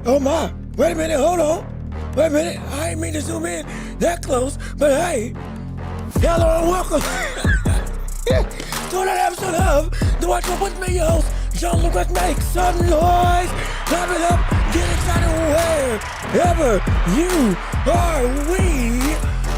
Oh my, wait a minute, hold on. Wait a minute, I didn't mean to zoom in that close, but hey, hello and welcome to another episode of The Watch Up with me, your host, Jean-Luc. Make some noise, clap it up, get excited wherever you are. We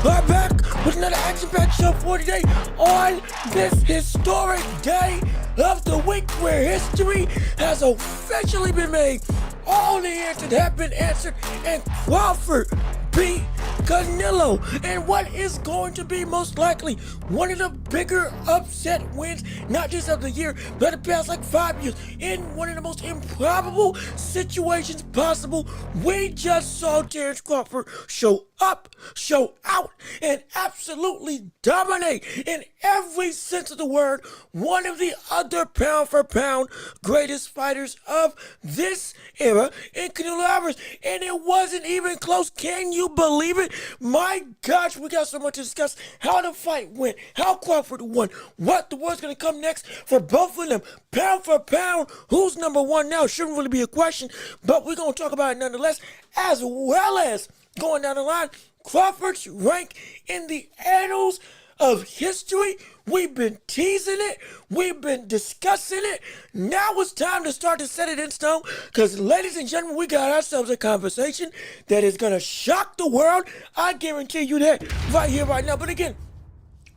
are back with another action-packed show for today on this historic day of the week where history has officially been made. All the answers have been answered, and Crawford beat CANELO, and what is going to be most likely one of the bigger upset wins, not just of the year, but the past like 5 years, in one of the most improbable situations possible. We just saw Terrence Crawford show up, show out, and absolutely dominate in every sense of the word. One of the other pound for pound greatest fighters of this era in Canelo Alvarez, and it wasn't even close. Can you believe it? My gosh, we got so much to discuss. How the fight went, how Crawford won, what the word's gonna come next for both of them. Pound for pound, who's number one now? Shouldn't really be a question, but we're gonna talk about it nonetheless, as well as going down the line, Crawford's rank in the annals of history. We've been teasing it, we've been discussing it. Now it's time to start to set it in stone, because ladies and gentlemen, we got ourselves a conversation that is going to shock the world. I guarantee you that right here, right now. But again,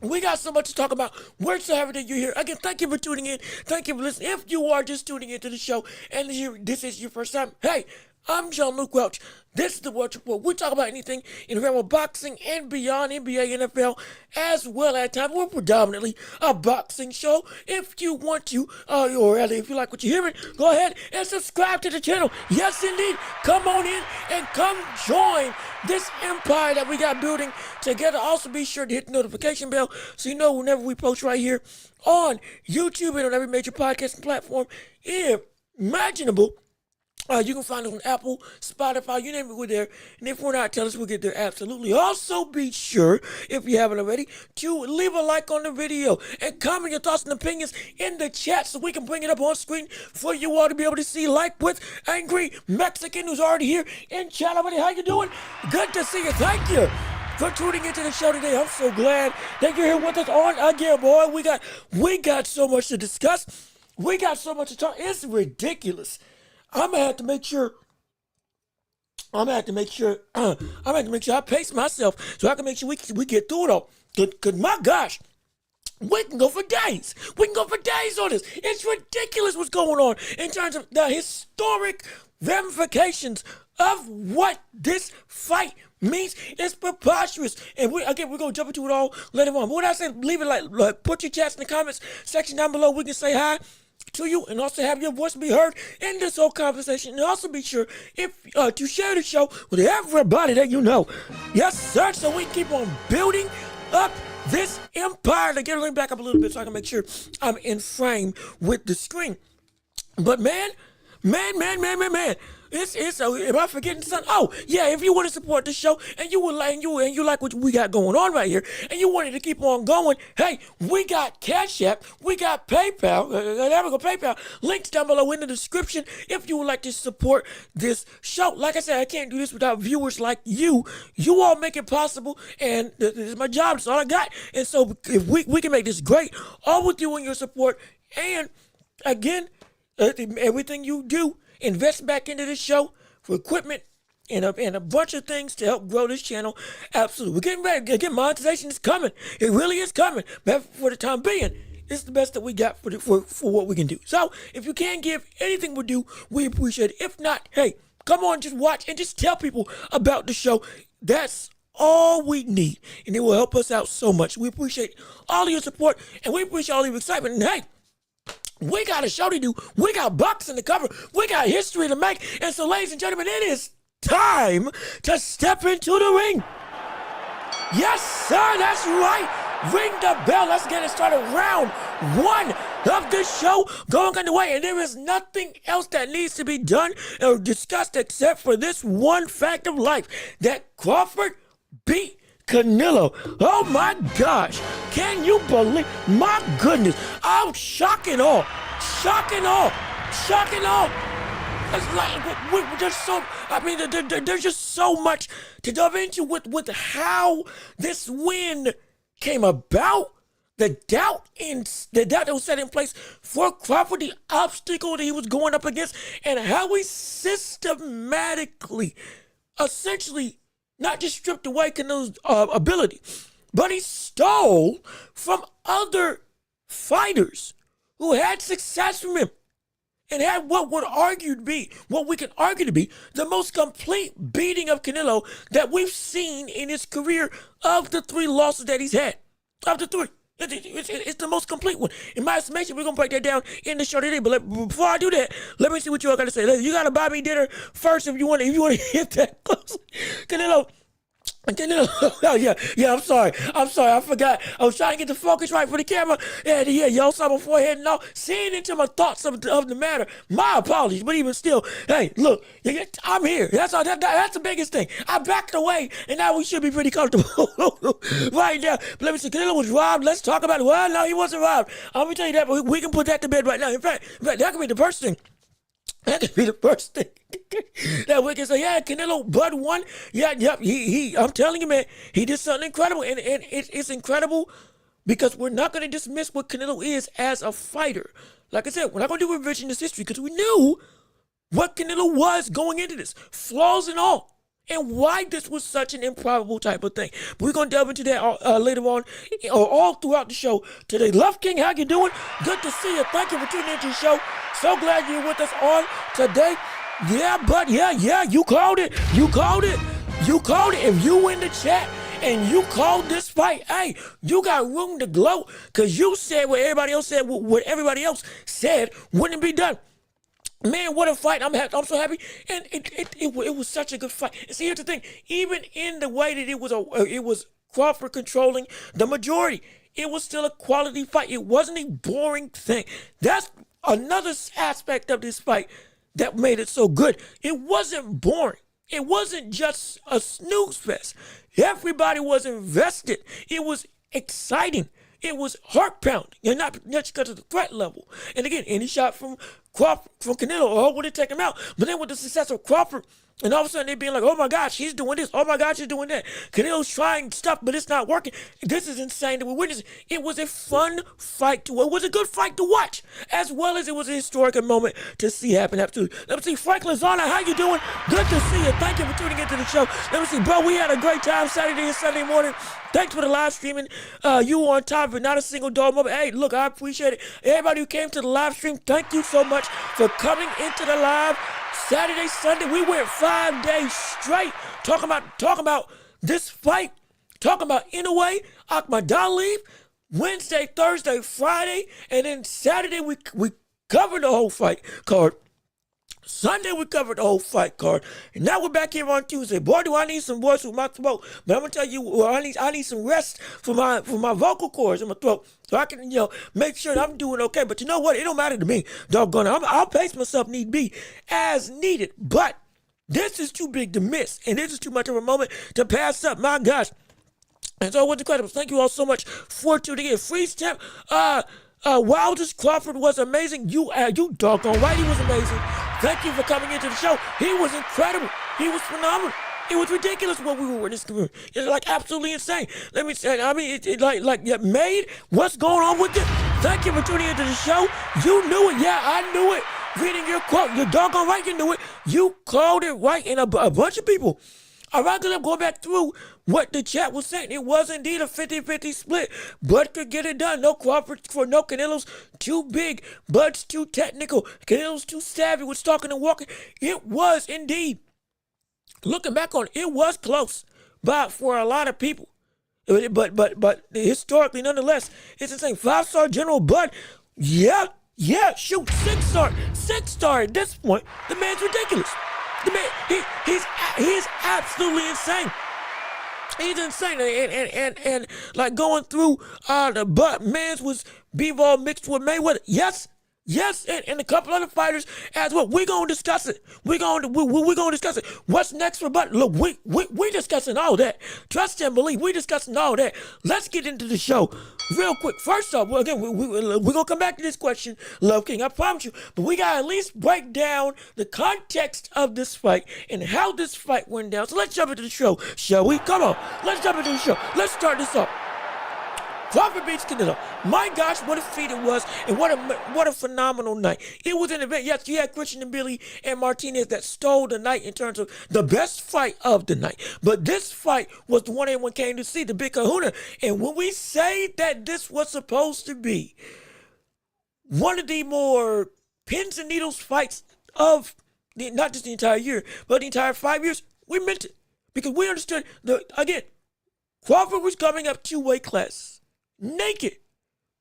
we got so much to talk about. We're so happy that you're here. Again, thank you for tuning in. Thank you for listening. If you are just tuning into the show and this is your first time, hey, I'm Jean-Luc Welch. This is the Welch Report. We talk about anything in the realm of boxing and beyond, NBA, NFL, as well at times. We're predominantly a boxing show. If you want to, or rather, if you like what you're hearing, go ahead and subscribe to the channel. Yes, indeed. Come on in and come join this empire that we got building together. Also, be sure to hit the notification bell so you know whenever we post right here on YouTube and on every major podcasting platform imaginable. You can find us on Apple, Spotify, you name it, we're there. And if we're not, tell us, we'll get there absolutely. Also, be sure, if you haven't already, to leave a like on the video and comment your thoughts and opinions in the chat so we can bring it up on screen for you all to be able to see. Like with Angry Mexican, who's already here in chat already. How you doing? Good to see you. Thank you for tuning into the show today. I'm so glad that you're here with us on again, boy. We got so much to discuss. We got so much to talk. It's ridiculous. I'm gonna have to make sure I pace myself so I can make sure we get through it all. Cause my gosh, we can go for days. We can go for days on this. It's ridiculous what's going on in terms of the historic ramifications of what this fight means. It's preposterous. And we're gonna jump into it all later on. But what I say, leave it like put your chats in the comments section down below. We can say hi to you and also have your voice be heard in this whole conversation. And also be sure to share the show with everybody that you know. Yes, sir. So we keep on building up this empire. To get a link back up a little bit so I can make sure I'm in frame with the screen. But man, Am I forgetting something? Oh, yeah, if you want to support the show and you would like, and you like what we got going on right here, and you wanted to keep on going, hey, we got Cash App, we got PayPal, there we go, PayPal, links down below in the description if you would like to support this show. Like I said, I can't do this without viewers like you. You all make it possible, and this is my job, that's all I got. And so if we can make this great, all with you and your support, and again, everything you do, invest back into this show for equipment and a bunch of things to help grow this channel. Absolutely. We're getting ready. Again, monetization is coming. It really is coming. But for the time being, it's the best that we got for what we can do. So if you can give anything we do, we appreciate it. If not, hey, come on, just watch and just tell people about the show. That's all we need. And it will help us out so much. We appreciate all of your support, and we appreciate all of your excitement. And hey, we got a show to do. We got bucks in the cover. We got history to make. And so, ladies and gentlemen, it is time to step into the ring. Yes, sir, that's right. Ring the bell. Let's get it started. Round one of this show going underway. And there is nothing else that needs to be done or discussed except for this one fact of life, that Crawford beat CANELO. Oh my gosh. Can you believe? My goodness. I'm shock and awe. Shock and awe. Shock and awe. It's like, we're just so, I mean, there's just so much to dive into with how this win came about. The doubt that was set in place for Crawford, the obstacle that he was going up against, and how he systematically, essentially, not just stripped away CANELO's ability, but he stole from other fighters who had success from him and had what we can argue to be the most complete beating of CANELO that we've seen in his career of the 3 losses that he's had. Of the 3. It's the most complete one. In my estimation, we're going to break that down in the show today. But before I do that, let me see what you all got to say. You got to buy me dinner first if you want to hit that close. CANELO, oh, yeah, I'm sorry. I forgot. I was trying to get the focus right for the camera. And yeah, y'all saw my forehead and all. Seeing into my thoughts of the matter. My apologies, but even still, hey, look, I'm here. That's the biggest thing. I backed away, and now we should be pretty comfortable right now. But let me see. CANELO was robbed. Let's talk about it. Well, no, he wasn't robbed. I'm going to tell you that, but we can put that to bed right now. In fact, that could be the first thing. That could be the first thing that we can say. Yeah, CANELO Bud won. Yeah, he I'm telling you, man, he did something incredible. And it's incredible because we're not going to dismiss what CANELO is as a fighter. Like I said, we're not going to do revisionist history because we knew what CANELO was going into this, flaws and all, and why this was such an improbable type of thing. But we're going to delve into that later on, or all throughout the show today. Love King, how you doing? Good to see you. Thank you for tuning into the show. So glad you're with us on today. Yeah, but yeah, you called it. You called it. If you in the chat and you called this fight, hey, you got room to gloat because you said what everybody else said, what everybody else said wouldn't be done. Man, what a fight. I'm so happy. And it was such a good fight. And see, here's the thing. Even in the way that it was Crawford controlling the majority, it was still a quality fight. It wasn't a boring thing. That's another aspect of this fight that made it so good. It wasn't boring. It wasn't just a snooze fest. Everybody was invested. It was exciting. It was heart pounding, and not just because of the threat level. And again, any shot from Crawford, from CANELO, would it take him out? But then with the success of Crawford, and all of a sudden they being like, oh my gosh, he's doing this. Oh my gosh, he's doing that. CANELO's trying stuff, but it's not working. This is insane that we're witnessing. It was a fun fight. It was a good fight to watch, as well as it was a historic moment to see happen. Absolutely. Let me see, Frank Lozana, how you doing? Good to see you. Thank you for tuning into the show. Let me see, bro, we had a great time Saturday and Sunday morning. Thanks for the live streaming. You were on top of it, not a single dog moment. Hey, look, I appreciate it. Everybody who came to the live stream, thank you so much for coming into the live. Saturday, Sunday, we went 5 days straight talking about this fight, talking about Inoue, Akhmadaliev, Wednesday, Thursday, Friday, and then Saturday we covered the whole fight card. Sunday we covered the whole fight card, and now we're back here on Tuesday. Boy, do I need some voice with my throat! But I'm gonna tell you, well, I need some rest for my vocal cords in my throat, so I can make sure that I'm doing okay. But you know what? It don't matter to me, doggone it. I'll pace myself need be as needed. But This is too big to miss, and this is too much of a moment to pass up. My gosh. And so it was incredible. Thank you all so much for tuning in. Freeze Temp, Wildest Crawford was amazing. You doggone right, he was amazing. Thank you for coming into the show. He was incredible. He was phenomenal. It was ridiculous what we were witnessing. It's like absolutely insane. Let me say, I mean, Maid, what's going on with this? Thank you for tuning into the show. You knew it. Yeah, I knew it. Reading your quote, you're doggone right, you knew it. You called it right, and a bunch of people. All right, because I'm going back through what the chat was saying. It was indeed a 50-50 split. Bud could get it done. No Crawford for no Canelo's too big. Bud's too technical. Canelo's too savvy with stalking and walking. It was indeed. Looking back on it, it was close, but for a lot of people. But historically, nonetheless, it's insane. 5-star General Bud, yeah, shoot, 6-star at this point. The man's ridiculous. The man, he's absolutely insane. He's insane, and like going through the Bud, man's was Bivol mixed with Mayweather. Yes, and a couple other fighters as well. We're gonna discuss it. We're gonna discuss it. What's next for Bud? Look, we discussing all that. Trust and believe. We discussing all that. Let's get into the show real quick. First off, well, again, we're gonna come back to this question, Love King. I promise you. But we gotta at least break down the context of this fight and how this fight went down. So let's jump into the show, shall we? Come on, let's jump into the show. Let's start this off. Crawford beats Canelo. My gosh, what a feat it was, and what a phenomenal night. It was an event. Yes, you had Christian and Billy and Martinez that stole the night in terms of the best fight of the night. But this fight was the one everyone came to see, the big kahuna. And when we say that this was supposed to be one of the more pins and needles fights of not just the entire year, but the entire 5 years, we meant it. Because we understood, again, Crawford was coming up 2 weight classes. Naked,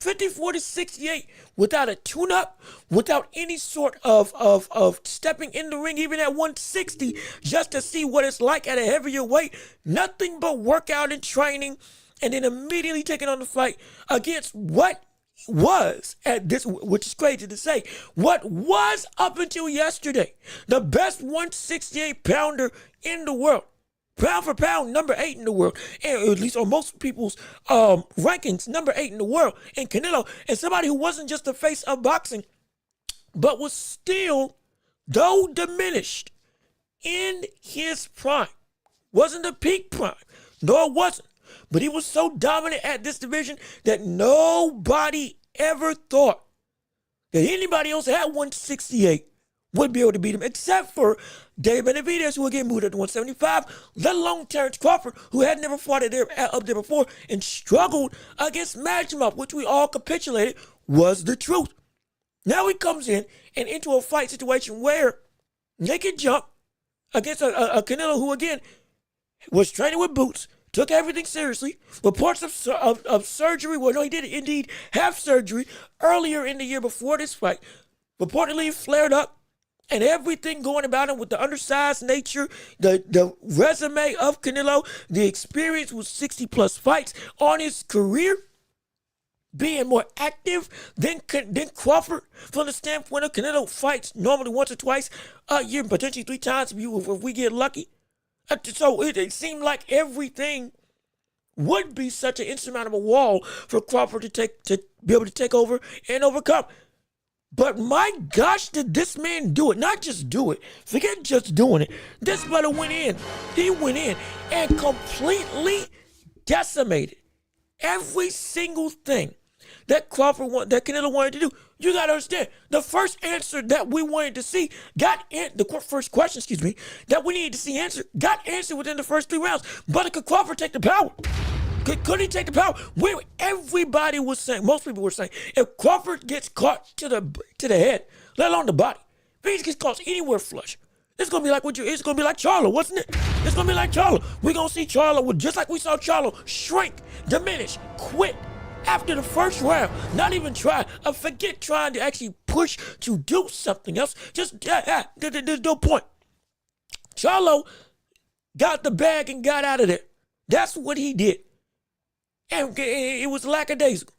54-68, without a tune-up, without any sort of stepping in the ring, even at 160, just to see what it's like at a heavier weight. Nothing but workout and training, and then immediately taking on the fight against what was at this, which is crazy to say, what was up until yesterday the best 168-pounder in the world. Pound for pound, number 8 in the world, and at least on most people's rankings, number 8 in the world. And Canelo, and somebody who wasn't just the face of boxing, but was still, though diminished, in his prime. Wasn't the peak prime, no it wasn't. But he was so dominant at this division that nobody ever thought that anybody else at 168 would be able to beat him, except for Dave Benavidez, who would get moved up to 175, let alone Terrence Crawford, who had never fought up there before and struggled against Matchmouth, which we all capitulated was the truth. Now he comes in and into a fight situation where naked jump against a Canelo who, again, was training with boots, took everything seriously. Reports of surgery, well, no, he did indeed have surgery earlier in the year before this fight. Reportedly flared up. And everything going about him with the undersized nature, the resume of Canelo, the experience with 60-plus fights on his career, being more active than Crawford from the standpoint of Canelo fights normally once or twice a year, potentially 3 times if we get lucky. So it seemed like everything would be such an insurmountable wall for Crawford to be able to take over and overcome. But my gosh, did this man do it? Not just do it. Forget just doing it. This brother went in. He went in and completely decimated every single thing that Canelo wanted to do. You got to understand, the first answer that we wanted to see first question, that we needed to see answered, got answered within the first 3 rounds. But could Crawford take the power? Could he take the power? Everybody was saying, most people were saying, if Crawford gets caught to the head, let alone the body, if he gets caught anywhere flush, it's gonna be like it's gonna be like Charlo, wasn't it? It's gonna be like Charlo. We're gonna see Charlo just like we saw Charlo shrink, diminish, quit after the first round. Not even try. Forget trying to actually push to do something else. Just there's no point. Charlo got the bag and got out of there. That's what he did. And it was lackadaisical.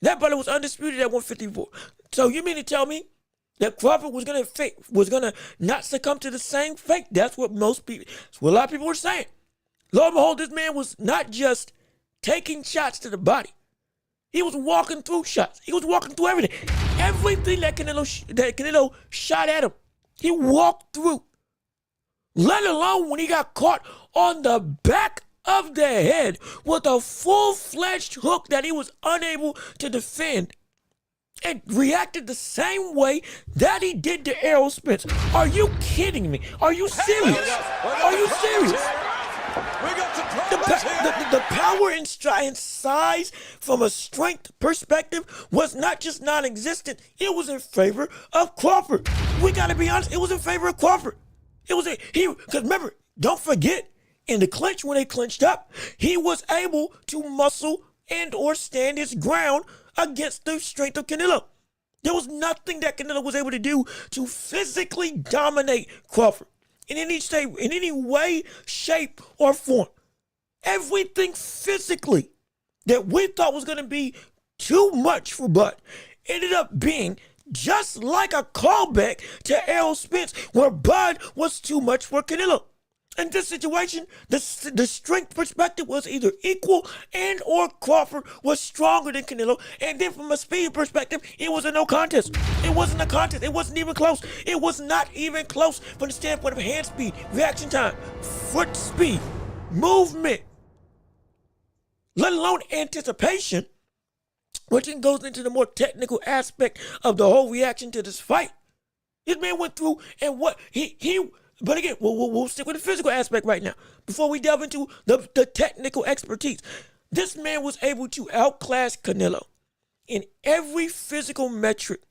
That brother was undisputed at 154. So you mean to tell me that Crawford was gonna not succumb to the same fate. That's what a lot of people were saying. Lo and behold, this man was not just taking shots to the body. He was walking through shots. He was walking through everything. Everything that Canelo shot at him, he walked through. Let alone when he got caught on the back of the head with a full-fledged hook that he was unable to defend, and reacted the same way that he did to Errol Spence. Are you kidding me? Are you serious? Are you serious? The power and size from a strength perspective was not just non-existent. It was in favor of Crawford. We got to be honest. It was in favor of Crawford. Because remember, don't forget, in the clinch, when they clinched up, he was able to muscle and or stand his ground against the strength of Canelo. There was nothing that Canelo was able to do to physically dominate Crawford in any way, shape, or form. Everything physically that we thought was going to be too much for Bud ended up being just like a callback to Errol Spence, where Bud was too much for Canelo. In this situation, the strength perspective was either equal and or Crawford was stronger than Canelo. And then from a speed perspective, it was a no contest. It wasn't a contest. It wasn't even close. It was not even close from the standpoint of hand speed, reaction time, foot speed, movement, let alone anticipation, which then goes into the more technical aspect of the whole reaction to this fight. This man went through and but again, we'll stick with the physical aspect right now before we delve into the technical expertise. This man was able to outclass Canelo in every physical metric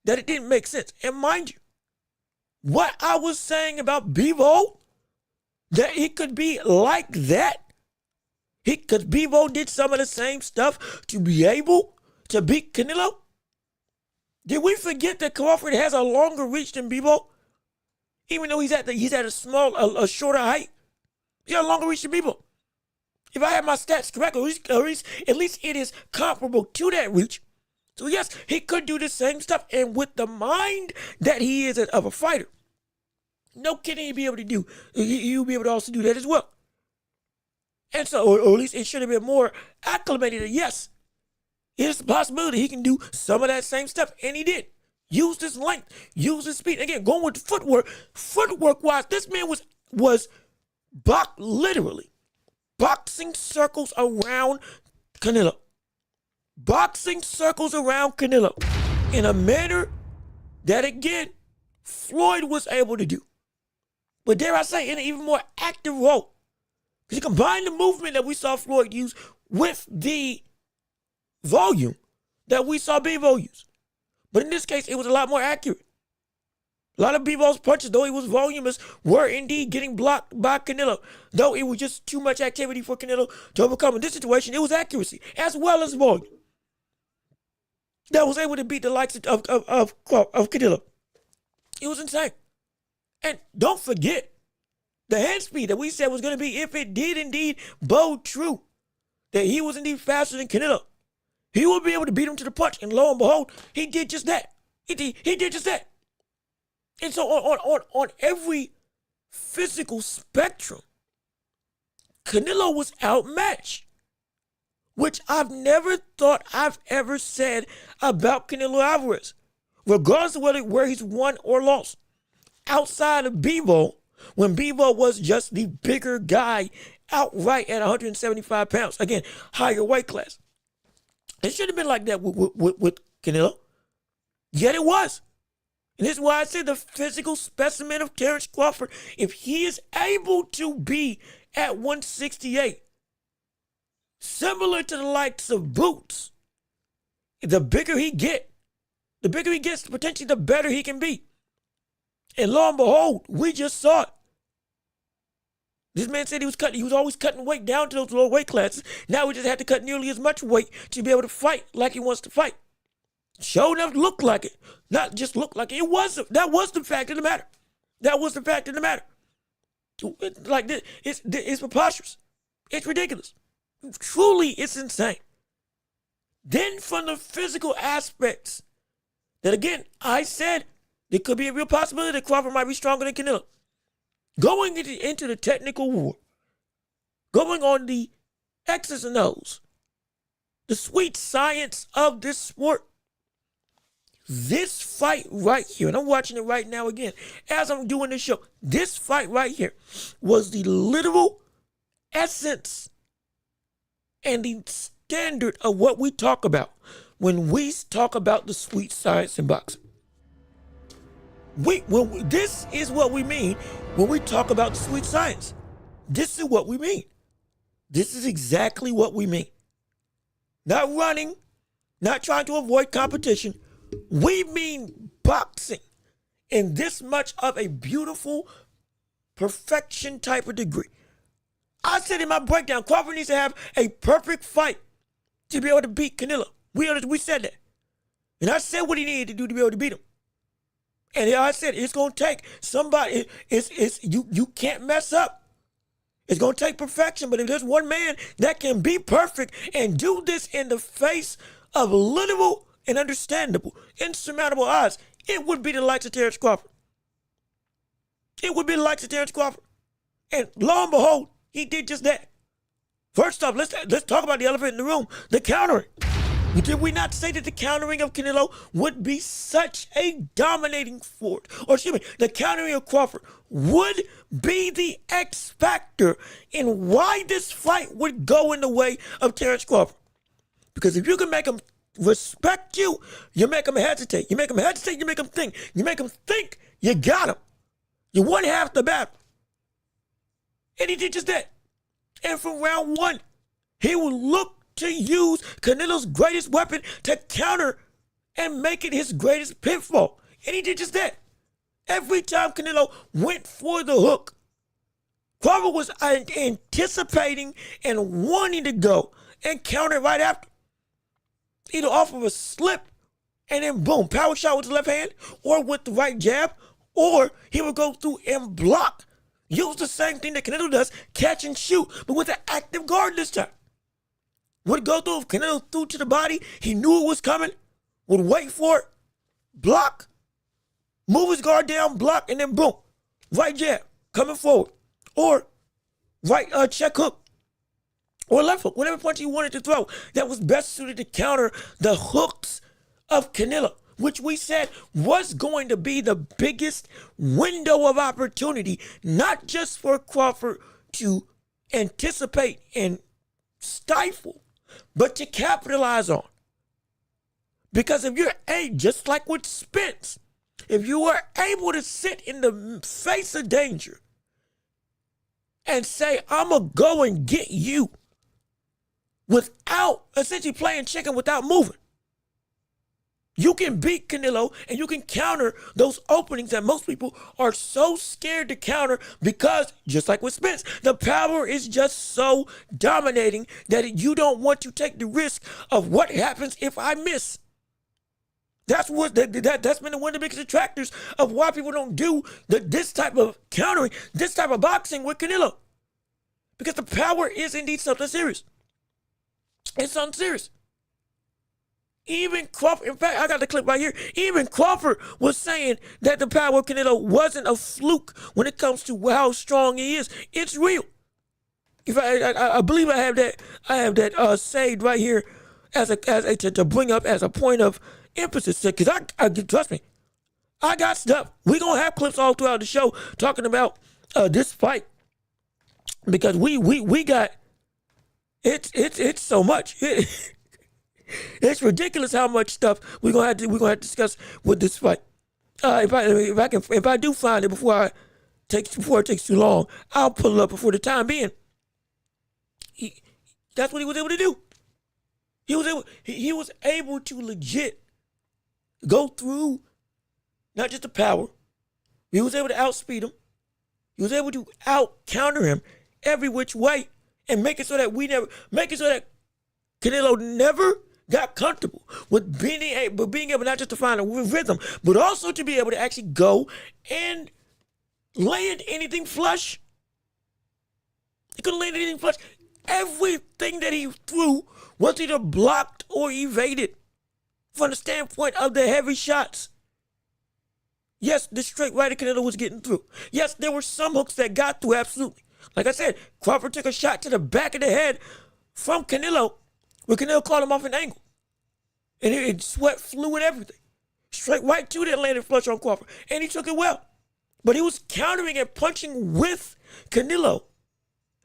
that it didn't make sense. And mind you, what I was saying about Bivol, that he could be like that, because Bivol did some of the same stuff to be able to beat Canelo. Did we forget that Crawford has a longer reach than Bivol? Even though he's at a shorter height, he has a longer reach than Bivol. If I have my stats correct, at least it is comparable to that reach. So yes, he could do the same stuff, and with the mind that he is of a fighter, no kidding, he'd be able to do. He'll be able to also do that as well. And so, or at least it should have been more acclimated that yes, it's a possibility he can do some of that same stuff, and he did. Use his length, use his speed. Again, going with the footwork-wise, this man was literally boxing circles around Canelo. Boxing circles around Canelo in a manner that, again, Floyd was able to do. But dare I say, in an even more active role. Because you combine the movement that we saw Floyd use with the volume that we saw Bivol use. But in this case, it was a lot more accurate. A lot of Bivol's punches, though he was voluminous, were indeed getting blocked by Canelo. Though it was just too much activity for Canelo to overcome. In this situation, it was accuracy as well as volume that was able to beat the likes of Canelo. It was insane. And don't forget, the hand speed that we said was going to be, if it did indeed bode true, that he was indeed faster than Canelo, he would be able to beat him to the punch. And lo and behold, he did just that. He did just that. And so on every physical spectrum, Canelo was outmatched, which I've never thought I've ever said about Canelo Alvarez, regardless of where he's won or lost. Outside of Bivol, when Bivol was just the bigger guy outright at 175 pounds. Again, higher weight class. It should have been like that with Canelo. Yet it was. And this is why I say the physical specimen of Terrence Crawford, if he is able to be at 168, similar to the likes of Boots, the bigger he gets, potentially the better he can be. And lo and behold, we just saw it. This man said he was always cutting weight down to those low weight classes. Now he just had to cut nearly as much weight to be able to fight like he wants to fight. Sure enough, looked like it. Not just looked like it. That was the fact of the matter. That was the fact of the matter. Like this, it's preposterous. It's ridiculous. Truly, it's insane. Then from the physical aspects that again, I said there could be a real possibility that Crawford might be stronger than Canelo. Going into the technical war, going on the X's and O's, the sweet science of this sport, this fight right here, and I'm watching it right now again as I'm doing this show, this fight right here was the literal essence and the standard of what we talk about when we talk about the sweet science in boxing. This is what we mean when we talk about the sweet science. This is what we mean. This is exactly what we mean. Not running, not trying to avoid competition. We mean boxing in this much of a beautiful perfection type of degree. I said in my breakdown, Crawford needs to have a perfect fight to be able to beat Canelo. We said that. And I said what he needed to do to be able to beat him. And I said it's going to take somebody, you can't mess up. It's going to take perfection, but if there's one man that can be perfect and do this in the face of literal and understandable, insurmountable odds, it would be the likes of Terrence Crawford. It would be the likes of Terrence Crawford. And lo and behold, he did just that. First off, let's talk about the elephant in the room, the countering. Did we not say that the countering of Canelo would be such a dominating force? Or excuse me, the countering of Crawford would be the X factor in why this fight would go in the way of Terrence Crawford. Because if you can make him respect you, you make him hesitate. You make him hesitate, you make him think. You make him think, you got him. You won half the battle. And he did just that. And from round one, he would look to use Canelo's greatest weapon to counter and make it his greatest pitfall. And he did just that. Every time Canelo went for the hook, Crawford was anticipating and wanting to go and counter right after. Either off of a slip and then boom, power shot with the left hand or with the right jab, or he would go through and block. Use the same thing that Canelo does, catch and shoot, but with an active guard this time. Would go through, if Canelo threw to the body, he knew it was coming, would wait for it, block, move his guard down, block, and then boom, right jab, coming forward. Or right check hook, or left hook, whatever punch he wanted to throw that was best suited to counter the hooks of Canelo, which we said was going to be the biggest window of opportunity, not just for Crawford to anticipate and stifle, but to capitalize on. Because if you're just like with Spence, if you are able to sit in the face of danger and say, I'm going to go and get you without essentially playing chicken, without moving, you can beat Canelo and you can counter those openings that most people are so scared to counter because, just like with Spence, the power is just so dominating that you don't want to take the risk of what happens if I miss. That's been one of the biggest detractors of why people don't do this type of countering, this type of boxing with Canelo. Because the power is indeed something serious. It's something serious. Even Crawford, in fact, I got the clip right here. Even Crawford was saying that the power of Canelo wasn't a fluke when it comes to how strong he is. It's real. If I believe I have that saved right here to bring up as a point of emphasis. Because I trust me, I got stuff. We're gonna have clips all throughout the show talking about this fight because we got it's so much. It's ridiculous how much stuff we're gonna have to discuss with this fight. If I do find it before it takes too long, I'll pull it up. Before the time being, that's what he was able to do. He was able to legit go through not just the power. He was able to outspeed him. He was able to out counter him every which way and make it so that Canelo never got comfortable with being able not just to find a rhythm, but also to be able to actually go and land anything flush. He couldn't land anything flush. Everything that he threw was either blocked or evaded. from the standpoint of the heavy shots. Yes, the straight right of Canelo was getting through. Yes, there were some hooks that got through, absolutely. Like I said, Crawford took a shot to the back of the head from Canelo, where Canelo caught him off an angle. And sweat flew and everything. Straight right to that landed flush on Crawford. And he took it well. But he was countering and punching with Canelo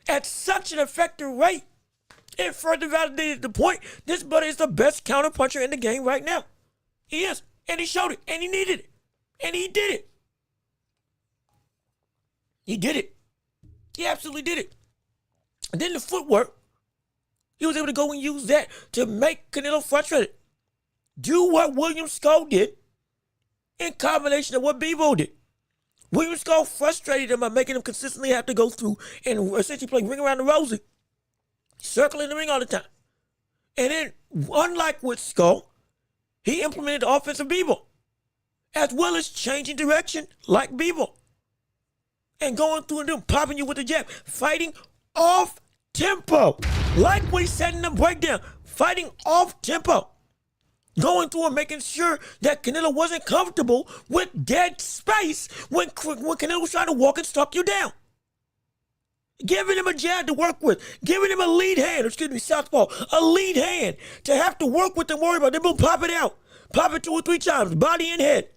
at such an effective rate. It further validated the point. This brother is the best counter puncher in the game right now. He is. And he showed it. And he needed it. And he did it. He did it. He absolutely did it. And then the footwork, he was able to go and use that to make Canelo frustrated. Do what William Skull did in combination of what Bebo did. William Skull frustrated him by making him consistently have to go through and essentially play ring around the rosy, circling the ring all the time. And then, unlike with Skull, he implemented the offensive Bebo, as well as changing direction like Bebo. And going through and popping you with the jab, fighting off tempo, like what he said in the breakdown, fighting off tempo, going through and making sure that Canelo wasn't comfortable with dead space when Canelo was trying to walk and stalk you down, giving him a jab to work with, giving him a lead hand, southpaw, a lead hand to have to work with and worry about. Then boom, pop it out, pop it 2 or 3 times, body and head.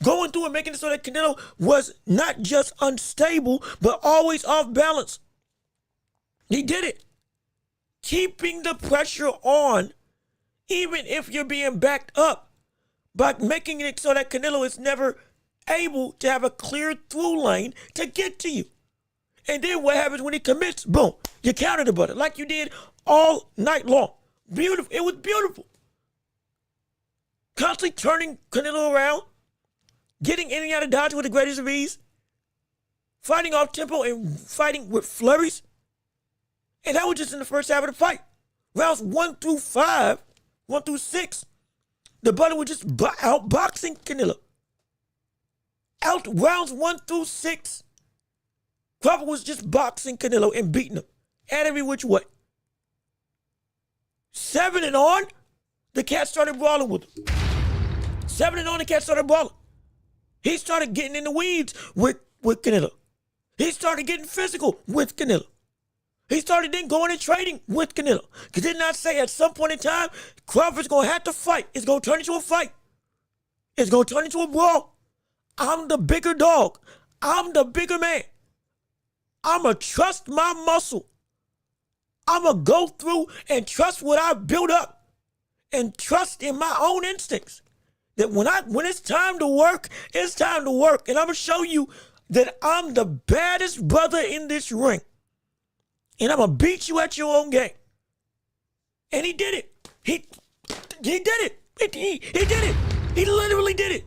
Going through and making it so that Canelo was not just unstable, but always off balance. He did it. Keeping the pressure on, even if you're being backed up, by making it so that Canelo is never able to have a clear through lane to get to you. And then what happens when he commits? Boom, you counter the brother like you did all night long. Beautiful. It was beautiful. Constantly turning Canelo around, getting in and out of dodge with the greatest of ease, fighting off tempo and fighting with flurries. And that was just in the first half of the fight. Rounds 1 through 5, 1 through 6, the brother was just outboxing Canelo. Rounds 1 through 6, Crawford was just boxing Canelo and beating him at every which way. 7 and on, the cat started brawling with him. 7 and on, the cat started brawling. He started getting in the weeds with Canelo. He started getting physical with Canelo. He started then going and trading with Canelo. Because did not say at some point in time, Crawford's going to have to fight. It's going to turn into a fight. It's going to turn into a brawl. I'm the bigger dog. I'm the bigger man. I'm going to trust my muscle. I'm going to go through and trust what I built up and trust in my own instincts. That when it's time to work, it's time to work. And I'm going to show you that I'm the baddest brother in this ring. And I'm going to beat you at your own game. And he did it. He did it. He did it. He literally did it.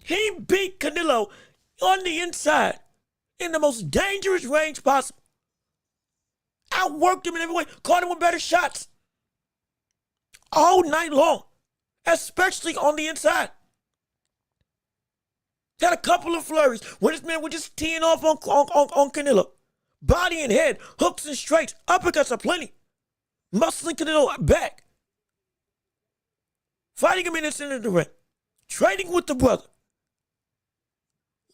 He beat Canelo on the inside in the most dangerous range possible. Outworked him in every way. Caught him with better shots. All night long. Especially on the inside. Had a couple of flurries where this man was just teeing off on Canelo. Body and head, hooks and straights, uppercuts are plenty. Muscling Canelo back. Fighting him in the center of the ring. Trading with the brother.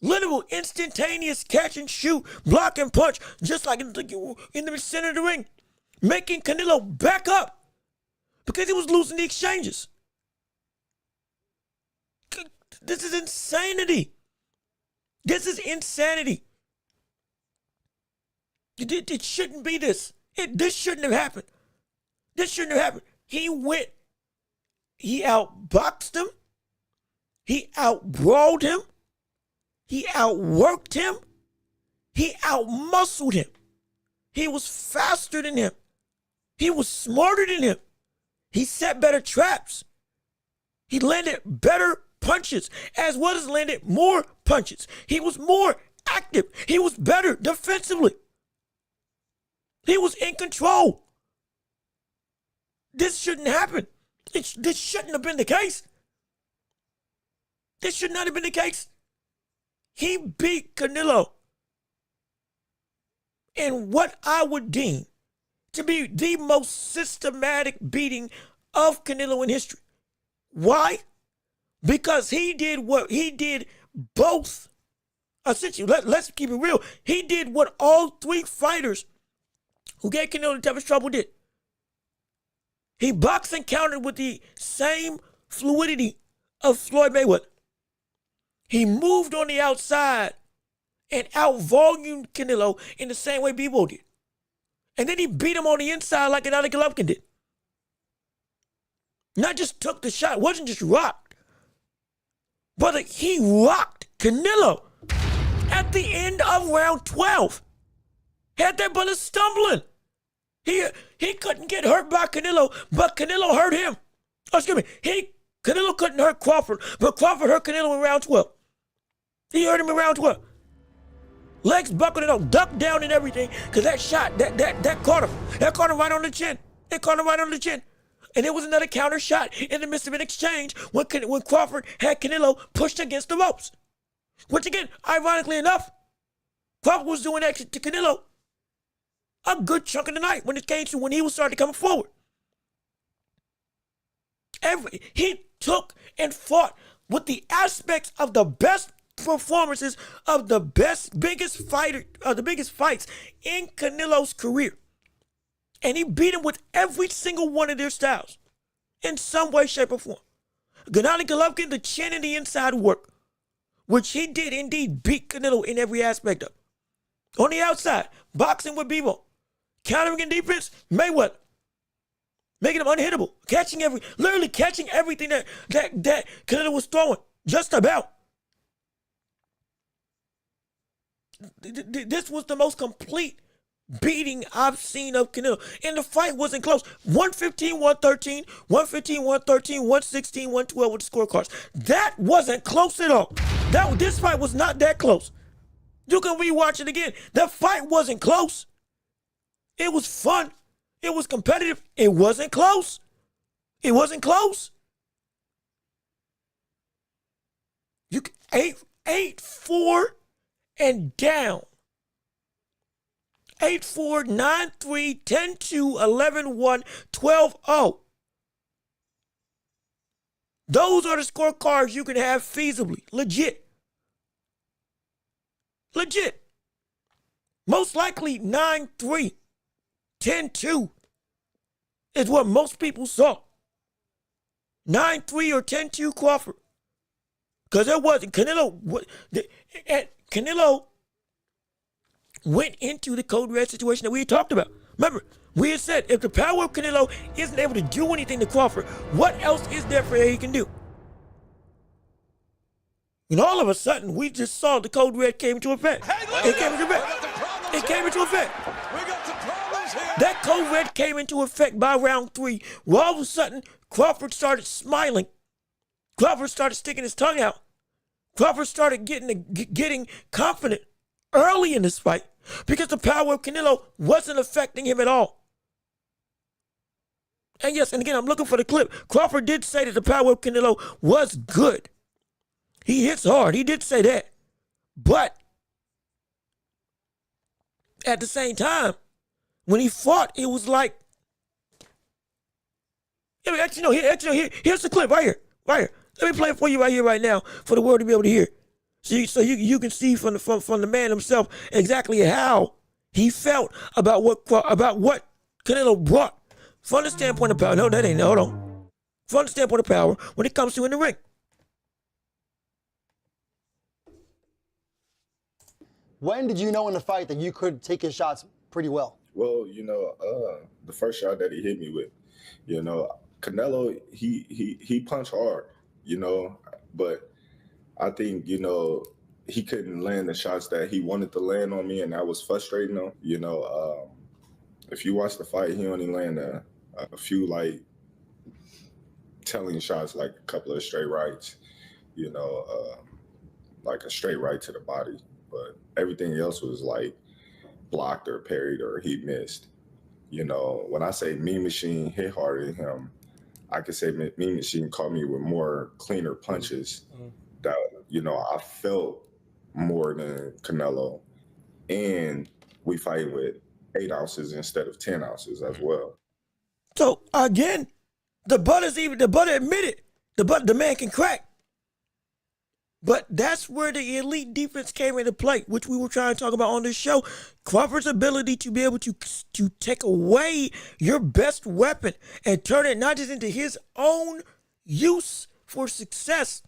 Literal instantaneous catch and shoot, block and punch, just like in the center of the ring. Making Canelo back up because he was losing the exchanges. This is insanity. This is insanity. It shouldn't be this. This shouldn't have happened. This shouldn't have happened. He outboxed him. He outbrawled him. He outworked him. He outmuscled him. He was faster than him. He was smarter than him. He set better traps. He landed better punches as well as landed more punches. He was more active. He was better defensively. He was in control. This shouldn't happen. This shouldn't have been the case. This should not have been the case. He beat Canelo in what I would deem to be the most systematic beating of Canelo in history. Why? Because he did what he did both. Essentially, let's keep it real. He did what all three fighters who gave Canelo the toughest trouble did. He boxed and countered with the same fluidity of Floyd Mayweather. He moved on the outside and out-volumed Canelo in the same way Bebo did. And then he beat him on the inside like another Golovkin did. Not just took the shot, wasn't just rocked. But he rocked Canelo at the end of round 12. Had that brother stumbling. He couldn't get hurt by Canelo, but Canelo hurt him. Oh, excuse me. Canelo couldn't hurt Crawford, but Crawford hurt Canelo in round 12. He hurt him in round 12. Legs buckled and ducked down and everything, because that shot, that caught him. That caught him right on the chin. It caught him right on the chin. And there was another counter shot in the midst of an exchange when Crawford had Canelo pushed against the ropes. Which again, ironically enough, Crawford was doing that to Canelo a good chunk of the night when it came to when he was starting to come forward. He took and fought with the aspects of the best performances of the biggest fights in Canelo's career. And he beat him with every single one of their styles in some way, shape, or form. Gennady Golovkin, the chin and the inside work, which he did indeed beat Canelo in every aspect of. On the outside, boxing with Bebo. Countering in defense, Mayweather. Making him unhittable. Literally catching everything that Canelo was throwing. Just about. This was the most complete beating I've seen of Canelo. And the fight wasn't close. 115, 113, 115, 113, 116, 112 with the scorecards. That wasn't close at all. This fight was not that close. You can rewatch it again. That fight wasn't close. It was fun. It was competitive. It wasn't close. It wasn't close. 8-4 and down. 8-4, 9-3, 10-2, 11-1, 12-0. Those are the scorecards you can have feasibly. Legit. Most likely 9-3. 10-2 is what most people saw. 9-3 or 10-2 Crawford. Because there wasn't. Canelo went into the code red situation that we talked about. Remember, we had said if the power of Canelo isn't able to do anything to Crawford, what else is there for he can do? And all of a sudden, we just saw the code red came into effect. It came into effect. That code red came into effect by round 3. Well, all of a sudden, Crawford started smiling. Crawford started sticking his tongue out. Crawford started getting confident early in this fight because the power of Canelo wasn't affecting him at all. And yes, and again, I'm looking for the clip. Crawford did say that the power of Canelo was good. He hits hard. He did say that. But at the same time, when he fought, it was like, here's the clip right here. Let me play it for you right here, right now, for the world to be able to hear. So you can see from the man himself exactly how he felt about what Canelo brought from the standpoint of power. No, that ain't. Hold on. From the standpoint of power when it comes to in the ring. When did you know in the fight that you could take his shots pretty well? Well, the first shot that he hit me with, Canelo, he punched hard, but I think, he couldn't land the shots that he wanted to land on me, and that was frustrating him. If you watch the fight, he only landed a few, telling shots, like a couple of straight rights, like a straight right to the body. But everything else was blocked or parried or he missed. When I say Mean Machine hit harder than him, I could say Mean Machine caught me with more cleaner punches that, I felt more than Canelo. And we fight with 8 ounces instead of 10 ounces as well. So again, the brother admitted The man can crack. But that's where the elite defense came into play, which we were trying to talk about on this show. Crawford's ability to be able to take away your best weapon and turn it not just into his own use for success,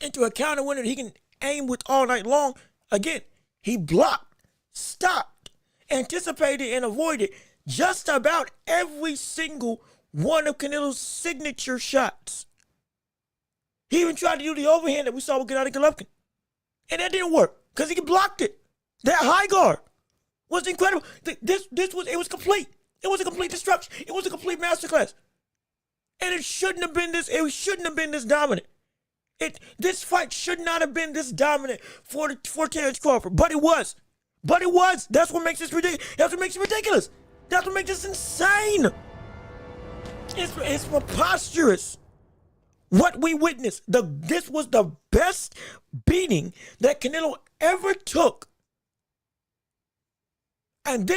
into a counter winner he can aim with all night long. Again, he blocked, stopped, anticipated, and avoided just about every single one of Canelo's signature shots. He even tried to do the overhand that we saw with Gennady Golovkin. And that didn't work because he blocked it. That high guard was incredible. It was complete. It was a complete destruction. It was a complete masterclass. And it shouldn't have been this dominant. This fight should not have been this dominant for Terrence Crawford, but it was. That's what makes this ridiculous. That's what makes it ridiculous. That's what makes this insane. It's preposterous. What we witnessed, this was the best beating that Canelo ever took. And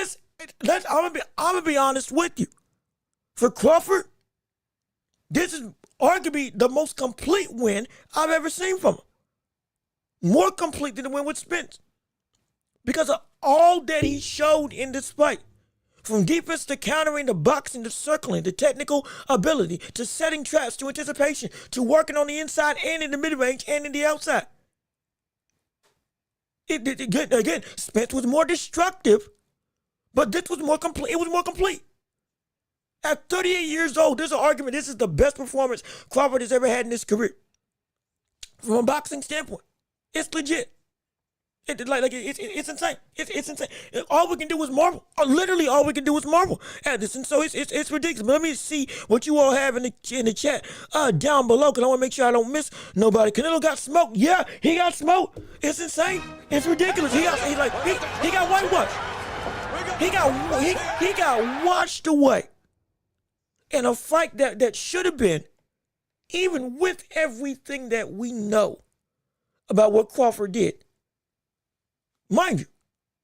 I'm gonna be honest with you. For Crawford, this is arguably the most complete win I've ever seen from him. More complete than the win with Spence. Because of all that he showed in this fight. From defense to countering, to boxing, to circling, to technical ability, to setting traps, to anticipation, to working on the inside and in the mid-range and in the outside. Again, Spence was more destructive, but this was more complete. It was more complete. At 38 years old, there's an argument this is the best performance Crawford has ever had in his career. From a boxing standpoint, it's legit. It's insane. It's insane. All we can do is marvel. Literally, all we can do is marvel at this, and so it's ridiculous. But let me see what you all have in the chat down below, because I want to make sure I don't miss nobody. Canelo got smoked. Yeah, he got smoked. It's insane. It's ridiculous. He got whitewashed. He got washed away in a fight that should have been, even with everything that we know about what Crawford did. Mind you,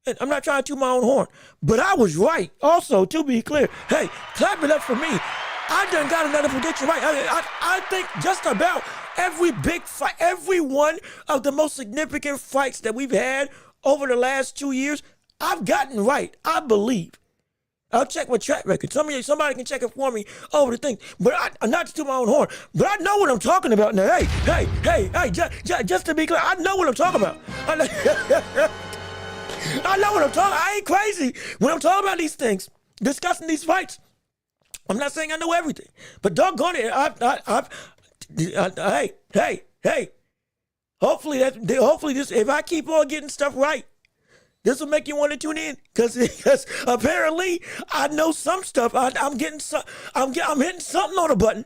and I'm not trying to toot my own horn, but I was right. Also, to be clear, hey, clap it up for me. I done got another prediction right. I think just about every big fight, every one of the most significant fights that we've had over the last 2 years, I've gotten right, I believe. I'll check my track record. Somebody can check it for me over the thing. But not to toot my own horn, but I know what I'm talking about now. Hey, just to be clear, I know what I'm talking about. I know what I'm talking. I ain't crazy when I'm talking about these things, discussing these fights. I'm not saying I know everything, but doggone it, hey. Hopefully this. If I keep on getting stuff right, this will make you want to tune in, because apparently I know some stuff. I'm hitting something on a button.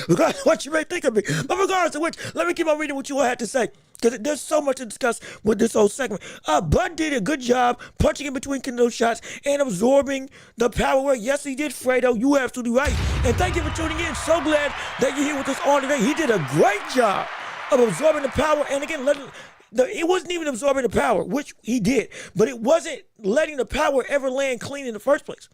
Regardless of what you may think of me, but regardless of which, let me keep on reading what you all had to say, because there's so much to discuss with this whole segment. Bud did a good job punching in between Canelo's shots and absorbing the power work. Yes, he did, Fredo. You absolutely right. And thank you for tuning in. So glad that you're here with us on today. He did a great job of absorbing the power. And again, it wasn't even absorbing the power, which he did, but it wasn't letting the power ever land clean in the first place.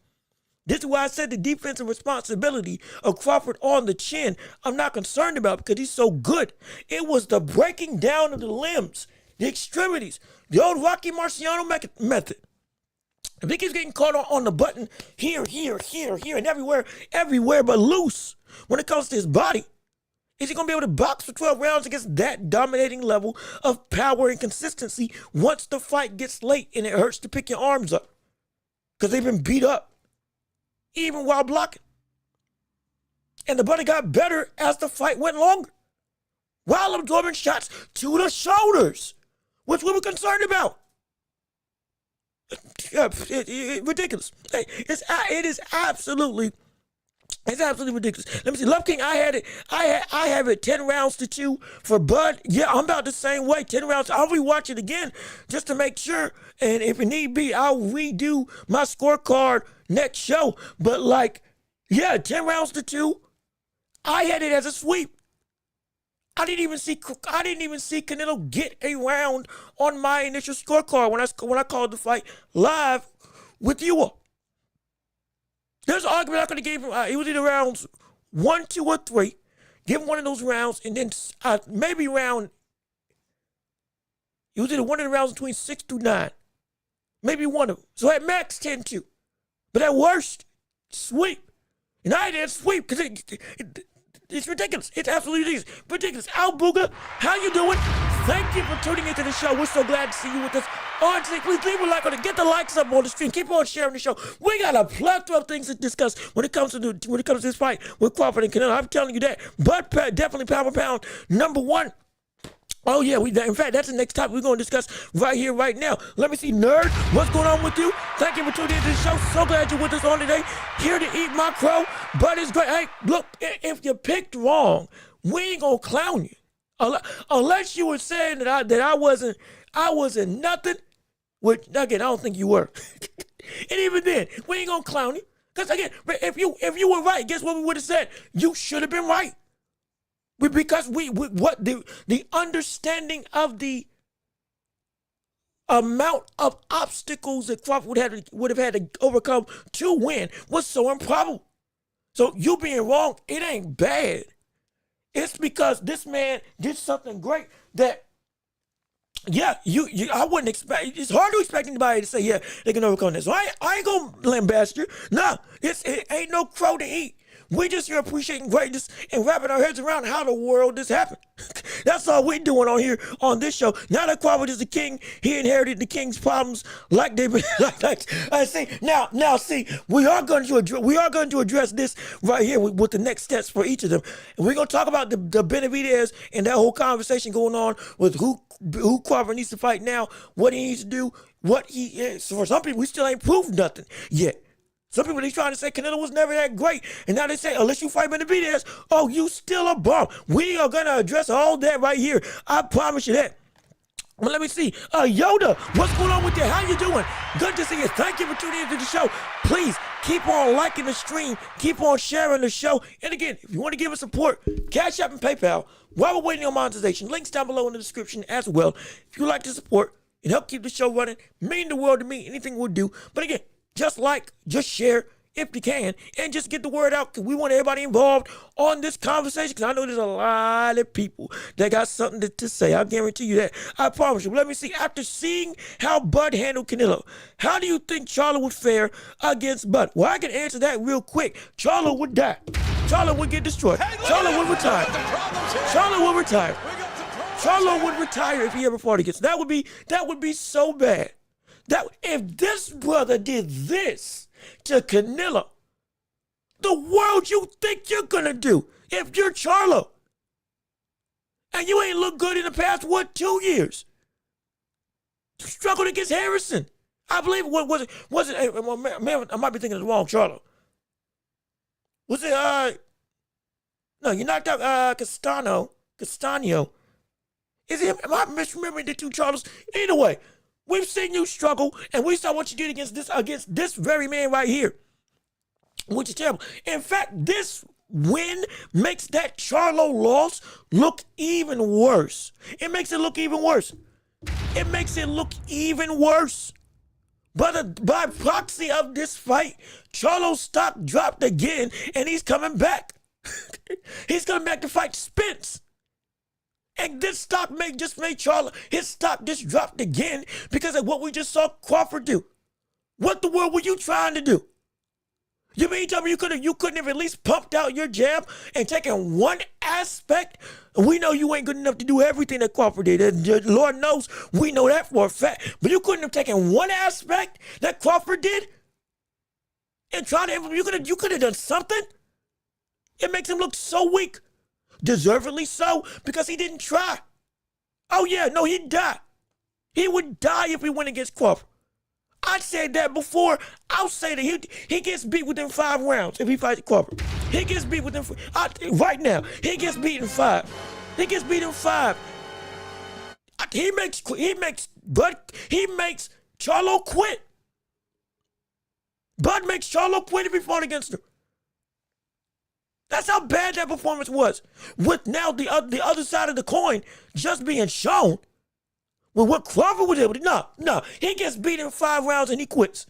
This is why I said the defensive responsibility of Crawford on the chin, I'm not concerned about, because he's so good. It was the breaking down of the limbs, the extremities, the old Rocky Marciano method. If he keeps getting caught on the button here, and everywhere but loose when it comes to his body, is he going to be able to box for 12 rounds against that dominating level of power and consistency once the fight gets late and it hurts to pick your arms up? Because they've been beat up, even while blocking. And the buddy got better as the fight went longer, while absorbing shots to the shoulders, which we were concerned about. Ridiculous. Hey, it is absolutely ridiculous. Let me see. Love King, I have it 10 rounds to 2 for Bud. Yeah, I'm about the same way. 10 rounds. I'll rewatch it again just to make sure. And if it need be, I'll redo my scorecard next show. But 10 rounds to 2. I had it as a sweep. I didn't even see Canelo get a round on my initial scorecard when I called the fight live with you all. There's an argument I could have gave him. It was either rounds 1, 2, or 3. Give him one of those rounds, and then maybe round. It was either one of the rounds between 6 through 9. Maybe one of them. So at max 10-2. But at worst, sweep. And I didn't sweep because it's ridiculous. It's absolutely ridiculous. Al Booga, how you doing? Thank you for tuning into the show. We're so glad to see you with us. Honestly, please leave a like on it. Get the likes up on the stream. Keep on sharing the show. We got a plethora of things to discuss when it comes to this fight with Crawford and Canelo. I'm telling you that. But definitely pound for pound number 1. Oh, yeah, in fact, that's the next topic we're going to discuss right here, right now. Let me see, Nerd, what's going on with you? Thank you for tuning into the show. So glad you're with us on today. Here to eat my crow, but it's great. Hey, look, if you picked wrong, we ain't going to clown you. Unless you were saying that I wasn't nothing, which, again, I don't think you were. And even then, we ain't going to clown you. Because, again, if you were right, guess what we would have said? You should have been right. Because what the understanding of the amount of obstacles that Crawford would have had to overcome to win was so improbable. So you being wrong, it ain't bad. It's because this man did something great that, yeah, I wouldn't expect. It's hard to expect anybody to say, yeah, they can overcome this. So I ain't gonna lambast you. No, it ain't no crow to eat. We just here appreciating greatness and wrapping our heads around how the world this happened. That's all we're doing on here on this show. Now that Crawford is the king, he inherited the king's problems like they've been. Like I see. Now see, we are going to address this right here with the next steps for each of them, and we're going to talk about the Benavidez and that whole conversation going on with who Crawford needs to fight now, what he needs to do, what he is. So for some people, we still ain't proved nothing yet. Some people, they trying to say Canelo was never that great. And now they say, unless you fight Benavidez, oh, you still a bum. We are going to address all that right here. I promise you that. Well, let me see. Yoda, what's going on with you? How you doing? Good to see you. Thank you for tuning into the show. Please keep on liking the stream. Keep on sharing the show. And again, if you want to give us support, Cash App and PayPal. While we're waiting on monetization, links down below in the description as well. If you like to support and help keep the show running, mean the world to me. Anything we'll do. But again, just share if you can, and just get the word out, because we want everybody involved on this conversation, because I know there's a lot of people that got something to say. I guarantee you that. I promise you. Let me see. After seeing how Bud handled Canelo, how do you think Charlo would fare against Bud? Well, I can answer that real quick. Charlo would die. Charlo would get destroyed. Charlo would retire. Charlo would retire. Charlo would retire if he ever fought against. That would be so bad. That if this brother did this to Canelo, the world you think you're gonna do if you're Charlo, and you ain't looked good in the past 2 years. You struggled against Harrison. I believe was it? I might be thinking of the wrong Charlo. Was it? No, you knocked out Castano. Is it? Am I misremembering the two Charlos? Either way. We've seen you struggle, and we saw what you did against this very man right here, which is terrible. In fact, this win makes that Charlo loss look even worse. It makes it look even worse. It makes it look even worse. But by proxy of this fight, Charlo's stock dropped again, and he's coming back. He's coming back to fight Spence. And this stock just made Charlo, his stock just dropped again because of what we just saw Crawford do. What the world were you trying to do? You mean tell me you couldn't have at least pumped out your jab and taken one aspect? We know you ain't good enough to do everything that Crawford did. And Lord knows we know that for a fact. But you couldn't have taken one aspect that Crawford did and tried to implement. You could have done something. It makes him look so weak. Deservedly so, because he didn't try. Oh yeah, no, he'd die. He would die if he went against Crawford. I said that before. I'll say that he gets beat within 5 rounds if he fights Crawford. He gets beat within right now. He gets beat in 5. He gets beat in 5. He makes Charlo quit. Bud makes Charlo quit if he fought against him. That's how bad that performance was. With now the other side of the coin just being shown. With what Crawford was able to, no, he gets beat in 5 rounds and he quits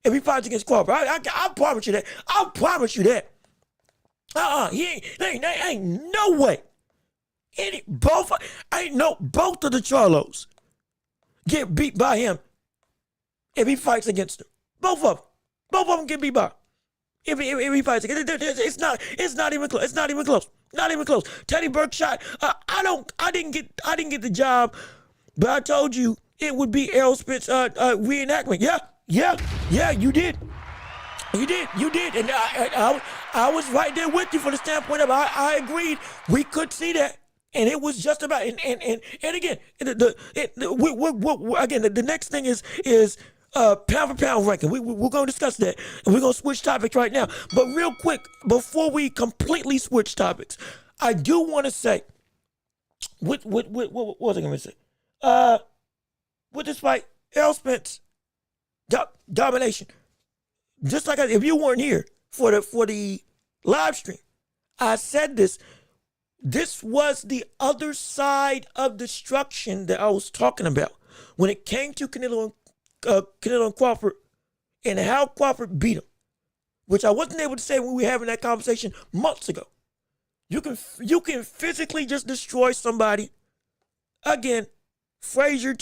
if he fights against Crawford. I promise you that. I'll promise you that. He ain't no way. Both of the Charlos get beat by him if he fights against them. Both of them get beat by him. If he fights against them. It's not even close. It's not even close. Not even close. Teddy Berkshire, I didn't get the job, but I told you it would be Errol Spence reenactment. Yeah, you did. You did, and I was right there with you from the standpoint of I agreed we could see that, and it was just about and again the next thing is pound for pound ranking. We're going to discuss that, and we're going to switch topics right now. But real quick, before we completely switch topics, I do want to say, what was I going to say? With this fight, Errol Spence domination. Just like if you weren't here for the live stream, I said this. This was the other side of destruction that I was talking about when it came to Canelo and Crawford and how Crawford beat him, which I wasn't able to say when we were having that conversation months ago. You can physically just destroy somebody. Again, Frazier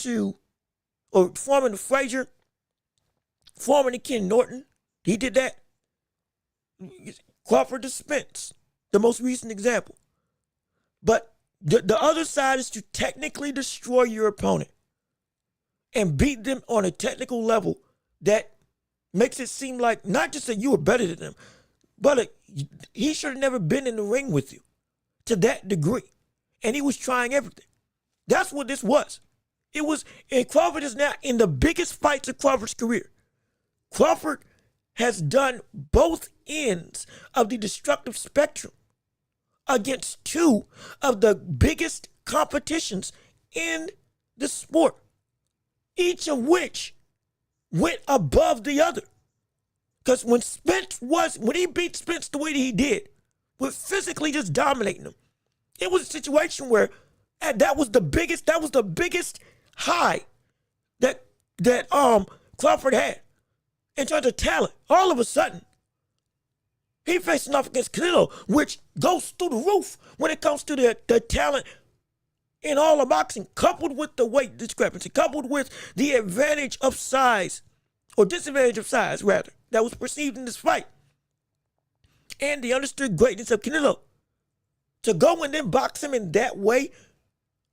Foreman to Ken Norton. He did that. Crawford to Spence, the most recent example. But the other side is to technically destroy your opponent and beat them on a technical level that makes it seem like not just that you were better than them, but he should have never been in the ring with you to that degree. And he was trying everything. That's what this was. And Crawford is now in the biggest fights of Crawford's career. Crawford has done both ends of the destructive spectrum against two of the biggest competitions in the sport, each of which went above the other. Because when he beat Spence the way that he did, with physically just dominating him, it was a situation where that was the biggest high that Crawford had in terms of talent. All of a sudden, he facing off against Canelo, which goes through the roof when it comes to the talent in all of boxing, coupled with the weight discrepancy, coupled with the advantage of size, or disadvantage of size, rather, that was perceived in this fight, and the understood greatness of Canelo. To go and then box him in that way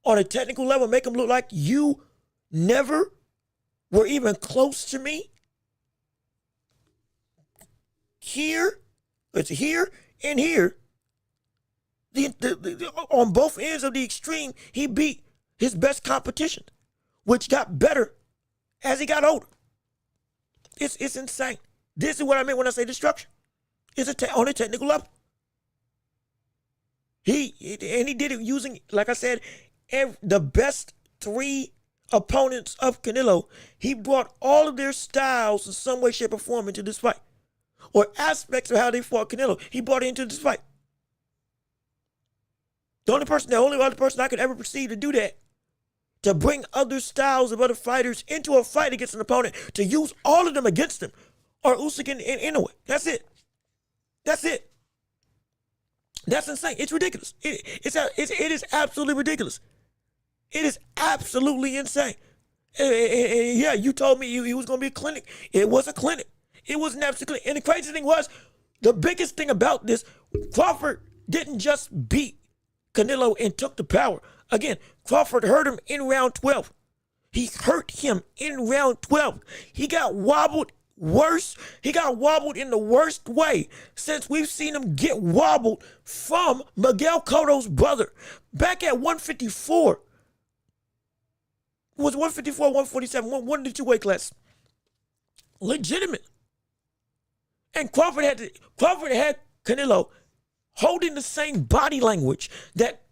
on a technical level, make him look like you never were even close to me. It's here and here. On both ends of the extreme, he beat his best competition, which got better as he got older. It's insane. This is what I mean when I say destruction. It's on a technical level. He did it using, like I said, the best three opponents of Canelo. He brought all of their styles in some way, shape, or form into this fight, or aspects of how they fought Canelo. He brought it into this fight. The only other person I could ever perceive to do that, to bring other styles of other fighters into a fight against an opponent, to use all of them against him, are Usyk and Inoue. That's it. That's insane. It's ridiculous. It is absolutely ridiculous. It is absolutely insane. Yeah, you told me he was going to be a clinic. It was a clinic. It was an absolute clinic. And the crazy thing was, the biggest thing about this, Crawford didn't just beat Canelo and took the power. Again, Crawford hurt him in round 12. He hurt him in round 12. He got wobbled worse. He got wobbled in the worst way since we've seen him get wobbled from Miguel Cotto's brother. Back at 154. It was 154, 147, one of the two weight classes. Legitimate. And Crawford had Canelo holding the same body language that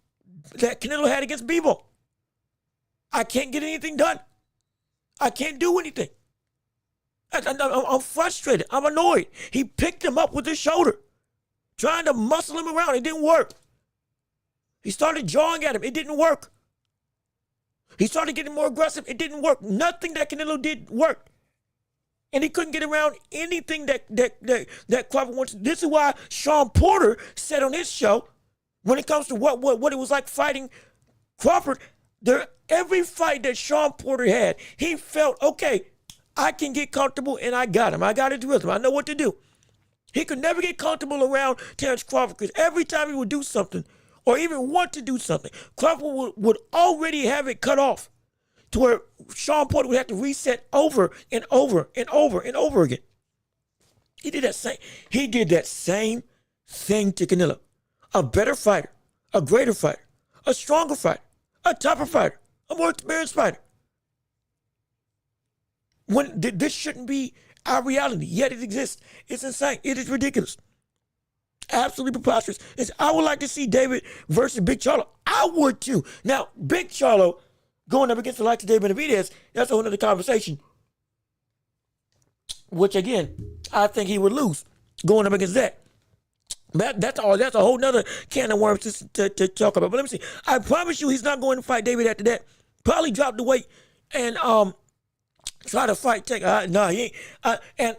Canelo had against Bebo. I can't get anything done. I can't do anything. I'm frustrated. I'm annoyed. He picked him up with his shoulder, trying to muscle him around. It didn't work. He started jawing at him. It didn't work. He started getting more aggressive. It didn't work. Nothing that Canelo did worked. And he couldn't get around anything that Crawford wants. This is why Sean Porter said on his show, when it comes to what it was like fighting Crawford, every fight that Sean Porter had, he felt, okay, I can get comfortable and I got him. I got his rhythm. I know what to do. He could never get comfortable around Terrence Crawford because every time he would do something or even want to do something, Crawford would already have it cut off to where Sean Porter would have to reset over and over and over and over again. He did that same thing to Canelo. A better fighter, a greater fighter, a stronger fighter, a tougher fighter, a more experienced fighter. When this shouldn't be our reality, yet it exists. It's insane. It is ridiculous. Absolutely preposterous. I would like to see David versus Big Charlo. I would too. Now, Big Charlo going up against the likes of David Benavidez, that's a whole other conversation. Which again, I think he would lose going up against that. That's a whole nother can of worms to talk about. But let me see. I promise you he's not going to fight David after that. Probably drop the weight and try to fight. No, he ain't. And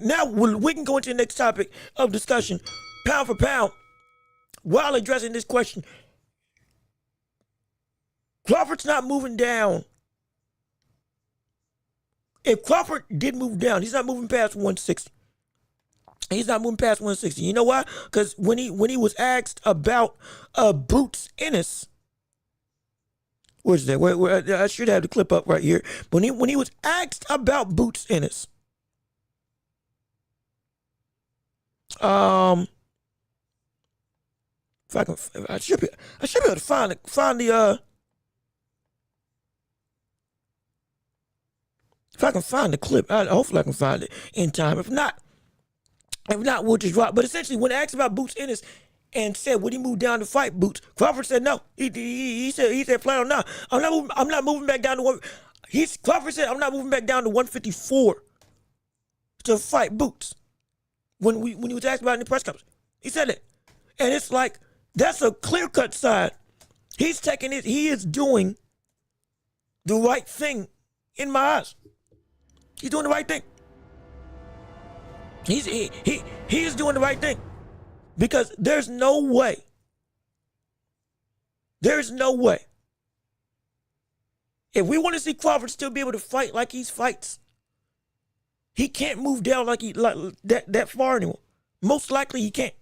now we can go into the next topic of discussion. Pound for pound. While addressing this question, Crawford's not moving down. If Crawford did move down, he's not moving past 160. He's not moving past 160. You know why? Because when he was asked about Boots Ennis, where's that? Where I should have the clip up right here. When he was asked about Boots Ennis, I should be able to find the if I can find the clip. Hopefully I can find it in time. If not, we'll just drop. But essentially, when asked about Boots Ennis and said, would he move down to fight Boots? Crawford said no. He said flat out no. I'm not moving back down to one. Crawford said I'm not moving back down to 154 to fight Boots. When he was asked about it in the press conference, he said it, and it's like that's a clear-cut sign. He is doing the right thing in my eyes. He's doing the right thing. He is doing the right thing because there's no way if we want to see Crawford still be able to fight like he fights, he can't move down like that far anymore. Most likely he can't,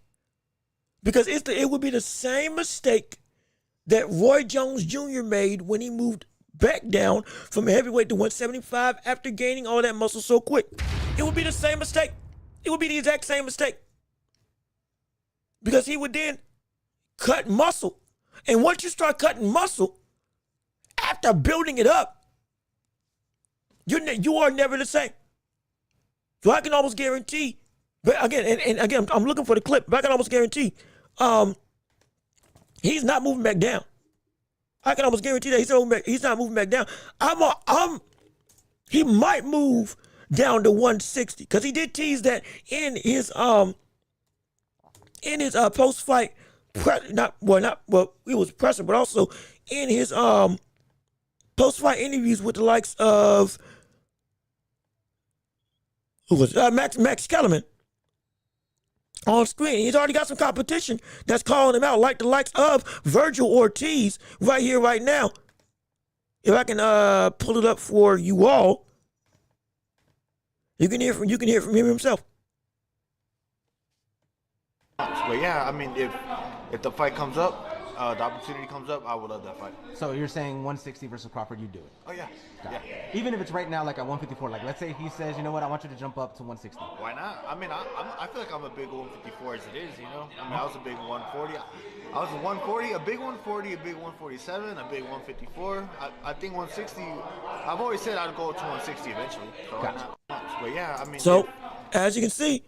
because it would be the same mistake that Roy Jones Jr. made when he moved back down from heavyweight to 175 after gaining all that muscle so quick. It would be the same mistake. It would be the exact same mistake. Because he would then cut muscle. And once you start cutting muscle, after building it up, you are never the same. So I can almost guarantee, but again, I'm looking for the clip, but I can almost guarantee he's not moving back down. I can almost guarantee that he's not moving back down. He might move down to 160 because he did tease that in his post fight it was presser, but also in his post fight interviews with the likes of Max Kellerman on screen. He's already got some competition that's calling him out, like the likes of Virgil Ortiz right here, right now. If I can pull it up for you all, you can hear from him himself. But yeah, I mean, if the fight comes up, the opportunity comes up, I would love that fight. So you're saying 160 versus Crawford, you do it? Oh yeah, Got yeah. it. Even if it's right now like at 154, like let's say he says, you know what, I want you to jump up to 160. Why not? I mean, I feel like I'm a big 154 as it is, you know? I mean, I was a big 140. I was a 140, a big 140, a big 147, a big 154. I think 160, I've always said I'd go to 160 eventually. So why Gotcha. not? But yeah, I mean. So, as you can see,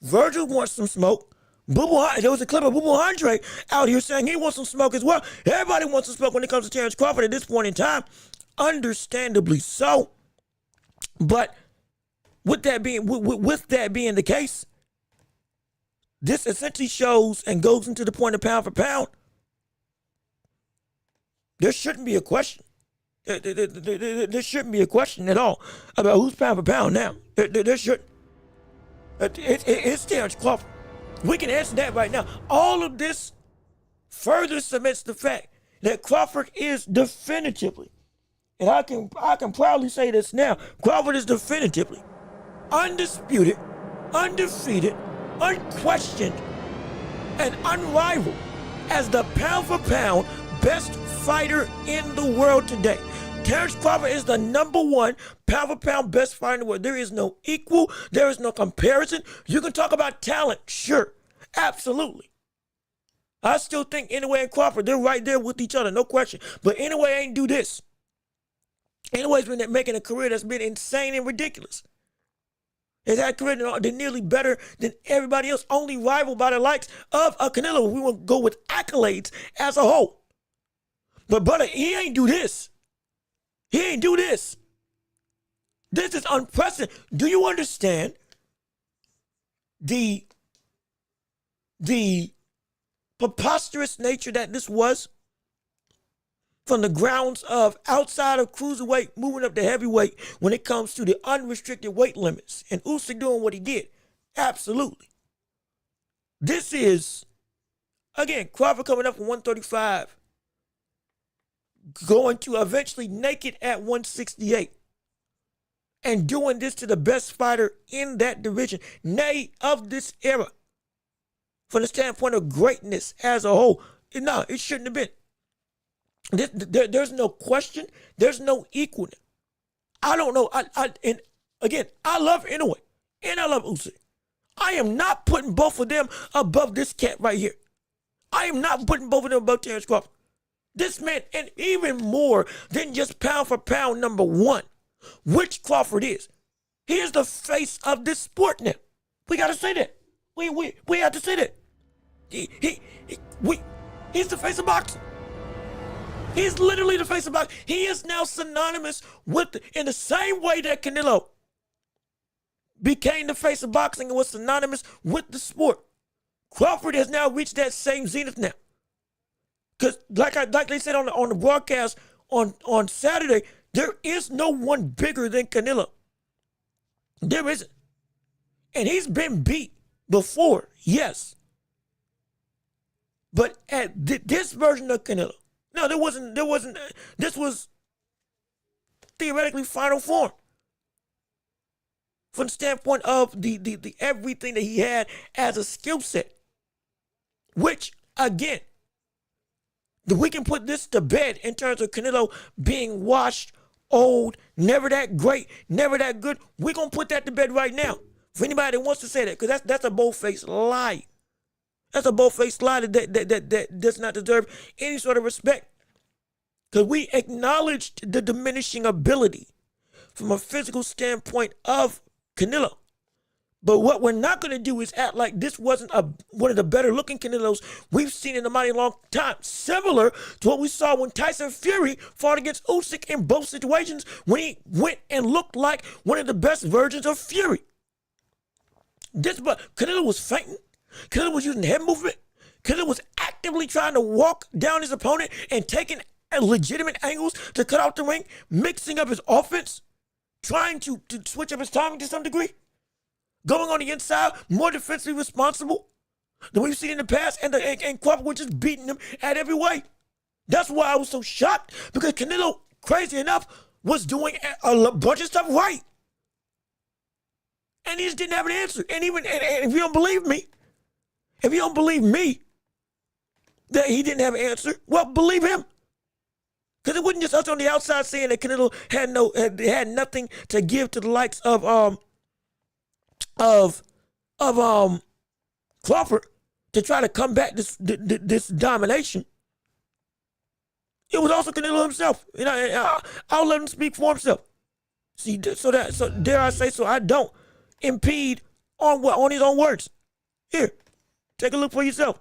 Virgil wants some smoke. There was a clip of Boo Boo Andre out here saying he wants some smoke as well. Everybody wants some smoke when it comes to Terrence Crawford at this point in time. Understandably so. But with that being the case, this essentially shows and goes into the point of pound for pound. There shouldn't be a question. There shouldn't be a question at all about who's pound for pound now. There shouldn't. It's Terrence Crawford. We can answer that right now. All of this further cements the fact that Crawford is definitively, and I can proudly say this now, Crawford is definitively undisputed, undefeated, unquestioned, and unrivaled as the pound for pound best fighter in the world today. Terrence Crawford is the #1 pound for pound best fighter in the world. There is no equal. There is no comparison. You can talk about talent, sure, absolutely. I still think Inoue and Crawford, they're right there with each other, no question. But Inoue ain't do this. Inoue's been making a career that's been insane and ridiculous. He's had a career that's nearly better than everybody else, only rivaled by the likes of Canelo. We want to go with accolades as a whole. But brother, he ain't do this. He ain't do this. This is unprecedented. Do you understand the preposterous nature that this was? From the grounds of outside of cruiserweight, moving up to heavyweight when it comes to the unrestricted weight limits. And Usyk doing what he did. Absolutely. This is, again, Crawford coming up from 135. Going to eventually naked at 168. And doing this to the best fighter in that division. Nay, of this era. From the standpoint of greatness as a whole. No, it shouldn't have been. There's no question. There's no equal. I don't know. And again, I love Inoue and I love Usyk. I am not putting both of them above this cat right here. I am not putting both of them above Terrence Crawford. This man, and even more than just pound for pound #1, which Crawford is. He is the face of this sport now. We got to say that. We have to say that. He's the face of boxing. He's literally the face of boxing. He is now synonymous with, in the same way that Canelo became the face of boxing and was synonymous with the sport. Crawford has now reached that same zenith now. Because like they said on the broadcast on Saturday, there is no one bigger than Canelo. There isn't. And he's been beat before, yes. But at this version of Canelo, no, there wasn't, this was theoretically final form. From the standpoint of the everything that he had as a skill set. Which, again, we can put this to bed in terms of Canelo being washed, old, never that great, never that good. We're going to put that to bed right now. For anybody that wants to say that, because that's a bold-faced lie. That's a bold-faced lie that does not deserve any sort of respect. Because we acknowledged the diminishing ability from a physical standpoint of Canelo. But what we're not going to do is act like this wasn't one of the better-looking Canelos we've seen in a mighty long time. Similar to what we saw when Tyson Fury fought against Usyk in both situations when he went and looked like one of the best versions of Fury. But Canelo was fainting. Canelo was using head movement. Canelo was actively trying to walk down his opponent and taking legitimate angles to cut out the ring, mixing up his offense, trying to switch up his timing to some degree. Going on the inside, more defensively responsible than we've seen in the past, and Crawford was just beating him at every way. That's why I was so shocked, because Canelo, crazy enough, was doing a bunch of stuff right. And he just didn't have an answer. And if you don't believe me, that he didn't have an answer, well, believe him. Because it wasn't just us on the outside saying that Canelo had nothing to give to the likes of Crawford to try to combat this domination. It was also Canelo himself. You know, I'll let him speak for himself. See, so dare I say so, I don't impede on his own words. Here, take a look for yourself.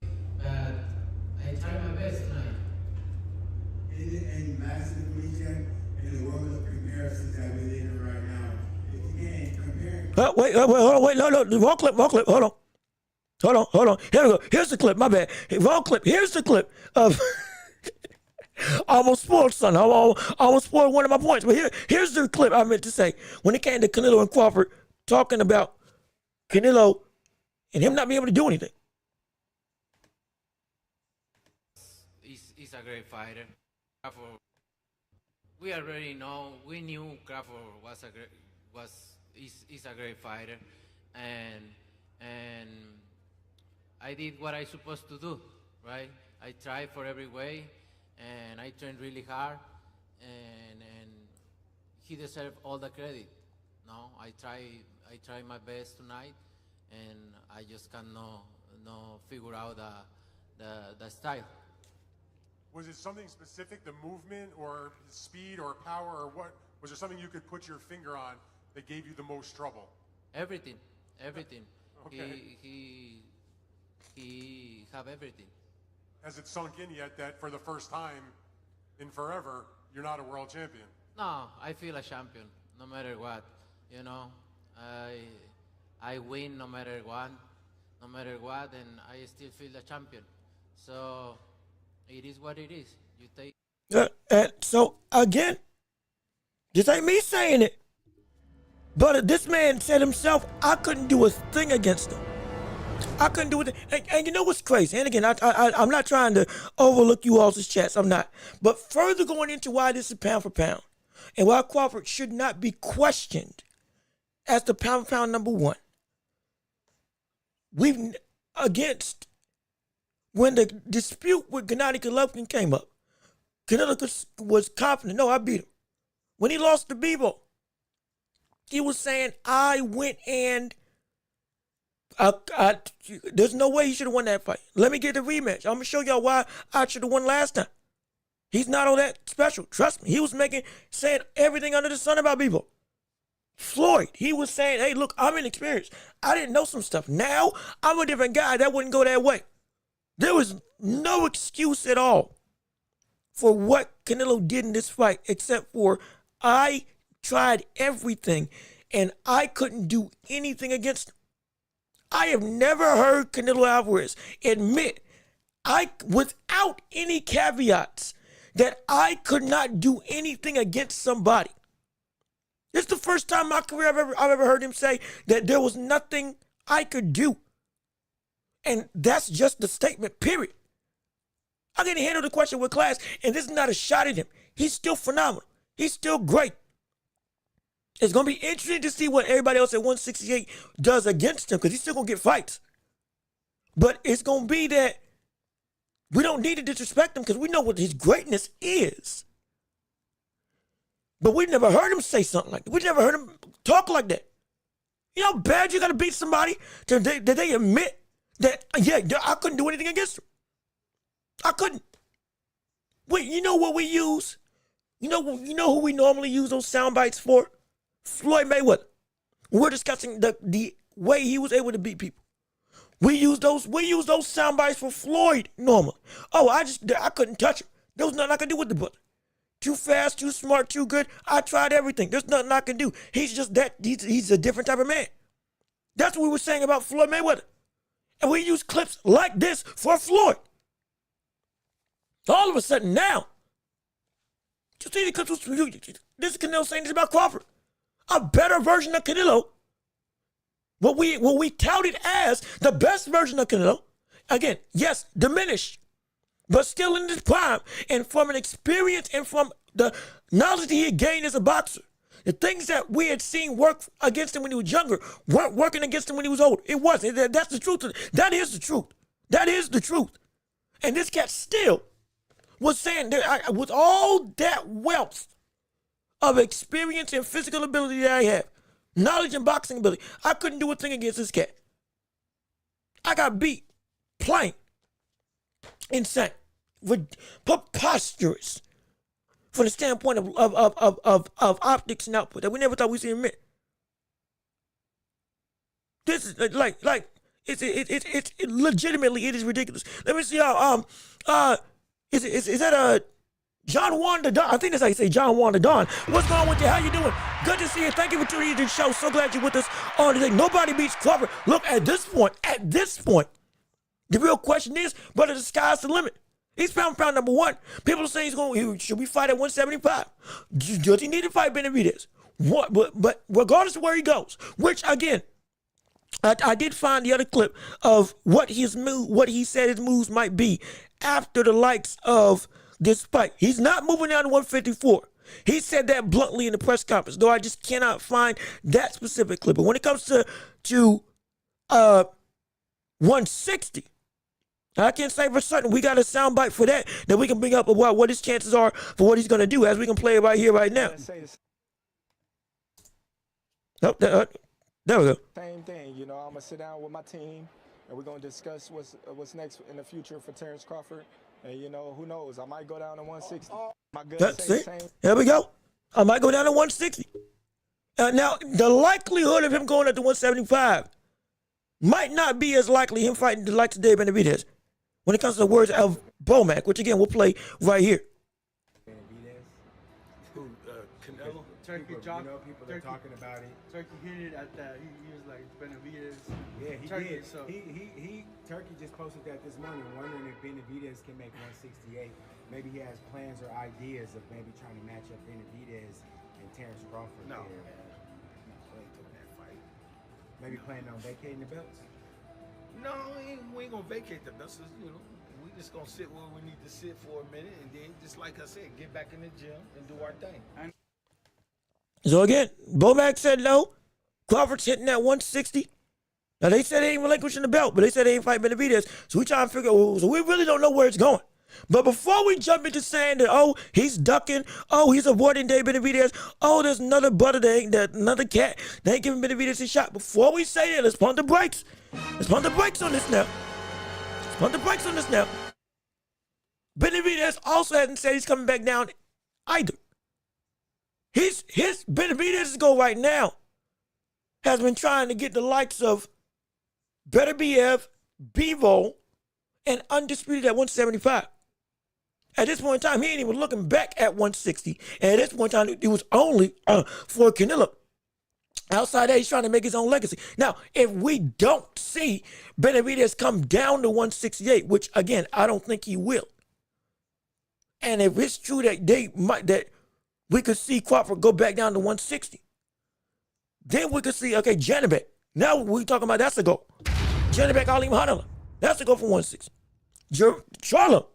I tried my best tonight. Is it a massive weekend in the world of comparisons that we live in right now? If you can't compare. Wait, no, wrong clip, hold on. Here we go. Here's the clip, my bad. Wrong clip. Here's the clip of I almost spoiled something. I almost spoiled one of my points. But here's the clip I meant to say. When it came to Canelo and Crawford talking about Canelo and him not being able to do anything. He's a great fighter. Crawford, we already know. We knew Crawford is a great fighter, and I did what I supposed to do, right? I tried for every way, and I trained really hard, and he deserved all the credit. No, I tried my best tonight, and I just cannot figure out the style. Was it something specific, the movement or the speed or power, or what? Was there something you could put your finger on that gave you the most trouble? Everything. Okay. He have everything. Has it sunk in yet that for the first time in forever, you're not a world champion? No, I feel a champion no matter what. You know, I win no matter what, and I still feel a champion. So it is what it is. You take. And so again, this ain't me saying it, but this man said himself, I couldn't do a thing against him. I couldn't do it. And you know what's crazy? And again, I'm not trying to overlook you all's chats. I'm not. But further going into why this is pound for pound and why Crawford should not be questioned as the pound for pound number one. We've against when the dispute with Gennady Golovkin came up, Canelo was confident. No, I beat him. When he lost to Bebo, he was saying, I went and there's no way he should have won that fight. Let me get the rematch. I'm going to show y'all why I should have won last time. He's not all that special. Trust me. He was saying everything under the sun about Bebo. Floyd, he was saying, hey, look, I'm inexperienced. I didn't know some stuff. Now, I'm a different guy. That wouldn't go that way. There was no excuse at all for what Canelo did in this fight, except for I tried everything and I couldn't do anything against him. I have never heard Canelo Alvarez admit, without any caveats, that I could not do anything against somebody. This is the first time in my career I've ever heard him say that there was nothing I could do. And that's just the statement, period. I didn't handle the question with class, and this is not a shot at him. He's still phenomenal. He's still great. It's going to be interesting to see what everybody else at 168 does against him, because he's still going to get fights. But it's going to be that we don't need to disrespect him because we know what his greatness is. But we never heard him say something like that. We never heard him talk like that. You know how bad you got to beat somebody that they admit that, yeah, I couldn't do anything against him. I couldn't. Wait, you know what we use? You know who we normally use those sound bites for? Floyd Mayweather. We're discussing the way he was able to beat people. We use those sound bites for Floyd normally. Oh, I couldn't touch him. There was nothing I could do with the bullet. Too fast, too smart, too good. I tried everything. There's nothing I can do. He's just that. He's a different type of man. That's what we were saying about Floyd Mayweather. And we use clips like this for Floyd. All of a sudden now, you see the clips. This is Canelo saying this about Crawford. A better version of Canelo. What we touted as the best version of Canelo. Again, yes, diminished, but still in his prime, and from an experience and from the knowledge that he had gained as a boxer. The things that we had seen work against him when he was younger weren't working against him when he was older. It wasn't. That's the truth. That is the truth. That is the truth. And this cat still was saying that with all that wealth of experience and physical ability that I have, knowledge and boxing ability, I couldn't do a thing against this cat. I got beat. Plain. Insane. Preposterous. From the standpoint of optics and output that we never thought we'd see him admit. This is it's legitimately, it is ridiculous. Let me see how is that John Juan the Don? I think that's how you say John Juan the Don. What's going on with you? How you doing? Good to see you. Thank you for tuning into the show. So glad you're with us on today. Nobody beats Crawford. Look, at this point, the real question is, brother, the sky's the limit. He's pound for pound number one. People are saying should we fight at 175? Does he need to fight Benavidez? What? But regardless of where he goes, which again, I did find the other clip of what he said his moves might be after the likes of this fight. He's not moving down to 154. He said that bluntly in the press conference, though I just cannot find that specific clip. But when it comes to 160, I can't say for certain. We got a soundbite for that we can bring up about what his chances are for what he's going to do, as we can play it right here, right now. Oh, there we go. Same thing, you know. I'm gonna sit down with my team, and we're gonna discuss what's next in the future for Terrence Crawford. And you know, who knows? I might go down to 160. My gut say the same. There we go. I might go down to 160. Now, the likelihood of him going up to 175 might not be as likely him fighting the likes of Dave Benavidez when it comes to the words of Bomac, which again we'll play right here. CANELO? Turkey people, people are talking about it. Turkey hit it at that. He was like Benavidez. Yeah, he Turkey, did. So. Turkey just posted that this morning, wondering if Benavidez can make 168. Maybe he has plans or ideas of maybe trying to match up Benavidez and Terrence Crawford. No. There. No, ain't doing that fight. Maybe planning on vacating the belts. No, we ain't gonna vacate the belts. You know, we just gonna sit where we need to sit for a minute, and then, just like I said, get back in the gym and do our thing. So again, Bomac said no. Crawford's hitting that 160. Now they said they ain't relinquishing the belt, but they said they ain't fighting Benavidez. So we trying to figure out, so we really don't know where it's going. But before we jump into saying that, oh, he's ducking, oh, he's avoiding Dave Benavidez, oh, there's another brother another cat that ain't giving Benavidez a shot. Before we say that, let's pump the brakes. Let's pump the brakes on this now. Let's pump the brakes on this now. Benavidez also hasn't said he's coming back down either. His Benavidez's goal right now has been trying to get the likes of Beterbiev, Bivol, and Undisputed at 175. At this point in time, he ain't even looking back at 160. And at this point in time, it was only for CANELO. Outside that, he's trying to make his own legacy. Now, if we don't see Benavidez come down to 168, which again, I don't think he will. And if it's true that we could see Crawford go back down to 160, then we could see, okay, Janibek. Now we talking about that's a goal. Janibek Ali Muhammad. That's a goal for 160. Charlo,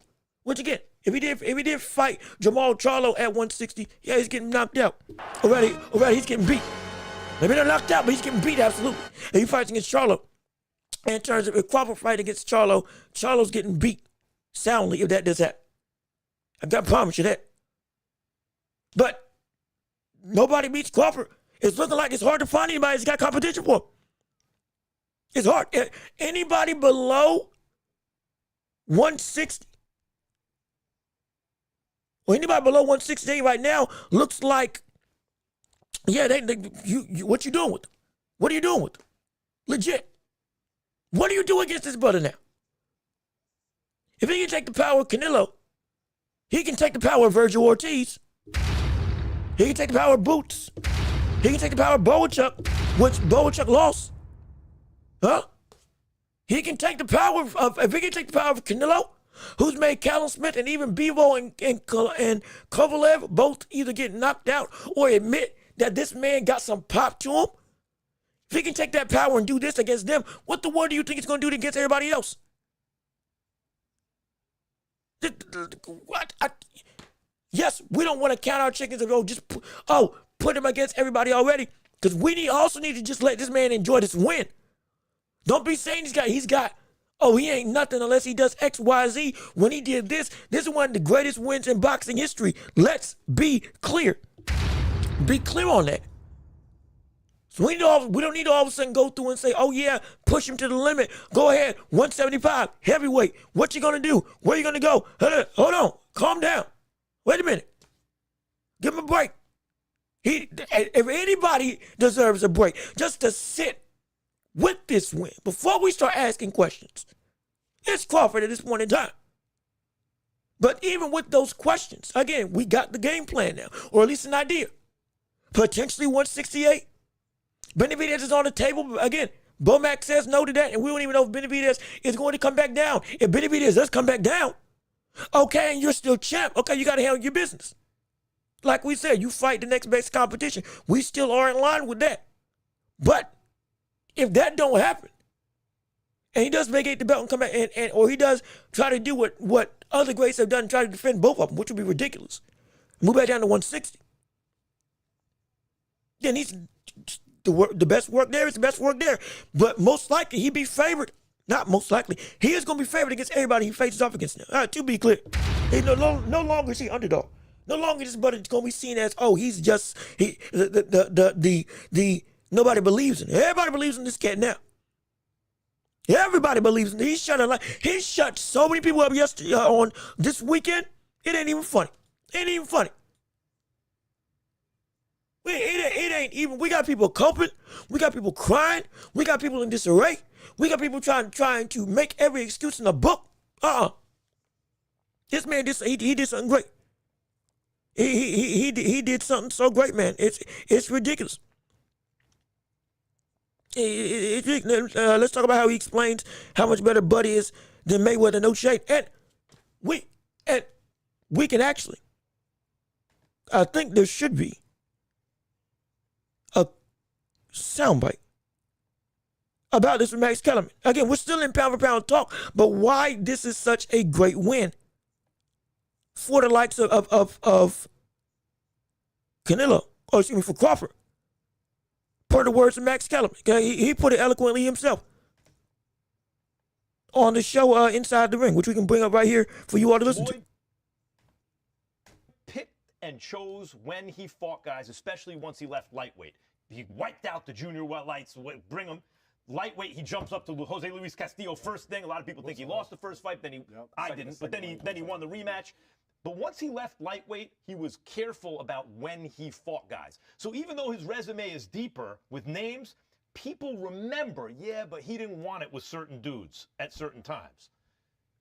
which again, if he did fight Jamal Charlo at 160, yeah, he's getting knocked out. Already he's getting beat. Maybe not knocked out, but he's getting beat, absolutely. And he fights against Charlo. And in terms of if Crawford fight against Charlo, Charlo's getting beat soundly if that does happen. I got to promise you that. But nobody beats Crawford. It's looking like it's hard to find anybody that's got competition for him. It's hard. Anybody below 160 or anybody below 168 right now looks like, yeah, what you doing with them? What are you doing with them? Legit. What do you do against this brother now? If he can take the power of CANELO, he can take the power of Virgil Ortiz. He can take the power of Boots. He can take the power of Boachuk, which Boachuk lost. Huh? He can take the power if he can take the power of CANELO, who's made Callum Smith and even Bivol and Kovalev both either get knocked out or admit that this man got some pop to him. If he can take that power and do this against them, what the world do you think he's going to do against everybody else? What? Yes, we don't want to count our chickens and put him against everybody already, because we also need to just let this man enjoy this win. Don't be saying he ain't nothing unless he does X, Y, Z. When he did this is one of the greatest wins in boxing history. Let's be clear. Be clear on that. So we don't need to all of a sudden go through and say, oh yeah, push him to the limit. Go ahead, 175, heavyweight. What you gonna do? Where you gonna go? Hold on, calm down. Wait a minute. Give him a break. If anybody deserves a break, just to sit with this win before we start asking questions, it's Crawford at this point in time. But even with those questions, again, we got the game plan now, or at least an idea. Potentially 168. Benavidez is on the table. Again, Bomac says no to that, and we don't even know if Benavidez is going to come back down. If Benavidez does come back down, Okay, and you're still champ. Okay, you got to handle your business. Like we said, you fight the next best competition. We still are in line with that. But if that don't happen, and he does vacate the belt and come back, or he does try to do what other greats have done and try to defend both of them, which would be ridiculous, move back down to 160, then he's the best work there is the best work there. But most likely he'd be favored. Not most likely. He is going to be favored against everybody he faces off against now. All right, to be clear. He no longer is he underdog. No longer this brother is going to be seen as, oh, he's just, nobody believes in him. Everybody believes in this cat now. Everybody believes in him. He shut so many people up yesterday on this weekend. It ain't even funny. Ain't even funny. It ain't even. We got people coping. We got people crying. We got people in disarray. We got people trying to make every excuse in the book. This man he did something great. He did something so great, man. It's ridiculous. Let's talk about how he explains how much better Buddy is than Mayweather. No shade. And we can actually. I think there should be a soundbite about this with Max Kellerman. Again, we're still in pound for pound talk, but why this is such a great win for the likes of CANELO, or excuse me, for Crawford. Per the words of Max Kellerman. Okay? He put it eloquently himself on the show Inside the Ring, which we can bring up right here for you all to listen to. Picked and chose when he fought guys, especially once he left lightweight. He wiped out the junior welterweights, bring him. Lightweight, he jumps up to Jose Luis Castillo first thing. A lot of people think he lost the first fight, I didn't, but then he won the rematch. But once he left lightweight, he was careful about when he fought guys. So even though his resume is deeper with names, people remember, yeah, but he didn't want it with certain dudes at certain times.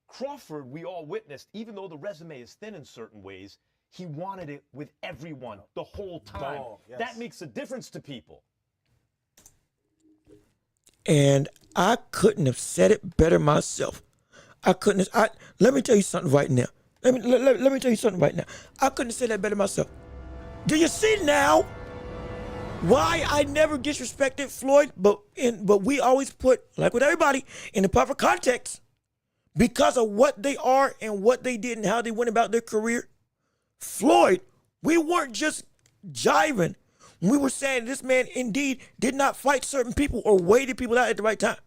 Crawford, we all witnessed, even though the resume is thin in certain ways, he wanted it with everyone the whole time. Yes. That makes a difference to people. And I couldn't have said it better myself. Let me tell you something right now. Let me tell you something right now. I couldn't have said that better myself. Do you see now why I never disrespected Floyd, but we always put, like with everybody, in the proper context because of what they are and what they did and how they went about their career? Floyd, we weren't just jiving. We were saying this man indeed did not fight certain people or waited people out at the right time.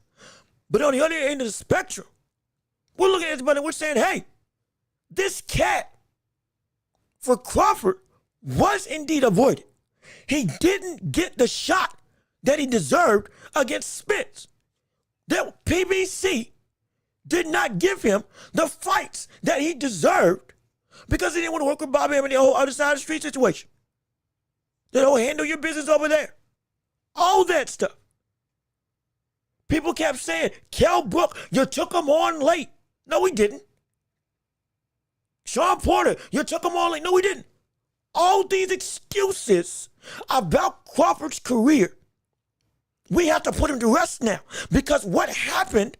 But on the other end of the spectrum, we're looking at this and we're saying, hey, this cat for Crawford was indeed avoided. He didn't get the shot that he deserved against Spence. That PBC did not give him the fights that he deserved because he didn't want to work with Bobby Hemming and the whole other side of the street situation. They don't handle your business over there. All that stuff. People kept saying, Kell Brook, you took him on late. No, we didn't. Sean Porter, you took him on late. No, we didn't. All these excuses about Crawford's career, we have to put him to rest now. Because what happened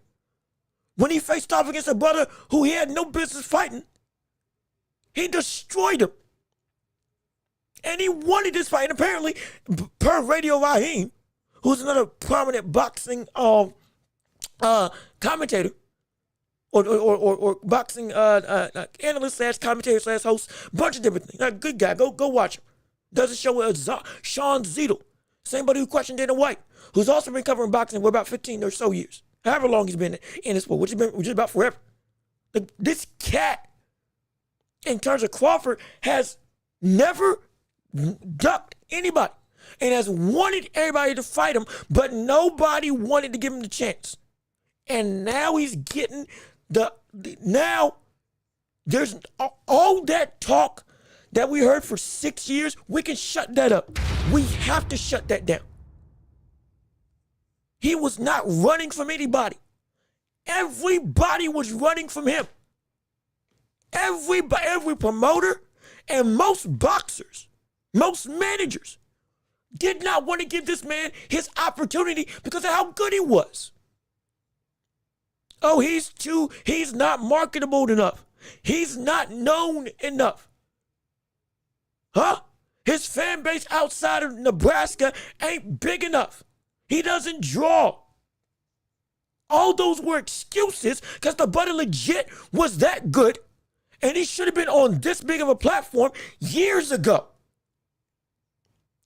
when he faced off against a brother who he had no business fighting, he destroyed him. And he wanted this fight. And apparently, per Radio Raheem, who's another prominent boxing commentator, or boxing analyst slash commentator slash host, bunch of different things. Good guy. Go watch him. Does a show with Sean Zedel, same buddy who questioned Dana White, who's also been covering boxing for about 15 or so years, however long he's been in this sport, which is about forever. This cat, in terms of Crawford, has never ducked anybody and has wanted everybody to fight him, but nobody wanted to give him the chance. And now he's getting now there's all that talk that we heard for 6 years, we can shut that up. We have to shut that down. He was not running from anybody. Everybody was running from him. Every promoter and most boxers, most managers did not want to give this man his opportunity because of how good he was. Oh, he's not marketable enough. He's not known enough. Huh? His fan base outside of Nebraska ain't big enough. He doesn't draw. All those were excuses because the buddy legit was that good, and he should have been on this big of a platform years ago.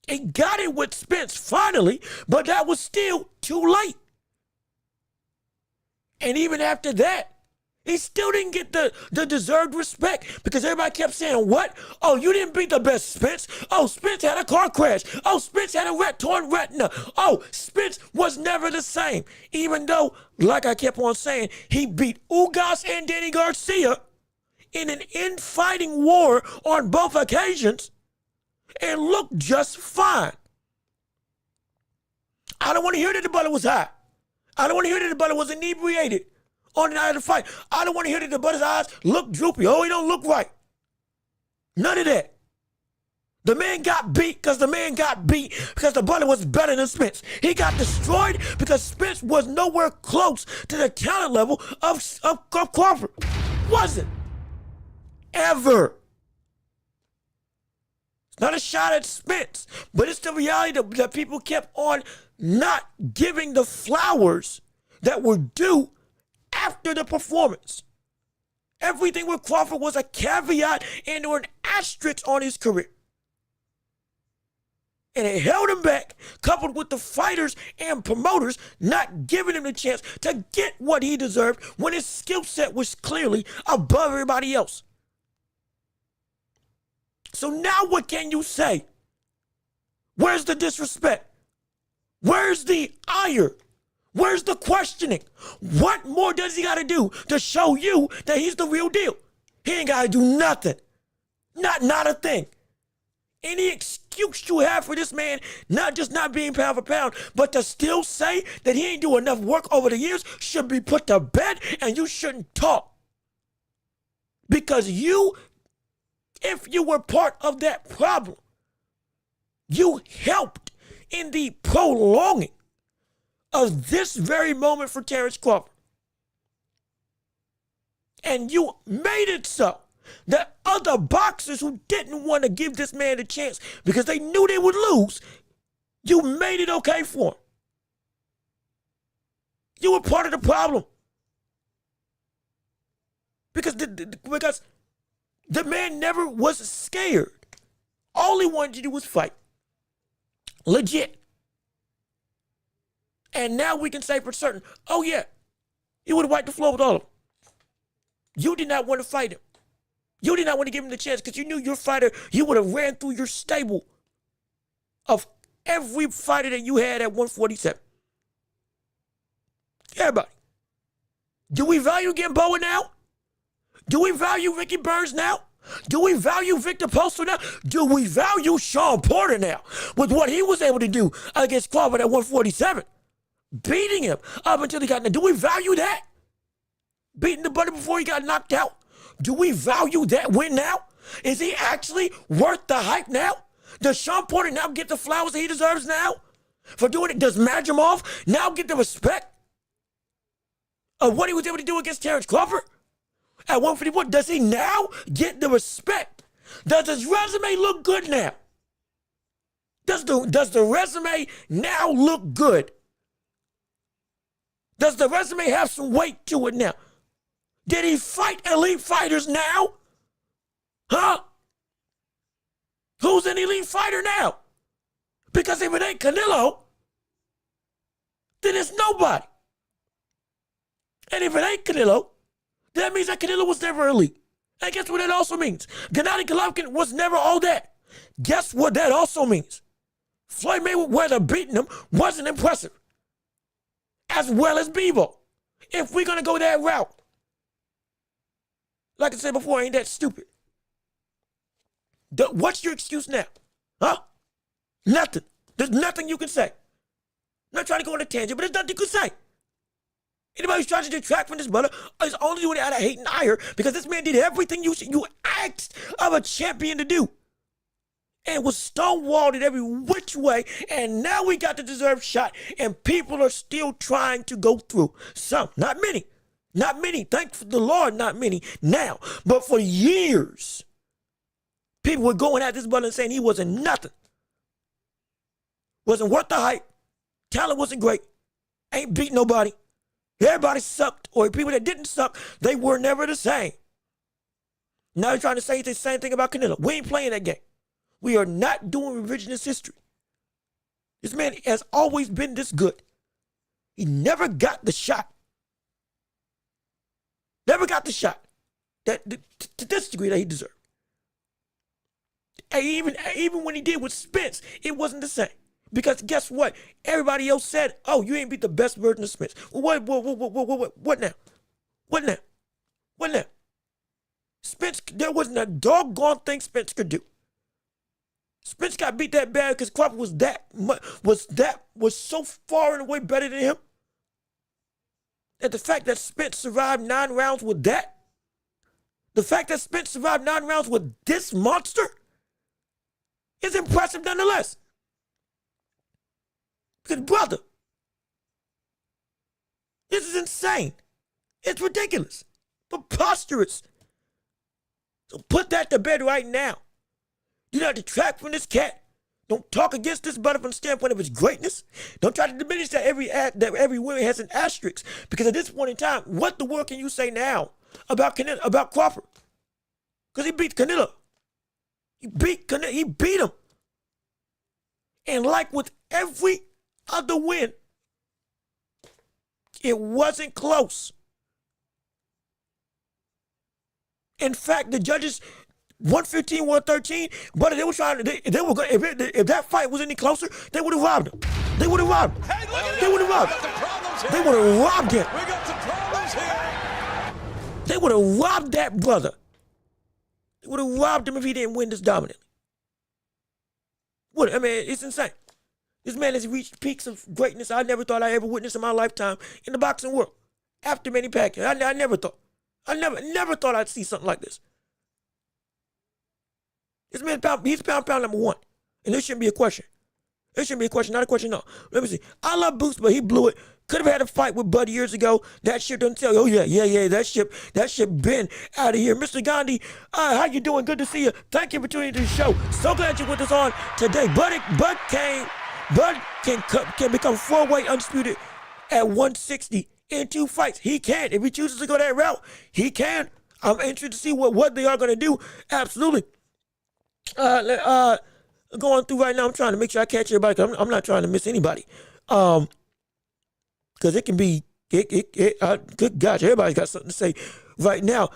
He got it with Spence finally, but that was still too late. And even after that, he still didn't get the deserved respect because everybody kept saying, what? Oh, you didn't beat the best Spence. Oh, Spence had a car crash. Oh, Spence had a torn retina. Oh, Spence was never the same. Even though, like I kept on saying, he beat Ugas and Danny Garcia in an infighting war on both occasions and looked just fine. I don't want to hear that the brother was high. I don't want to hear that the brother was inebriated on the night of the fight. I don't want to hear that the brother's eyes look droopy. Oh, he don't look right. None of that. The man got beat because the brother was better than Spence. He got destroyed because Spence was nowhere close to the talent level of Crawford. Wasn't. Ever. It's not a shot at Spence, but it's the reality that people kept on not giving the flowers that were due after the performance. Everything with Crawford was a caveat and or an asterisk on his career. And it held him back, coupled with the fighters and promoters not giving him the chance to get what he deserved when his skill set was clearly above everybody else. So now what can you say? Where's the disrespect? Where's the ire? Where's the questioning? What more does he got to do to show you that he's the real deal? He ain't got to do nothing. Not a thing. Any excuse you have for this man, not just not being pound for pound, but to still say that he ain't do enough work over the years should be put to bed, and you shouldn't talk. Because you, if you were part of that problem, you helped in the prolonging of this very moment for Terrence Crawford. And you made it so that other boxers who didn't want to give this man a chance because they knew they would lose, you made it okay for him. You were part of the problem. Because the man never was scared. All he wanted to do was fight. Legit. And now we can say for certain, oh yeah, you would have wiped the floor with all of them. You did not want to fight him. You did not want to give him the chance because you knew your fighter, you would have ran through your stable of every fighter that you had at 147. Everybody. Do we value Gamboa now? Do we value Ricky Burns now? Do we value Victor Postol now? Do we value Sean Porter now with what he was able to do against Crawford at 147? Beating him up until he got... Do we value that? Beating the buddy before he got knocked out? Do we value that win now? Is he actually worth the hype now? Does Sean Porter now get the flowers that he deserves now for doing it? Does Madrimov now get the respect of what he was able to do against Terrence Crawford at 151? Does he now get the respect? Does his resume look good now? Does the resume now look good? Does the resume have some weight to it now? Did he fight elite fighters now? Huh? Who's an elite fighter now? Because if it ain't Canelo, then it's nobody. And if it ain't Canelo, that means that Canelo was never elite. And guess what that also means? Gennady Golovkin was never all that. Guess what that also means? Floyd Mayweather beating him wasn't impressive. As well as Bebo. If we're going to go that route. Like I said before, ain't that stupid. What's your excuse now? Huh? Nothing. There's nothing you can say. I'm not trying to go on a tangent, but there's nothing you can say. Anybody who's trying to detract from this brother is only doing it out of hate and ire because this man did everything you asked of a champion to do. And was stonewalled in every which way, and now we got the deserved shot, and people are still trying to go through. Some, not many. Not many. Thank the Lord, not many now. But for years, people were going at this brother and saying he wasn't nothing. Wasn't worth the hype. Talent wasn't great. Ain't beat nobody. Everybody sucked. Or people that didn't suck, they were never the same. Now they're trying to say the same thing about Canelo. We ain't playing that game. We are not doing revisionist history. This man has always been this good. He never got the shot. Never got the shot to this degree that he deserved. And even when he did with Spence, it wasn't the same. Because guess what? Everybody else said, "Oh, you ain't beat the best version of Spence." Well, what now? What now? What now? Spence, there wasn't a doggone thing Spence could do. Spence got beat that bad because Crawford was so far and away better than him. And the fact that Spence survived 9 rounds with that, the fact that Spence survived 9 rounds with this monster is impressive nonetheless. Because, brother, this is insane. It's ridiculous. Preposterous. So put that to bed right now. Do not detract from this cat. Don't talk against this brother from the standpoint of his greatness. Don't try to diminish that every win has an asterisk. Because at this point in time, what the world can you say now about Crawford? Because he beat Canelo. He beat him. And like with every other win, it wasn't close. In fact, the judges 115, 113, but they were trying to, if that fight was any closer, they would have robbed him. They would have robbed him. They would have robbed him. They would have robbed him. We got some problems here. They would have robbed that brother. They would have robbed him if he didn't win this dominantly. I mean, it's insane. This man has reached peaks of greatness I never thought I ever witnessed in my lifetime in the boxing world. After Manny Pacquiao, I never thought. I never thought I'd see something like this. This man, he's pound number 1. And this shouldn't be a question. It shouldn't be a question, not a question, no. Let me see. I love Boots, but he blew it. Could have had a fight with Bud years ago. That shit doesn't tell you, oh yeah, that shit been out of here. Mr. Gandhi, how you doing? Good to see you. Thank you for tuning into the show. So glad you're with us on today. Bud can become 4-weight undisputed at 160 in 2 fights. He can. If he chooses to go that route, he can. I'm interested to see what they are going to do. Absolutely. Going through right now, I'm trying to make sure I catch everybody. I'm not trying to miss anybody. Because it can be, good gosh, everybody's got something to say right now.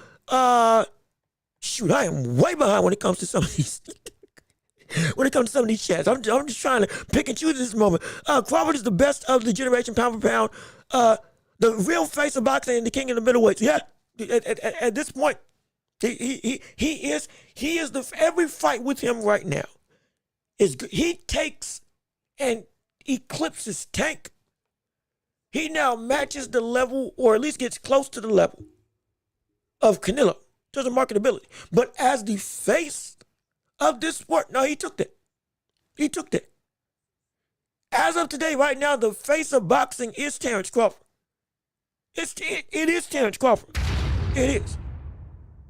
Shoot, I am way behind when it comes to some of these. When it comes to some of these chats, I'm just trying to pick and choose this moment. Crawford is the best of the generation, pound for pound. The real face of boxing and the king of the middleweights. Yeah, at this point, he is every fight with him right now is good. He takes and eclipses Tank. He now matches the level, or at least gets close to the level of Canelo in terms of marketability. But as the face of this sport, no, he took that. He took that. As of today, right now, the face of boxing is Terrence Crawford. It is Terrence Crawford. It is.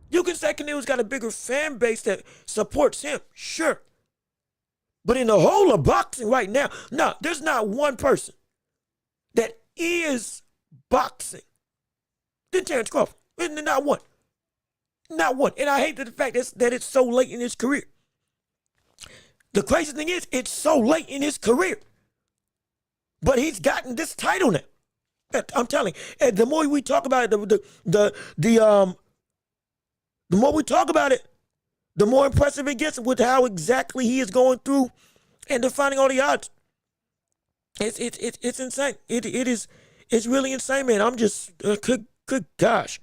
You can say Canelo's got a bigger fan base that supports him, sure. But in the whole of boxing right now, no, there's not one person that is boxing than Terrence Crawford. Not one. Not one. And I hate the fact that it's so late in his career. The crazy thing is, it's so late in his career. But he's gotten this title now. I'm telling you. And the more we talk about it, the more we talk about it, the more impressive it gets with how exactly he is going through and defining all the odds. It's insane. It's really insane, man. I'm just good gosh.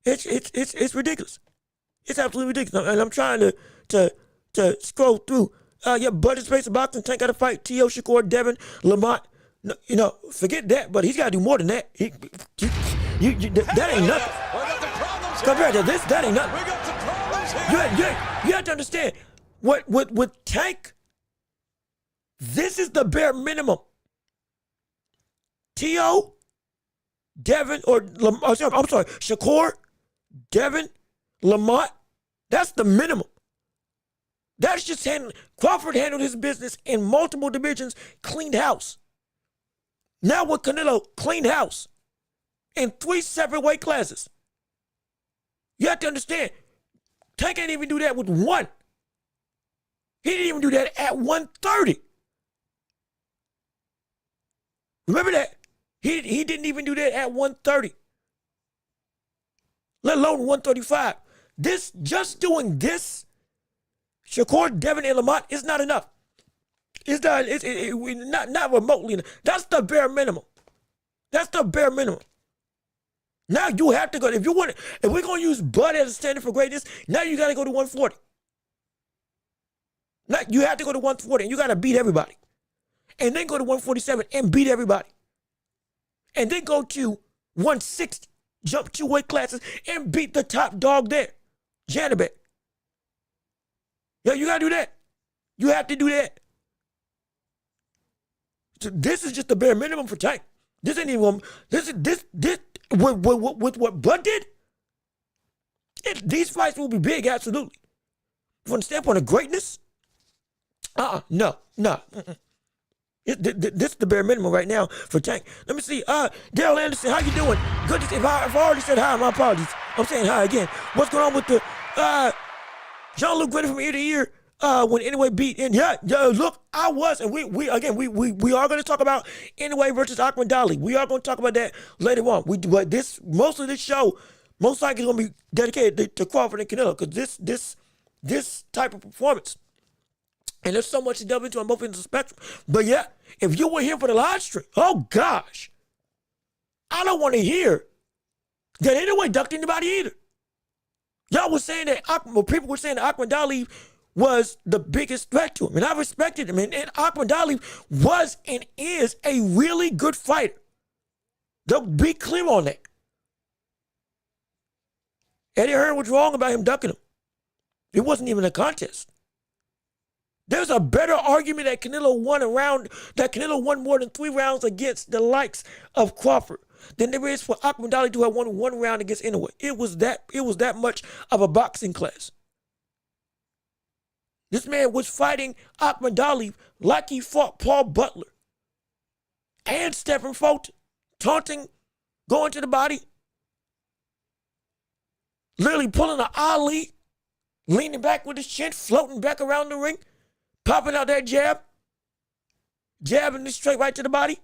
It's ridiculous. It's absolutely ridiculous. And I'm trying to scroll through. Budget space of boxing. Tank got to fight T.O. Shakur, Devin, Lamont. No, forget that. But he's got to do more than that. That ain't nothing. Compared to this, that ain't nothing. You have to understand. With Tank, this is the bare minimum. T.O., Devin, I'm sorry, Shakur, Devin, Lamont, that's the minimum. That's just Crawford handled his business in multiple divisions, cleaned house. Now with Canelo, cleaned house in 3 separate weight classes. You have to understand, Tank can't even do that with one. He didn't even do that at 130. Remember that? He didn't even do that at 130. Let alone 135. Just doing this, Shakur, Devin, and Lamont is not enough. It's not remotely enough. That's the bare minimum. That's the bare minimum. Now you have to go, if we're going to use Bud as a standard for greatness, now you got to go to 140. Now you have to go to 140 and you got to beat everybody. And then go to 147 and beat everybody. And then go to 160, jump 2 weight classes and beat the top dog there, Janabek. Yeah, you got to do that. You have to do that. So this is just the bare minimum for Tank. This ain't even, this with what Bud did, these fights will be big, absolutely. From the standpoint of greatness, no. This is the bare minimum right now for Tank. Let me see. Daryl Anderson, how you doing? Good to see. If I already said hi, my apologies. I'm saying hi again. What's going on with the Jean-Luc Grenadier from ear to ear? When Anyway beat, and look, I was, and we are going to talk about Anyway versus Akman We are going to talk about that later on. But most of this show, most likely going to be dedicated to Crawford and Canelo, because this type of performance, and there's so much to delve into on both ends of the spectrum. But yeah, if you were here for the live stream, oh gosh, I don't want to hear that Anyway ducked anybody either. Y'all were saying that people were saying that Akman was the biggest threat to him. And I respected him. And Akman was and is a really good fighter. Don't be clear on that. Eddie Hearn was wrong about him ducking him. It wasn't even a contest. There's a better argument that Canelo won more than 3 rounds against the likes of Crawford than there is for Akman to have won 1 round against Inoue. It was that much of a boxing class. This man was fighting Akman like he fought Paul Butler and Stephen Fulton, taunting, going to the body, literally pulling an Ali, leaning back with his chin, floating back around the ring, popping out that jabbing this straight right to the body,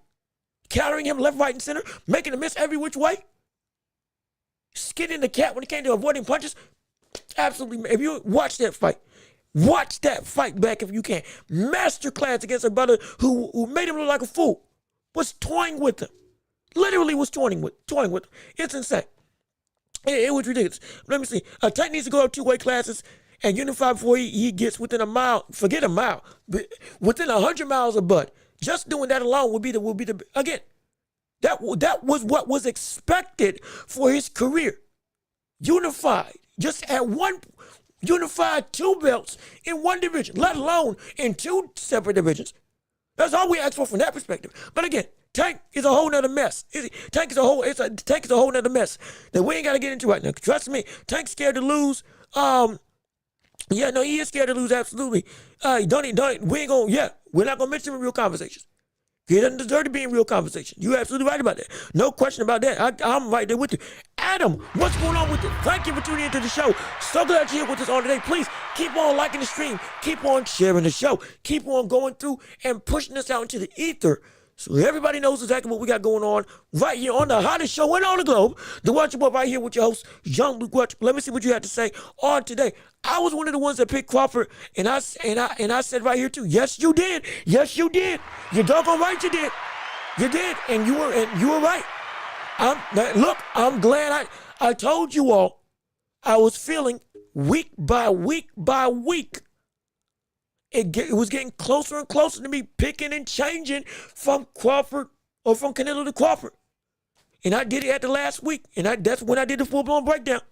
countering him left, right, and center, making him miss every which way, skinning the cat when it came to avoiding punches. Absolutely. If you watch that fight back if you can. Masterclass against a brother who made him look like a fool. Was toying with him. Literally was toying with him. It's insane. It was ridiculous. Let me see. Tank needs to go up 2 weight classes and unify before he gets within a mile. Forget a mile. But within 100 miles of Bud. Just doing that alone would be the again. That was what was expected for his career. Unified. Just at one. Unified 2 belts in 1 division, let alone in 2 separate divisions. That's all we ask for from that perspective. But again, Tank is a whole nother mess. Tank is a whole nother mess that we ain't got to get into right now. Trust me, Tank's scared to lose. He is scared to lose, absolutely. We're not gonna mention him in real conversations. He doesn't deserve to be in real conversation. You're absolutely right about that. No question about that. I'm right there with you. Adam, what's going on with you? Thank you for tuning into the show. So glad you're here with us on today. Please keep on liking the stream. Keep on sharing the show. Keep on going through and pushing us out into the ether so everybody knows exactly what we got going on right here on the hottest show in all the globe. The Watch Your Boy right here with your host, Jean-Luc Welch. Let me see what you had to say on today. I was one of the ones that picked Crawford, and I said right here too, yes, you did. Yes, you did. You're doggone right you did. You did, and you were right. I'm glad I told you all I was feeling week by week by week. It was getting closer and closer to me picking and changing from Crawford or from Canelo to Crawford. And I did it at the last week. And that's when I did the full-blown breakdown.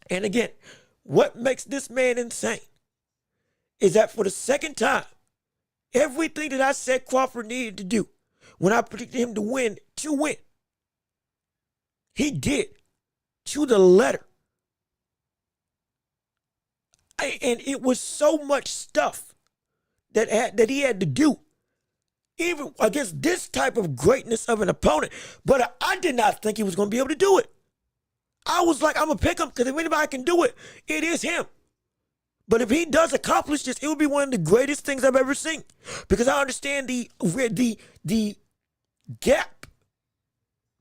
And again, what makes this man insane is that for the second time, everything that I said Crawford needed to do when I predicted him to win, He did to the letter. And it was so much stuff that he had to do, even against this type of greatness of an opponent. But I did not think he was going to be able to do it. I was like, I'm going to pick him because if anybody can do it, it is him. But if he does accomplish this, it will be one of the greatest things I've ever seen. Because I understand the gap.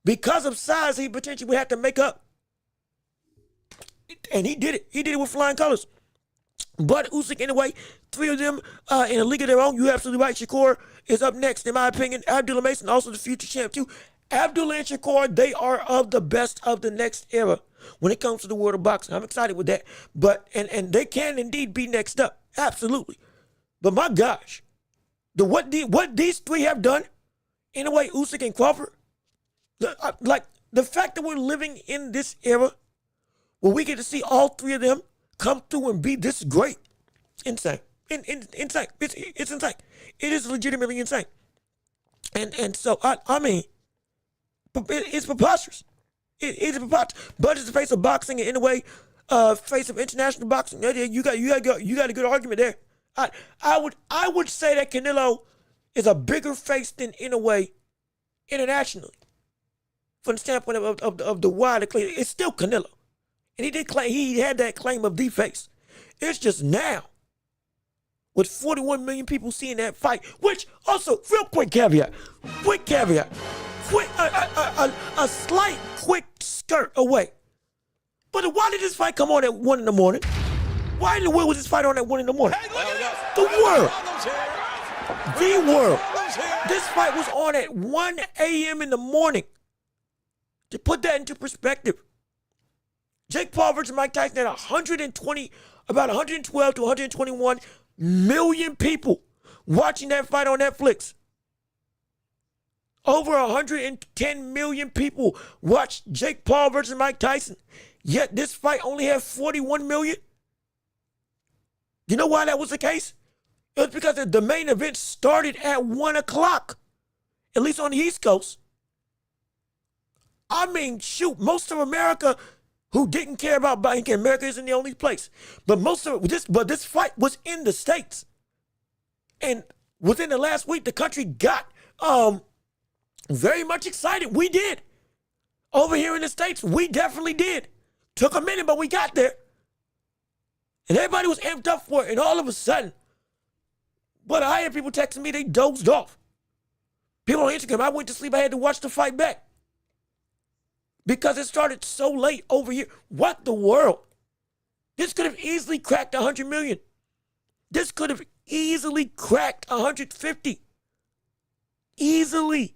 Because of size, he potentially would have to make up. And he did it. He did it with flying colors. But Usyk, anyway, three of them in a league of their own. You're absolutely right. Shakur is up next, in my opinion. Abdullah Mason, also the future champ, too. Abdullah and Shakur, they are of the best of the next era when it comes to the world of boxing. I'm excited with that. But and they can indeed be next up. Absolutely. But my gosh, what these three have done, in a way, Usyk and Crawford, like the fact that we're living in this era where we get to see all three of them come through and be this great. Insane. Insane. It's insane. It is legitimately insane. And so, I mean, it's preposterous. It's preposterous. But it's the face of boxing, and in a way, face of international boxing. You got a good argument there. I would say that Canelo is a bigger face than, in a way, internationally. From the standpoint of the wider claim, it's still Canelo. And he had that claim of the face. It's just now, with 41 million people seeing that fight, which also, real quick caveat, a slight quick skirt away. But why did this fight come on at 1 in the morning? Why in the world was this fight on at 1 in the morning? The world. This fight was on at 1 a.m. in the morning. To put that into perspective, Jake Paul versus Mike Tyson had about 112 to 121 million people watching that fight on Netflix. Over 110 million people watched Jake Paul versus Mike Tyson. Yet this fight only had 41 million. You know why that was the case? It was because the main event started at 1 o'clock, at least on the East Coast. I mean, shoot, most of America who didn't care about boxing, America isn't the only place, but this fight was in the States. And within the last week, the country got very much excited. We did. Over here in the States, we definitely did. Took a minute, but we got there. And everybody was amped up for it. And all of a sudden, but I had people texting me, they dozed off. People on Instagram, I went to sleep, I had to watch the fight back. Because it started so late over here. What the world? This could have easily cracked 100 million. This could have easily cracked 150. Easily.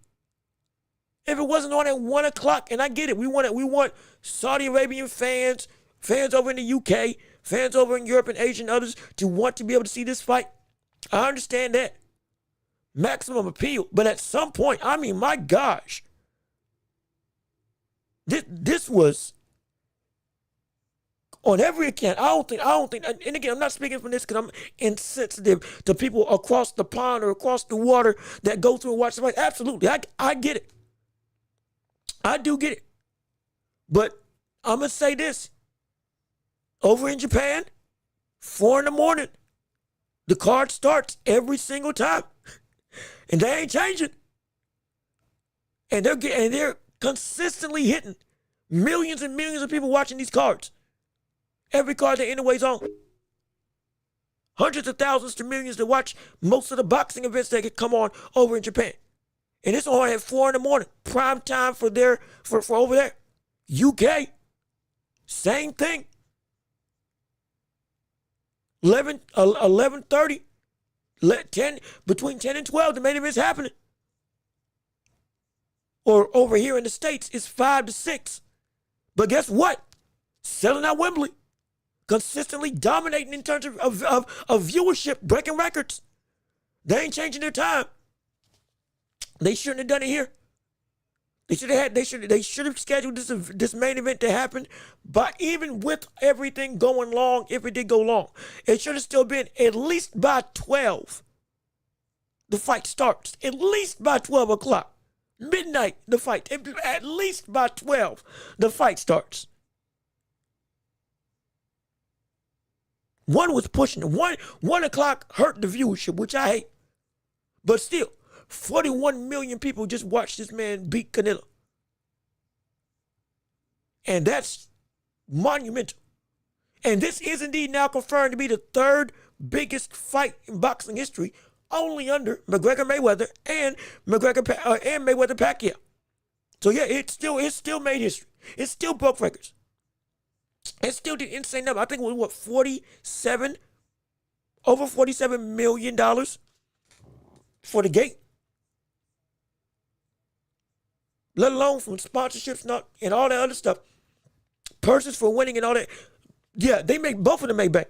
If it wasn't on at 1 o'clock, and I get it, we want Saudi Arabian fans over in the UK, fans over in Europe and Asia and others to want to be able to see this fight. I understand that. Maximum appeal. But at some point, I mean, my gosh. This was on every account. I don't think, and again, I'm not speaking from this because I'm insensitive to people across the pond or across the water that go through and watch the fight. Absolutely. I get it. I do get it. But I'm going to say this. Over in Japan, 4 in the morning, the card starts every single time. And they ain't changing. And they're consistently hitting millions and millions of people watching these cards. Every card they're in the ways on. Hundreds of thousands to millions to watch most of the boxing events that could come on over in Japan. And it's on at 4 in the morning. Prime time for over there. UK. Same thing. 11:30. Between 10 and 12, the main event's happening. Or over here in the States, it's 5 to 6. But guess what? Selling out Wembley. Consistently dominating in terms of viewership, breaking records. They ain't changing their time. They shouldn't have done it here. They should have scheduled this main event to happen. But even with everything going long, if it did go long, it should have still been at least by 12. The fight starts. At least by 12 o'clock. Midnight, the fight. At least by 12, the fight starts. One was pushing. 1 o'clock hurt the viewership, which I hate. But still, 41 million people just watched this man beat Canelo. And that's monumental. And this is indeed now confirmed to be the third biggest fight in boxing history, only under McGregor Mayweather and Mayweather Pacquiao. So yeah, it still made history. It still broke records. It still did insane number. I think it was over $47 million for the gate. Let alone from sponsorships and all that other stuff. Purses for winning and all that. Yeah, both of them made bank.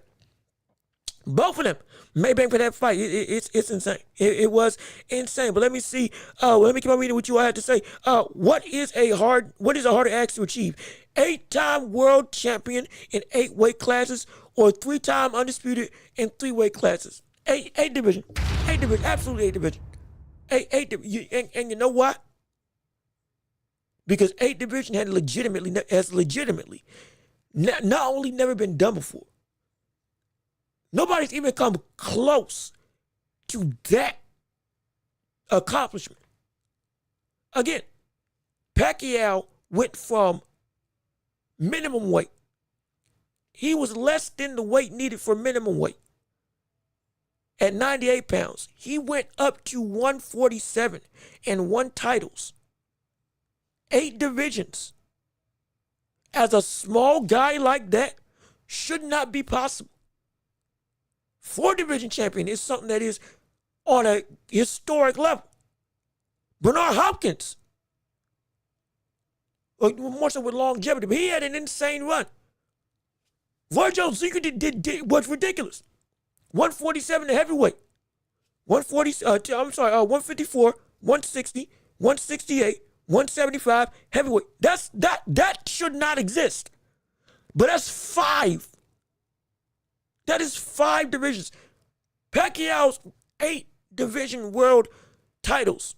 Both of them made bank for that fight. It's insane. It was insane. But let me see. Let me keep on reading what you all had to say. What is a harder ask to achieve? 8-time world champion in 8 weight classes, or 3-time undisputed in 3 weight classes? 8 division. 8 division. Absolutely 8 division. 8 division. And you know why? Because 8 division has legitimately not only never been done before. Nobody's even come close to that accomplishment. Again, Pacquiao went from minimum weight. He was less than the weight needed for minimum weight. At 98 pounds, he went up to 147 and won titles. 8 divisions. As a small guy like that, should not be possible. 4 division champion is something that is on a historic level. Bernard Hopkins, more so with longevity, but he had an insane run. Virgil Ziegler was ridiculous. 147 to heavyweight. 154, 160, 168, 175 heavyweight. That should not exist. But that's 5. That is 5 divisions. Pacquiao's 8 division world titles,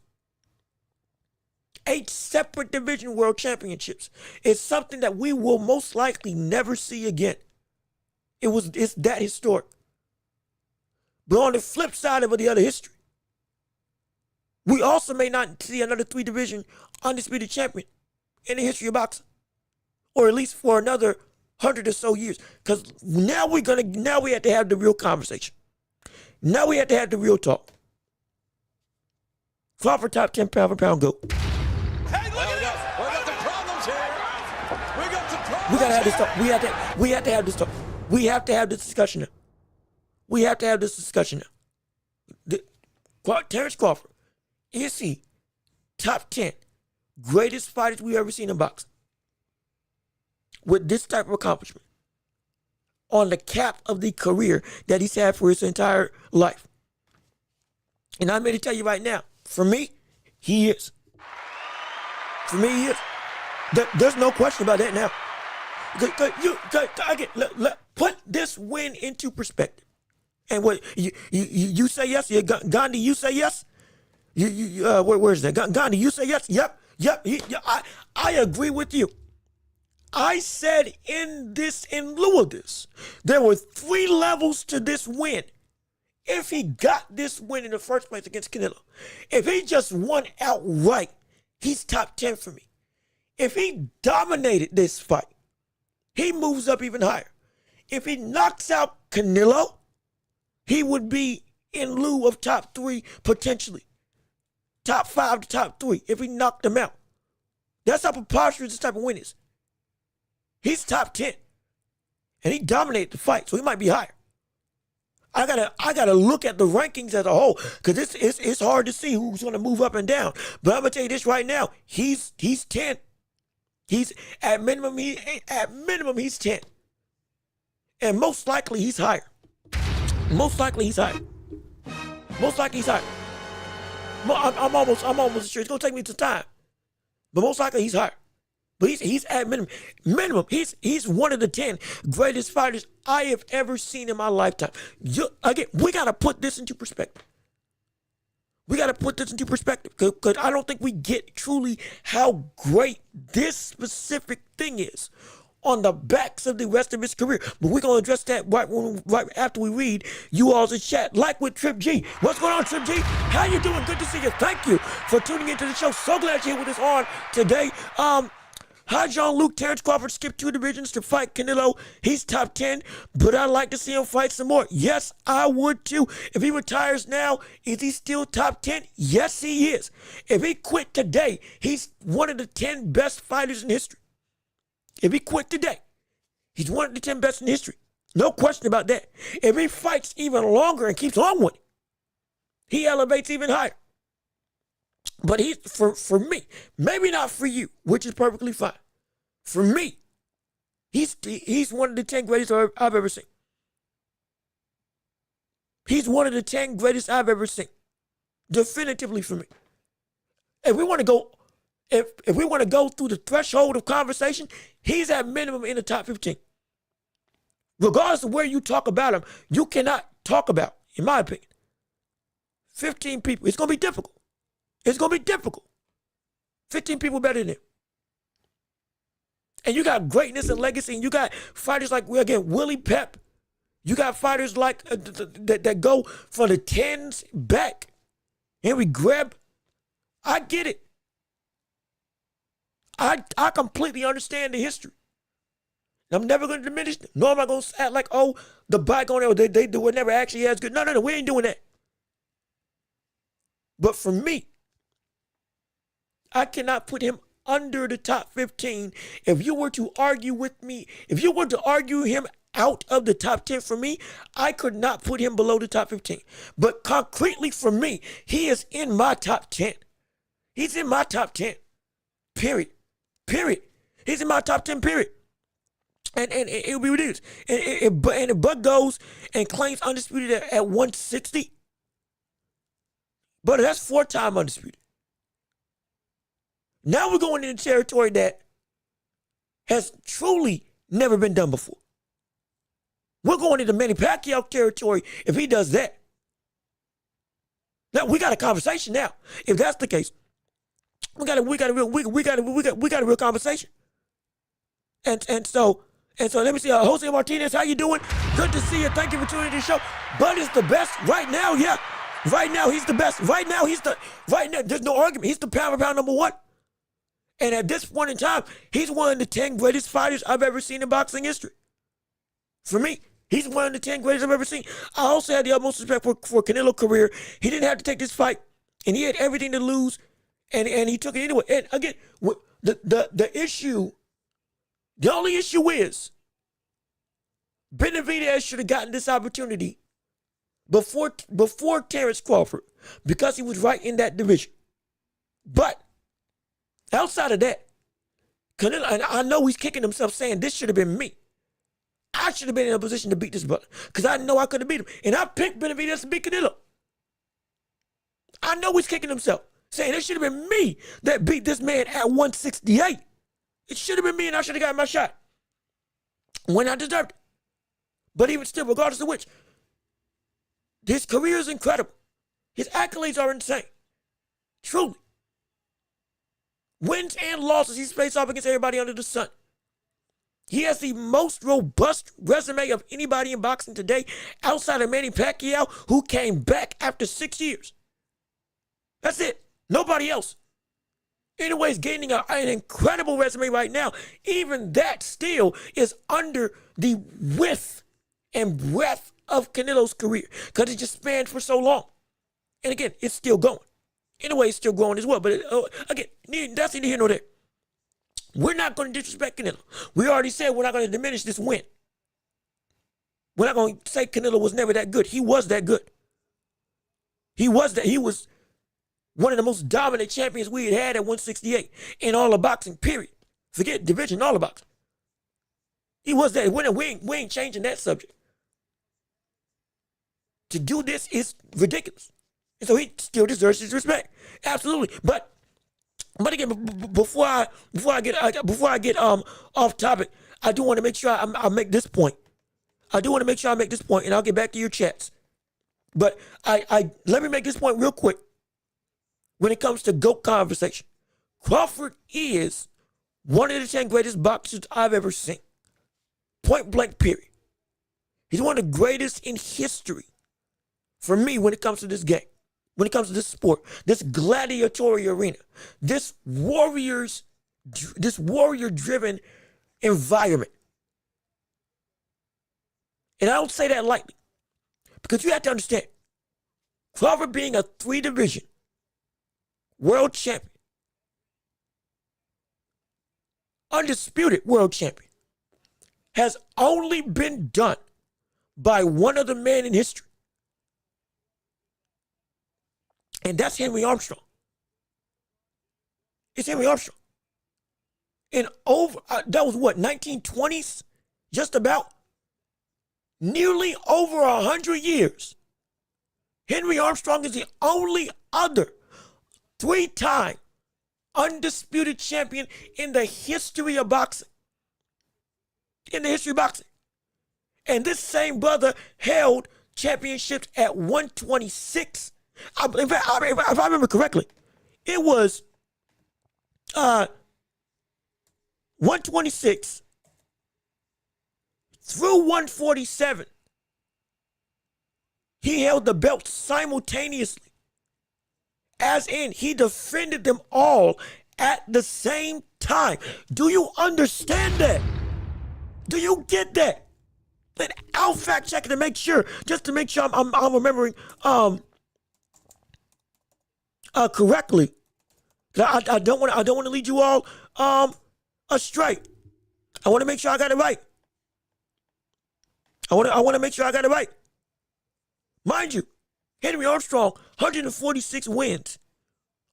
8 separate division world championships, is something that we will most likely never see again. It's that historic. But on the flip side of the other history, we also may not see another 3 division undisputed champion in the history of boxing, or at least for another 100 or so years. Because now we have to have the real conversation. Now we have to have the real talk. Crawford top 10 pound for pound GOAT. Hey, look at this! We got some problems here. We got some problems. We gotta have this talk. We have to have this talk. We have to have this discussion now. We have to have this discussion now. Terrence Crawford, is he top 10 greatest fighters we've ever seen in boxing? With this type of accomplishment on the cap of the career that he's had for his entire life. And I'm here to tell you right now, for me, he is. For me, he is. There's no question about that now. Put this win into perspective. And what you say yes? Gandhi, you say yes? Where's that? Gandhi, you say yes? Yep. I agree with you. I said in lieu of this, there were 3 levels to this win. If he got this win in the first place against Canelo, if he just won outright, he's top 10 for me. If he dominated this fight, he moves up even higher. If he knocks out Canelo, he would be in lieu of top 3 potentially. Top 5 to top 3 if he knocked him out. That's how preposterous this type of win is. He's top 10. And he dominated the fight, so he might be higher. I gotta look at the rankings as a whole, because it's hard to see who's gonna move up and down. But I'm gonna tell you this right now. He's 10. He's at minimum he's 10. And most likely he's higher. Most likely he's higher. I'm almost sure. It's gonna take me some time. But most likely he's higher. But he's at minimum. He's one of the 10 greatest fighters I have ever seen in my lifetime. Again, we got to put this into perspective. We got to put this into perspective because I don't think we get truly how great this specific thing is on the backs of the rest of his career. But we're going to address that right after we read you all's in chat. Like with Trip G. What's going on, Trip G? How you doing? Good to see you. Thank you for tuning into the show. So glad you're here with us on today. Hi, Jean-Luc. Terrence Crawford skipped 2 divisions to fight Canelo. He's top 10, but I'd like to see him fight some more. Yes, I would too. If he retires now, is he still top 10? Yes, he is. If he quit today, he's one of the 10 best fighters in history. If he quit today, he's one of the 10 best in history. No question about that. If he fights even longer and keeps on winning, he elevates even higher. But he's for me, maybe not for you, which is perfectly fine. For me, he's one of the 10 greatest I've ever seen. He's one of the 10 greatest I've ever seen. Definitively for me. If we want to go, if we want to go through the threshold of conversation, he's at minimum in the top 15. Regardless of where you talk about him, you cannot talk about, in my opinion, 15 people. It's going to be difficult. It's going to be difficult. 15 people better than him. And you got greatness and legacy, and you got fighters like, again, Willie Pep. You got fighters like that go from the 10s back. Henry Greb. I get it. I completely understand the history. I'm never going to diminish them. Nor am I going to act like, oh, the bygone era, they were never actually as good. No, we ain't doing that. But for me, I cannot put him under the top 15. If you were to argue with me, if you were to argue him out of the top 10 for me, I could not put him below the top 15. But concretely for me, he is in my top 10. He's in my top 10. Period. He's in my top 10, period. And it'll be what it is. And if Bud goes and claims undisputed at 160, but that's 4-time undisputed. Now we're going into territory that has truly never been done before. We're going into Manny Pacquiao territory if he does that. Now we got a conversation now. If that's the case, we got a real conversation. And so let me see, Jose Martinez, how you doing? Good to see you. Thank you for tuning into the show. Bud is the best right now. Yeah, right now he's the best. Right now there's no argument. He's the pound for pound number 1. And at this point in time, he's one of the 10 greatest fighters I've ever seen in boxing history. For me, he's one of the 10 greatest I've ever seen. I also had the utmost respect for Canelo's career. He didn't have to take this fight, and he had everything to lose, and he took it anyway. And again, the only issue is Benavidez should have gotten this opportunity before Terrence Crawford because he was right in that division. But outside of that, Canelo, and I know he's kicking himself saying this should have been me. I should have been in a position to beat this brother because I know I could have beat him. And I picked Benavidez to beat Canelo. I know he's kicking himself saying it should have been me that beat this man at 168. It should have been me and I should have gotten my shot when I deserved it. But even still, regardless of which, his career is incredible. His accolades are insane. Truly. Wins and losses, he's faced off against everybody under the sun. He has the most robust resume of anybody in boxing today outside of Manny Pacquiao, who came back after 6 years. That's it. Nobody else. Anyways, gaining an incredible resume right now. Even that still is under the width and breadth of Canelo's career because it just spanned for so long. And again, it's still going. Anyway, it's still growing as well. But again, that's neither here nor there. We're not going to disrespect Canelo. We already said we're not going to diminish this win. We're not going to say Canelo was never that good. He was that good. He was one of the most dominant champions we had at 168 in all of boxing, period. Forget division, all of boxing. He was that. We ain't changing that subject. To do this is ridiculous. And so he still deserves his respect. Absolutely. But again, before I get off topic, I do want to make sure I make this point. And I'll get back to your chats. But I let me make this point real quick. when it comes to GOAT conversation. Crawford is one of the 10 greatest boxers I've ever seen. Point blank, period. He's one of the greatest in history for me when it comes to this game, when it comes to this sport, this gladiatorial arena, this warrior-driven environment. And I don't say that lightly, because you have to understand, Crawford being a 3-division world champion, undisputed world champion, has only been done by one other man in history. And that's Henry Armstrong. It's Henry Armstrong. And that was what, 1920s? Just about? Nearly over 100 years. Henry Armstrong is the only other 3-time undisputed champion in the history of boxing. In the history of boxing. And this same brother held championships at 126. In fact, if I remember correctly, it was 126 through 147. He held the belt simultaneously. As in, he defended them all at the same time. Do you understand that? Do you get that? And I'll fact check it to make sure, just to make sure I'm remembering correctly. I don't want to lead you all astray. I want to make sure I got it right. I want to make sure I got it right. Mind you, Henry Armstrong, 146 wins,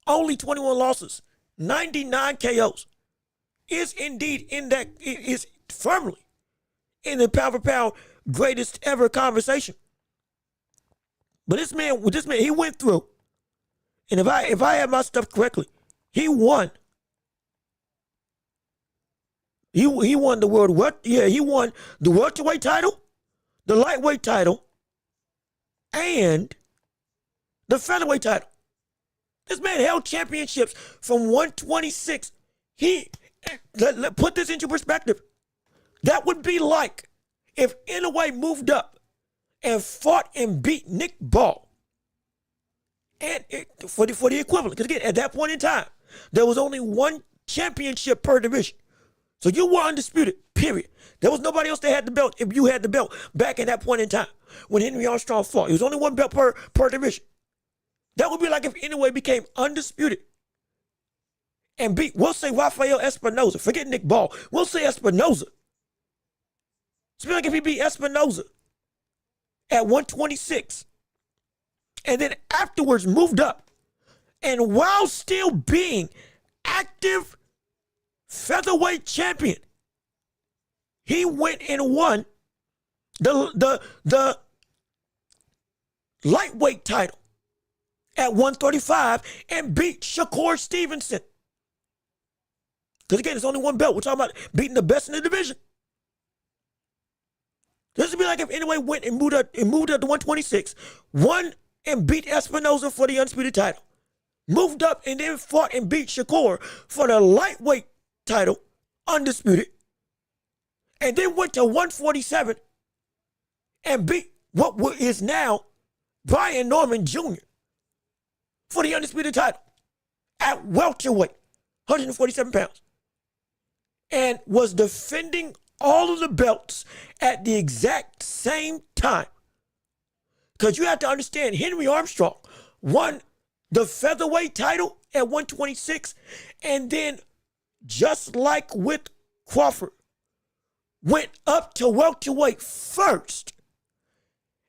only 21 losses, 99 KOs, is indeed is firmly in the pound for pound greatest ever conversation. But this man, he went through, and if I have my stuff correctly, he won. He won the world. He won the welterweight title, the lightweight title, and the featherweight title. This man held championships from 126. Put this into perspective. That would be like if Inoue moved up and fought and beat Nick Ball. And for the equivalent, because again, at that point in time, there was only one championship per division. So you were undisputed, period. There was nobody else that had the belt if you had the belt back at that point in time when Henry Armstrong fought. It was only one belt per division. That would be like if Inoue became undisputed and beat, we'll say Rafael Espinoza. Forget Nick Ball. We'll say Espinoza. It's like if he beat Espinoza at 126 and then afterwards moved up, and while still being active featherweight champion, he went and won the lightweight title at 135 and beat Shakur Stevenson. Because again, it's only one belt. We're talking about beating the best in the division. This would be like if Inoue went and moved up to 126, won and beat Espinoza for the undisputed title, moved up and then fought and beat Shakur for the lightweight title, undisputed, and then went to 147 and beat what is now Brian Norman Jr. for the undisputed title at welterweight, 147 pounds, and was defending all of the belts at the exact same time. Because you have to understand, Henry Armstrong won the featherweight title at 126, and then just like with Crawford, went up to welterweight first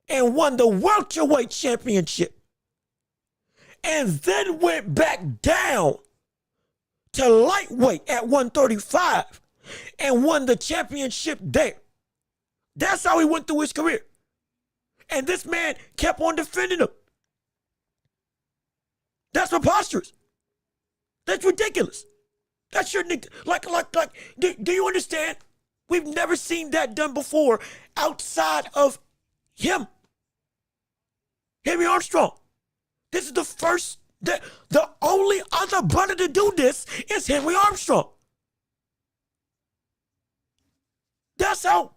and won the welterweight championship, and then went back down to lightweight at 135 and won the championship there. That's how he went through his career. And this man kept on defending him. That's preposterous. That's ridiculous. That's your, do you understand? We've never seen that done before outside of him. Henry Armstrong. This is the first The only other brother to do this is Henry Armstrong. That's how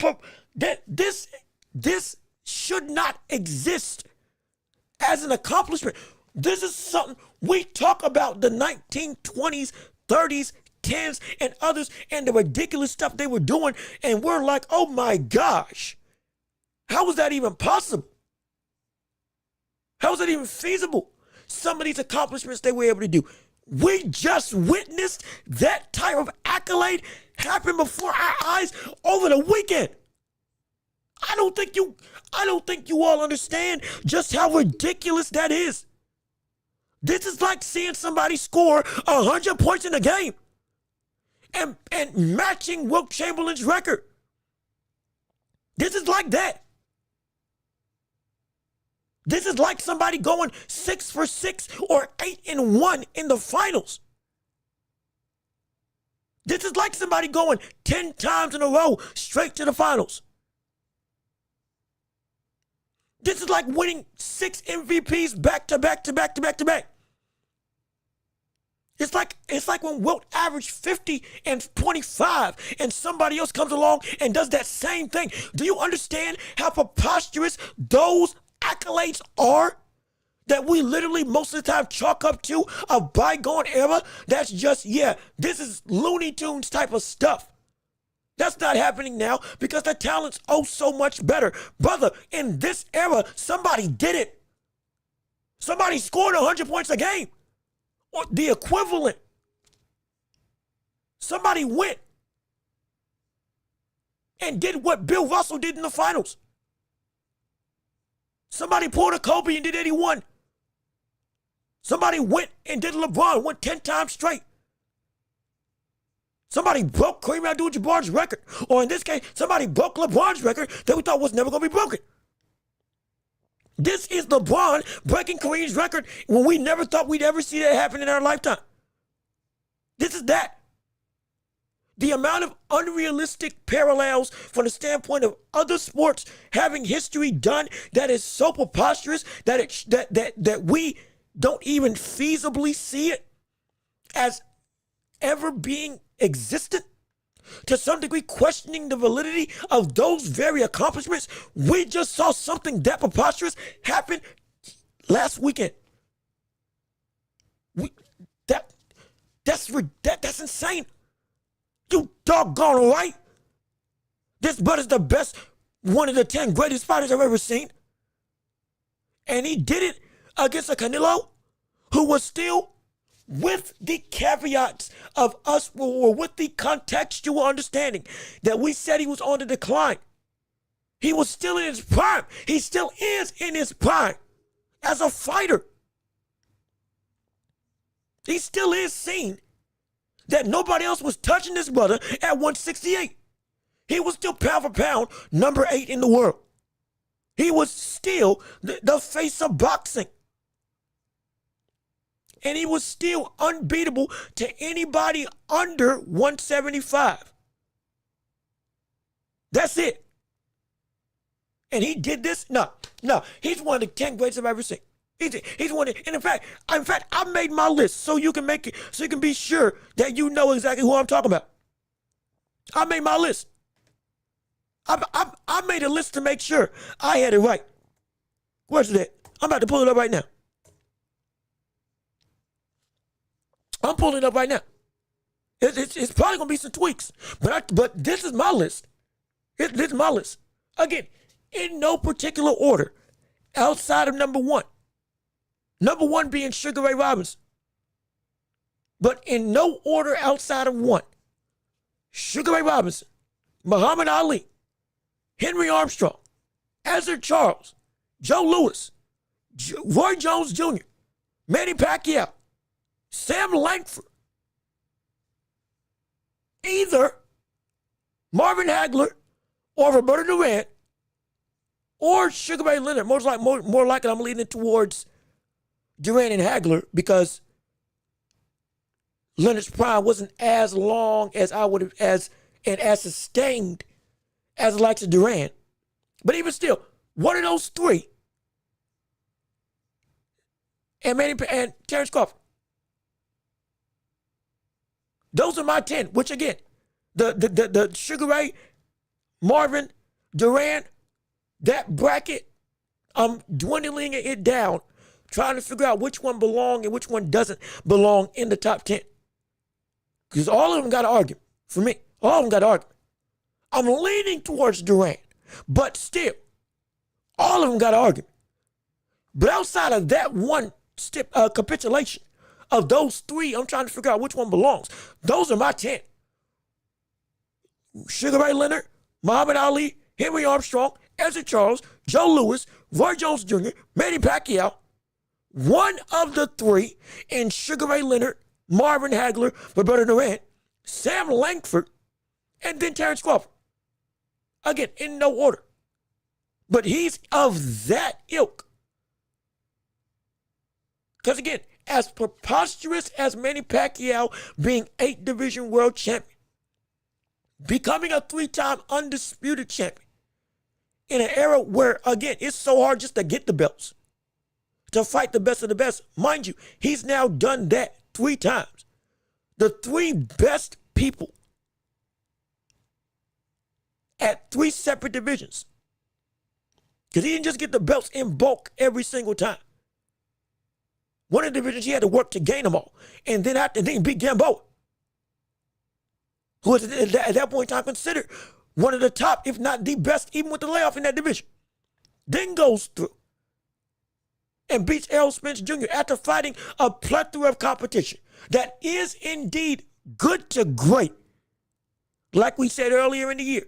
this should not exist as an accomplishment. This is something we talk about, the 1920s, 30s, 10s, and others, and the ridiculous stuff they were doing, and we're like, oh my gosh, how was that even possible? How was it even feasible? Some of these accomplishments they were able to do. We just witnessed that type of accolade happen before our eyes over the weekend. I don't think you all understand just how ridiculous that is. This is like seeing somebody score 100 points in a game and matching Wilt Chamberlain's record. This is like that. This is like somebody going 6 for 6 or 8-1 in the finals. This is like somebody going 10 times in a row straight to the finals. This is like winning 6 MVPs back to back to back to back to back. It's like when Wilt averaged 50 and 25 and somebody else comes along and does that same thing. Do you understand how preposterous those accolades are that we literally most of the time chalk up to a bygone era? That's just, this is Looney Tunes type of stuff. That's not happening now because the talent's so much better. Brother, in this era, somebody did it. Somebody scored 100 points a game or the equivalent. Somebody went and did what Bill Russell did in the finals. Somebody pulled a Kobe and did 81. Somebody went and did LeBron, went 10 times straight. Somebody broke Kareem Abdul-Jabbar's record. Or in this case, somebody broke LeBron's record that we thought was never going to be broken. This is LeBron breaking Kareem's record when we never thought we'd ever see that happen in our lifetime. This is that. The amount of unrealistic parallels from the standpoint of other sports having history done that is so preposterous that we don't even feasibly see it as ever being existent, to some degree questioning the validity of those very accomplishments. We just saw something that preposterous happen last weekend. That's insane. You doggone right. This brother's the best, one of the 10 greatest fighters I've ever seen. And he did it against a Canelo who was still, with the caveats of us, or with the contextual understanding that we said he was on the decline. He was still in his prime. He still is in his prime as a fighter. He still is seen that nobody else was touching this brother at 168. He was still pound for pound number 8 in the world. He was still the face of boxing. And he was still unbeatable to anybody under 175. That's it. And he did this? No. He's one of the 10 greats I've ever seen. He's one of, and in fact, I made my list so you can make it, so you can be sure that you know exactly who I'm talking about. I made my list. I made a list to make sure I had it right. Where's it at? I'm about to pull it up right now. I'm pulling it up right now. It's probably gonna be some tweaks, but this is my list. This is my list. Again, in no particular order, outside of number 1. Number 1 being Sugar Ray Robinson. But in no order outside of 1. Sugar Ray Robinson, Muhammad Ali, Henry Armstrong, Ezra Charles, Joe Louis, Roy Jones Jr., Manny Pacquiao, Sam Langford, either Marvin Hagler or Roberto Duran or Sugar Ray Leonard. More likely I'm leaning towards Duran and Hagler because Leonard's prime wasn't as long as I would have, as sustained as the likes of Duran. But even still, one of those 3. and Terrence Crawford. Those are my 10, which again, the Sugar Ray, Marvin, Durant, that bracket, I'm dwindling it down, trying to figure out which one belong and which one doesn't belong in the top 10. Because all of them got an argument for me. All of them got an argument. I'm leaning towards Durant, but still, all of them got an argument. But outside of that one capitulation of those three, I'm trying to figure out which one belongs. Those are my 10. Sugar Ray Leonard, Muhammad Ali, Henry Armstrong, Ezra Charles, Joe Louis, Roy Jones Jr., Manny Pacquiao. One of the three in Sugar Ray Leonard, Marvin Hagler, Roberto Duran, Sam Langford, and then Terrence Crawford. Again, in no order. But he's of that ilk. Because again, as preposterous as Manny Pacquiao being 8 division world champion, becoming a 3-time undisputed champion in an era where, again, it's so hard just to get the belts, to fight the best of the best. Mind you, he's now done that 3 times. The 3 best people at 3 separate divisions. Because he didn't just get the belts in bulk every single time. One of the divisions he had to work to gain them all. And then after he beat Gamboa, who was at that point in time considered one of the top, if not the best, even with the layoff in that division. Then goes through and beats Errol Spence Jr. after fighting a plethora of competition that is indeed good to great, like we said earlier in the year.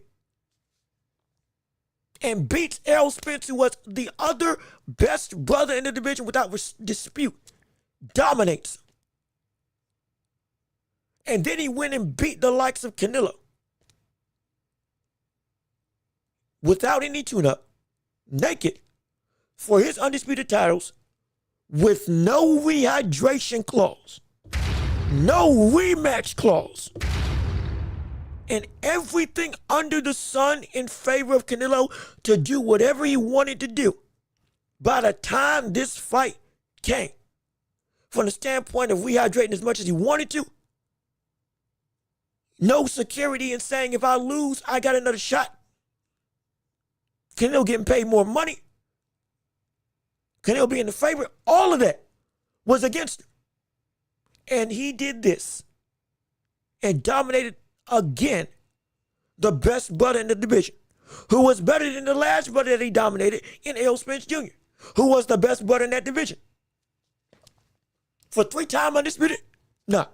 And beats Errol Spence, who was the other best brother in the division without dispute. Dominates. And then he went and beat the likes of CANELO. Without any tune-up, naked, for his undisputed titles, with no rehydration clause, no rematch clause, and everything under the sun in favor of CANELO to do whatever he wanted to do. By the time this fight came, from the standpoint of rehydrating as much as he wanted to, no security in saying if I lose, I got another shot. CANELO getting paid more money. CANELO being the favorite. All of that was against him. And he did this and dominated again the best brother in the division, who was better than the last brother that he dominated in Errol Spence Jr., who was the best brother in that division. For 3-time undisputed? No.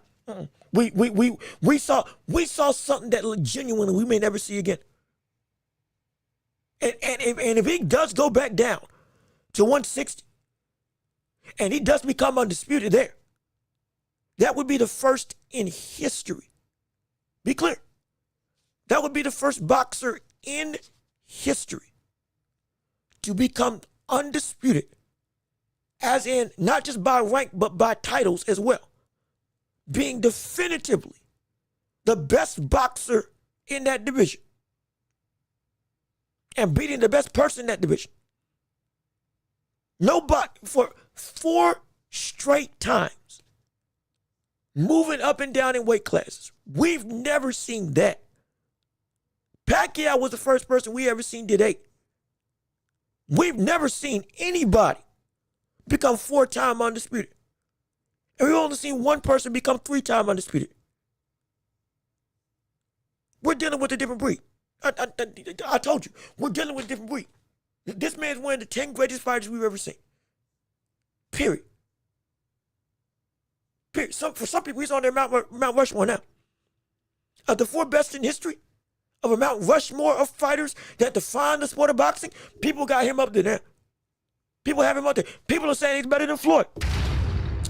We saw something that genuinely we may never see again. And if he does go back down to 160 and he does become undisputed there, that would be the first in history. Be clear. That would be the first boxer in history to become undisputed, as in not just by rank, but by titles as well. Being definitively the best boxer in that division and beating the best person in that division. Nobody for 4 straight times. Moving up and down in weight classes. We've never seen that. Pacquiao was the first person we ever seen did 8. We've never seen anybody become 4-time undisputed. And we've only seen one person become 3-time undisputed. We're dealing with a different breed. I told you, we're dealing with a different breed. This man's one of the 10 greatest fighters we've ever seen. Period. Period. For some people, he's on their Mount Rushmore now. Of the 4 best in history, of a Mount Rushmore of fighters that define the sport of boxing, people got him up there now. People have him up there. People are saying he's better than Floyd,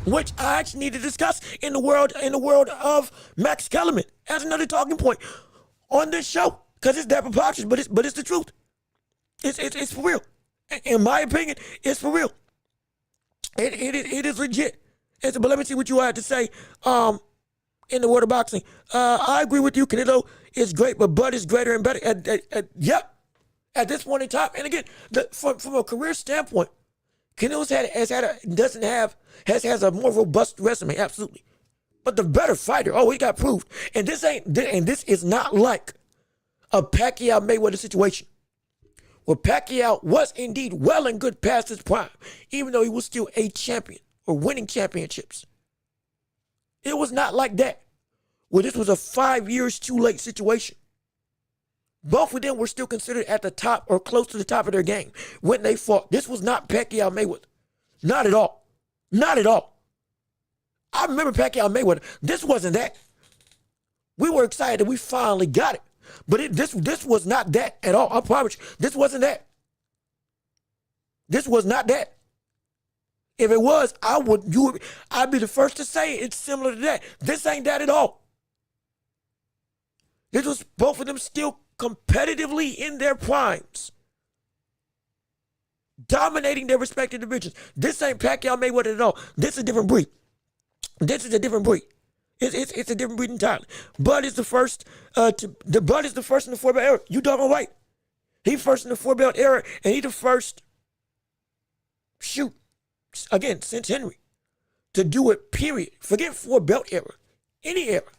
which I actually need to discuss in the world of Max Kellerman as another talking point on this show, because it's that preposterous, but it's the truth. It's for real. In my opinion, it's for real. It is legit. But let me see what you had to say in the world of boxing. I agree with you. CANELO is great, but Bud is greater and better. Yep. At this point in time. And again, from a career standpoint, Canelo has a more robust resume, absolutely. But the better fighter, he got proved. And this is not like a Pacquiao Mayweather situation, where Pacquiao was indeed well and good past his prime, even though he was still a champion or winning championships. It was not like that, where this was a 5 years too late situation. Both of them were still considered at the top or close to the top of their game when they fought. This was not Pacquiao Mayweather. Not at all. Not at all. I remember Pacquiao Mayweather. This wasn't that. We were excited that we finally got it. But this was not that at all. I promise you. This wasn't that. This was not that. If it was, I'd be the first to say it's similar to that. This ain't that at all. This was both of them still competitively in their primes, dominating their respective divisions. This ain't Pacquiao Mayweather at all. This is a different breed. This is a different breed. It's a different breed entirely. Bud is the first. Bud is the first in the 4-belt era. You doggone right. He first in the 4-belt era, and he the first. Again, since Henry, to do it. Period. Forget 4-belt era. Any era.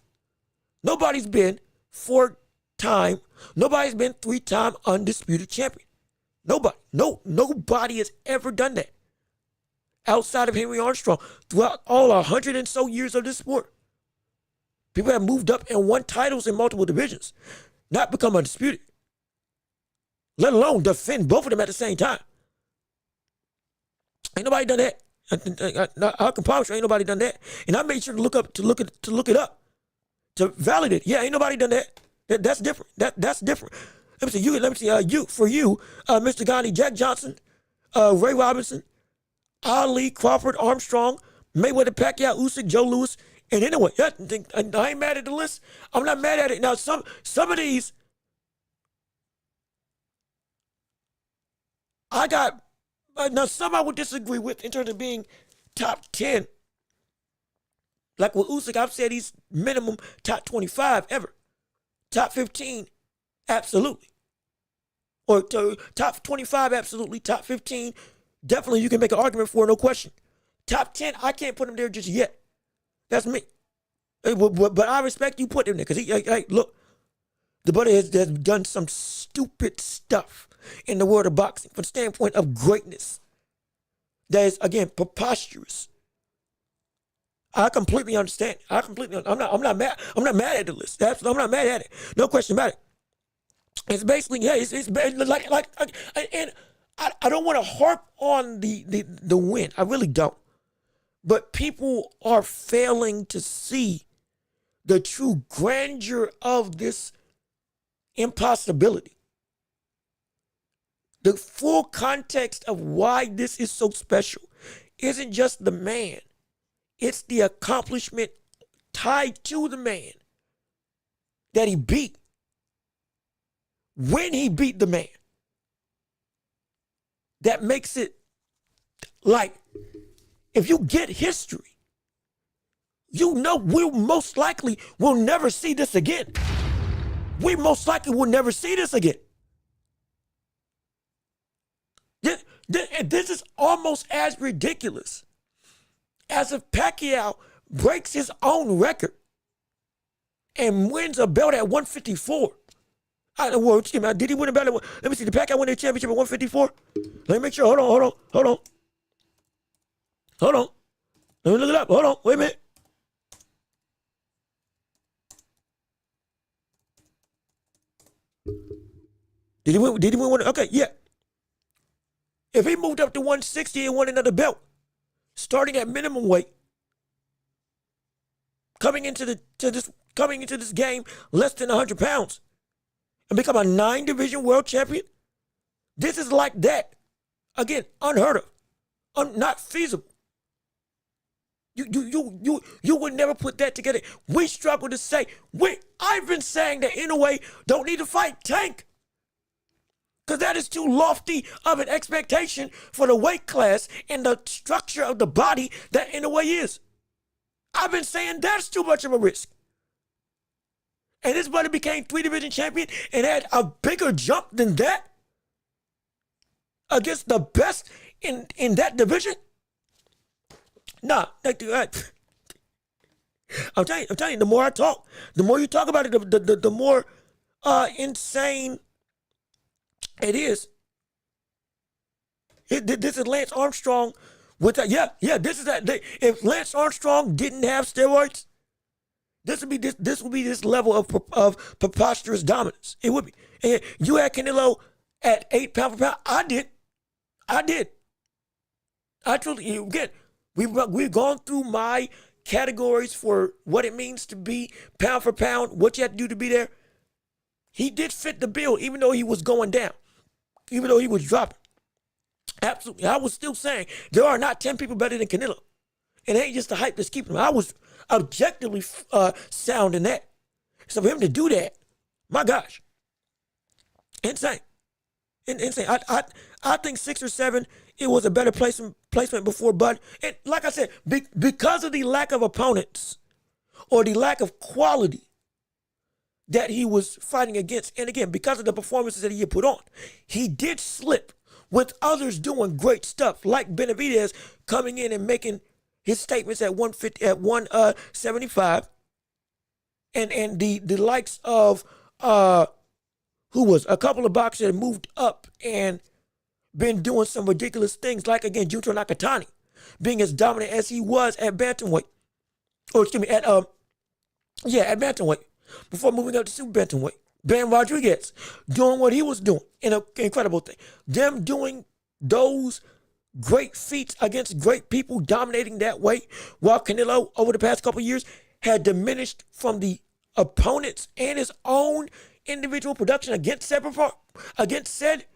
Nobody's been 4-time. Nobody's been 3-time undisputed champion. Nobody. Nobody has ever done that outside of Henry Armstrong throughout all 100 and so years of this sport. People have moved up and won titles in multiple divisions, not become undisputed, let alone defend both of them at the same time. Ain't nobody done that. I can promise you, ain't nobody done that. And I made sure to look it up to validate it. Yeah, ain't nobody done that. That's different. That's different. Let me see. Mr. Gandhi, Jack Johnson, Ray Robinson, Ali, Crawford, Armstrong, Mayweather, Pacquiao, Usyk, Joe Louis, and anyway, I ain't mad at the list. I'm not mad at it. Now, some of these, some I would disagree with in terms of being top 10. Like with Usyk, I've said he's minimum top 25 ever. Top 15, absolutely. Or top 25, absolutely. Top 15, definitely you can make an argument for, no question. Top 10, I can't put him there just yet. That's me. But I respect you put him there. Because look, the buddy has done some stupid stuff in the world of boxing from the standpoint of greatness. That is, again, preposterous. I completely understand. I'm not mad. I'm not mad at the list. I'm not mad at it. No question about it. It's basically, it's like, and I don't want to harp on the win. I really don't. But people are failing to see the true grandeur of this impossibility. The full context of why this is so special isn't just the man. It's the accomplishment tied to the man that he beat. When he beat the man. That makes it like, if you get history, you know we most likely will never see this again. We most likely will never see this again. This is almost as ridiculous as if Pacquiao breaks his own record and wins a belt at 154. Did he win a belt at, let me see, did Pacquiao win the championship at 154? Let me make sure. Hold on. Let me look it up. Hold on. Wait a minute. Did he win one? Okay, yeah. If he moved up to 160 and won another belt, starting at minimum weight, coming into this game less than 100 pounds, and become a 9-division world champion, this is like that. Again, unheard of, not feasible. You would never put that together. We struggle to say. I've been saying that Inoue don't need to fight Tank, because that is too lofty of an expectation for the weight class and the structure of the body that Inoue is. I've been saying that's too much of a risk. And this buddy became 3-division champion and had a bigger jump than that against the best in that division. Nah, I'm telling you, the more I talk, the more you talk about it, the more insane it is. This is Lance Armstrong with that. Yeah. This is that. If Lance Armstrong didn't have steroids, this would be this level of preposterous dominance. It would be. And you had Canelo at 8 pound for pound. I did. I truly, again, we've gone through my categories for what it means to be pound for pound, what you have to do to be there. He did fit the bill, even though he was going down, even though he was dropping. Absolutely. I was still saying there are not 10 people better than Canelo. And it ain't just the hype that's keeping him. I was objectively sound in that. So for him to do that, my gosh, insane. Insane. I think 6 or 7, it was a better placement before Bud. And like I said, because of the lack of opponents or the lack of quality that he was fighting against, and again, because of the performances that he had put on, he did slip with others doing great stuff, like Benavidez coming in and making his statements at 150, at 175, and the likes of who was a couple of boxers that moved up and been doing some ridiculous things, like again Junto Nakatani being as dominant as he was at bantamweight, or excuse me, at bantamweight before moving up to super bantamweight. Bam Rodriguez doing what he was doing, an incredible thing. Them doing those great feats against great people, dominating that way, while Canelo over the past couple of years had diminished from the opponents and his own individual production against said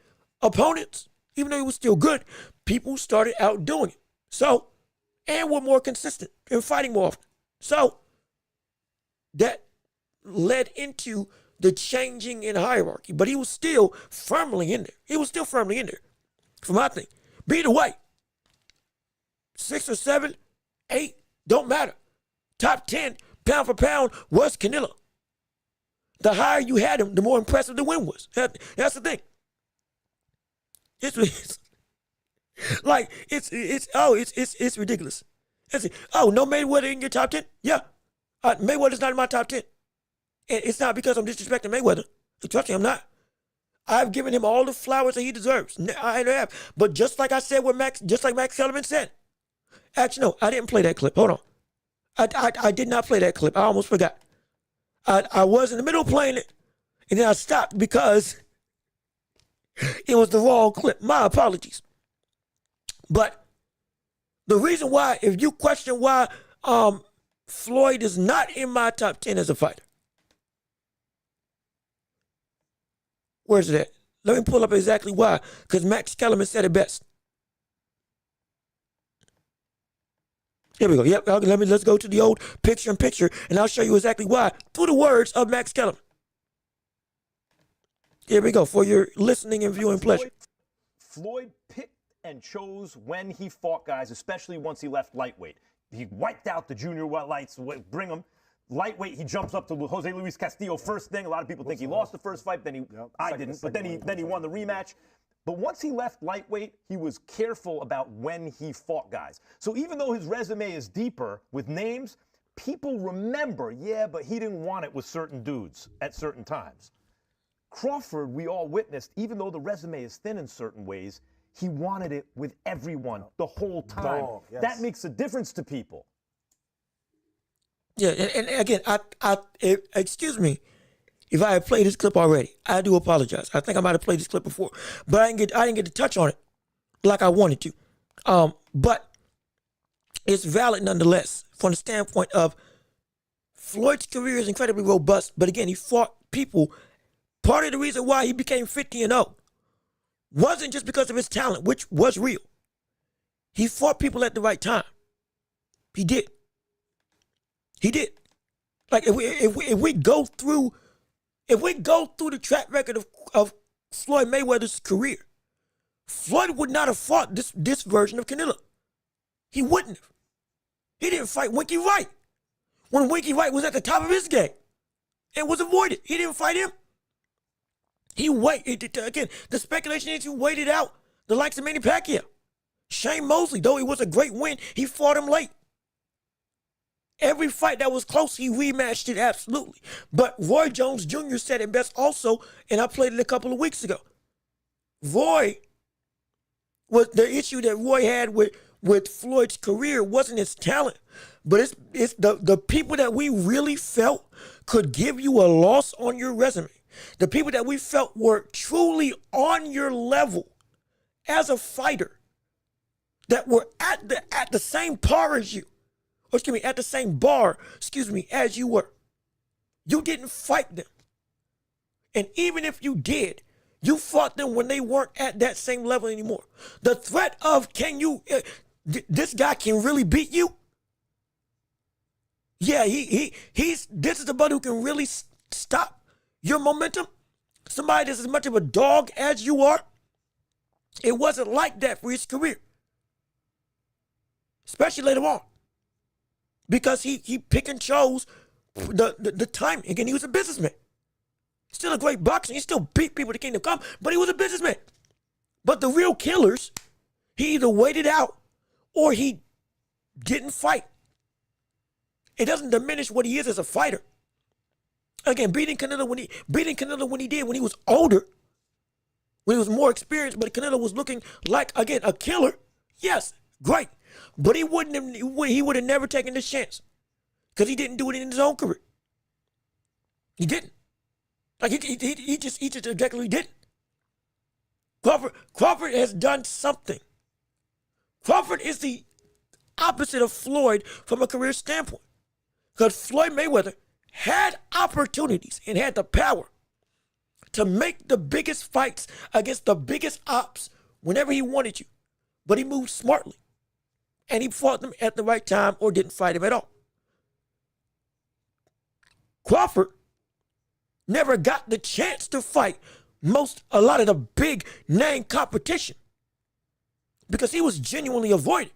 opponents. Even though he was still good, people started outdoing him. So, and were more consistent and fighting more often. So, that led into the changing in hierarchy. But he was still firmly in there. For my thing. But either way, 6 or 7, 8, don't matter. Top 10, pound for pound, was Canelo. The higher you had him, the more impressive the win was. That's the thing. It's ridiculous. No Mayweather in your top 10? Yeah. Mayweather's not in my top 10. And it's not because I'm disrespecting Mayweather. Trust me, I'm not. I've given him all the flowers that he deserves. I have. But just like I said with Max, just like Max Kellerman said. Actually, no, I didn't play that clip. Hold on. I did not play that clip. I almost forgot. I was in the middle of playing it, and then I stopped because it was the wrong clip. My apologies. But the reason why, if you question why Floyd is not in my top 10 as a fighter, where's it at? Let me pull up exactly why, because Max Kellerman said it best. Here we go. Yep, let's go to the old picture-in-picture, and I'll show you exactly why through the words of Max Kellerman. Here we go, for your listening and viewing pleasure. Floyd picked and chose when he fought guys, especially once he left lightweight. He wiped out the junior lights, bring him. Lightweight, he jumps up to Jose Luis Castillo first thing. A lot of people think he lost the first fight, I didn't, but then he won the rematch. But once he left lightweight, he was careful about when he fought guys. So even though his resume is deeper with names, people remember, but he didn't want it with certain dudes at certain times. Crawford, we all witnessed, even though the resume is thin in certain ways, he wanted it with everyone the whole time. Yes. That makes a difference to people. Yeah, and again, excuse me if I had played this clip already. I do apologize. I think I might have played this clip before, but I didn't get to touch on it like I wanted to. But it's valid nonetheless from the standpoint of Floyd's career is incredibly robust. But again, he fought people. Part of the reason why he became 50-0 wasn't just because of his talent, which was real. He fought people at the right time. He did. Like if we go through the track record of Floyd Mayweather's career, Floyd would not have fought this version of Canelo. He wouldn't have. He didn't fight Winky Wright when Winky Wright was at the top of his game and was avoided. He didn't fight him. He waited. Again, the speculation is he waited out the likes of Manny Pacquiao. Shane Mosley, though it was a great win, he fought him late. Every fight that was close, he rematched it absolutely. But Roy Jones Jr. said it best also, and I played it a couple of weeks ago. Roy, was the issue that Roy had with Floyd's career wasn't his talent, but it's the people that we really felt could give you a loss on your resume. The people that we felt were truly on your level as a fighter, that were at the same par as you, or excuse me, at the same bar, as you were. You didn't fight them. And even if you did, you fought them when they weren't at that same level anymore. The threat of this guy can really beat you? Yeah, this is the buddy who can really stop your momentum. Somebody that's as much of a dog as you are. It wasn't like that for his career. Especially later on. Because he pick and chose the timing. Again, he was a businessman. Still a great boxer. He still beat people to Kingdom Come, but he was a businessman. But the real killers, he either waited out or he didn't fight. It doesn't diminish what he is as a fighter. Again, beating Canelo when he was older, when he was more experienced, but Canelo was looking like, again, a killer. Yes, great. But he would have never taken this chance because he didn't do it in his own career. He didn't. Like he just exactly didn't. Crawford has done something. Crawford is the opposite of Floyd from a career standpoint. Because Floyd Mayweather had opportunities and had the power to make the biggest fights against the biggest ops whenever he wanted to. But he moved smartly. And he fought them at the right time or didn't fight him at all. Crawford never got the chance to fight a lot of the big name competition because he was genuinely avoided.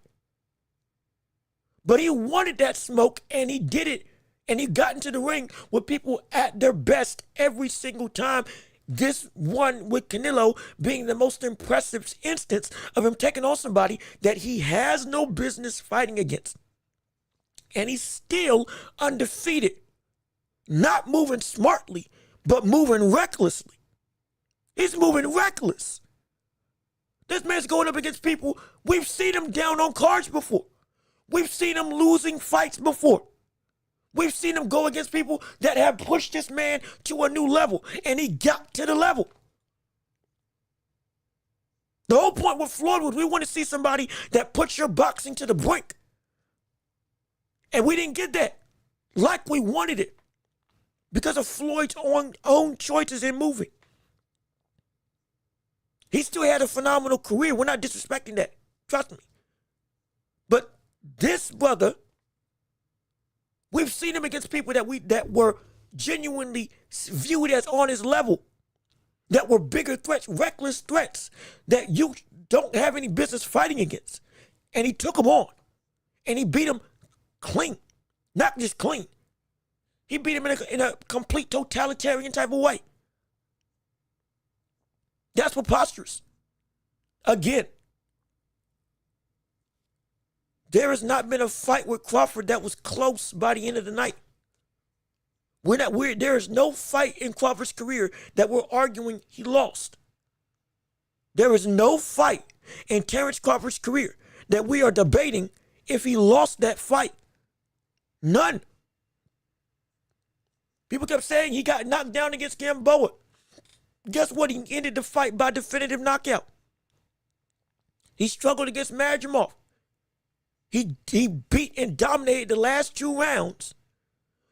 But he wanted that smoke and he did it, and he got into the ring with people at their best every single time. This one with Canelo being the most impressive instance of him taking on somebody that he has no business fighting against. And he's still undefeated. Not moving smartly, but moving recklessly. He's moving reckless. This man's going up against people. We've seen him down on cards before. We've seen him losing fights before. We've seen him go against people that have pushed this man to a new level, and he got to the level. The whole point with Floyd was we want to see somebody that puts your boxing to the brink. And we didn't get that like we wanted it because of Floyd's own choices in moving. He still had a phenomenal career. We're not disrespecting that. Trust me. But this brother, we've seen him against people that were genuinely viewed as on his level, that were bigger threats, reckless threats that you don't have any business fighting against. And he took them on. And he beat them clean. Not just clean. He beat him in a complete totalitarian type of way. That's preposterous. Again, there has not been a fight with Crawford that was close by the end of the night. There is no fight in Crawford's career that we're arguing he lost. There is no fight in Terrence Crawford's career that we are debating if he lost that fight. None. People kept saying he got knocked down against Gamboa. Guess what? He ended the fight by definitive knockout. He struggled against Madrimov. He beat and dominated the last 2 rounds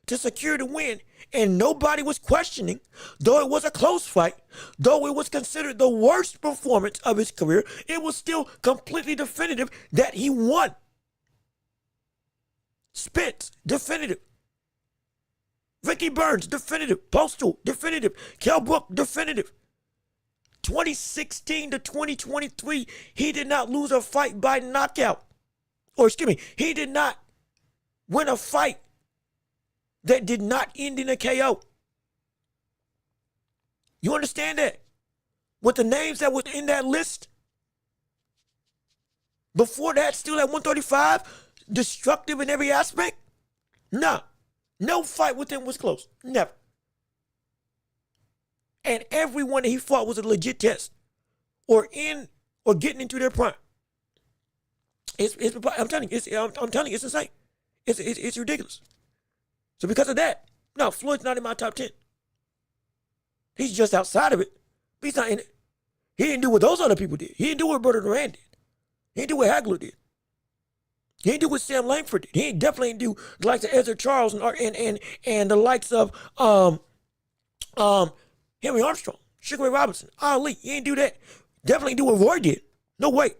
to secure the win, and nobody was questioning, though it was a close fight, though it was considered the worst performance of his career, it was still completely definitive that he won. Spence, definitive. Ricky Burns, definitive. Postal, definitive. Kell Brook, definitive. 2016 to 2023, he did not lose a fight by knockout. Or excuse me, he did not win a fight that did not end in a KO. You understand that? With the names that was in that list, Before that, still at 135, destructive in every aspect? Nah. No fight with him was close. Never. And everyone that he fought was a legit test. Or getting into their prime. I'm telling you, it's insane. It's ridiculous. So because of that, no, Floyd's not in my top 10. He's just outside of it. But he's not in it. He didn't do what those other people did. He didn't do what Bertrand Duran did. He didn't do what Hagler did. He didn't do what Sam Langford did. He definitely didn't do the likes of Ezra Charles and the likes of Henry Armstrong, Sugar Ray Robinson, Ali. He didn't do that. Definitely do what Roy did. No way.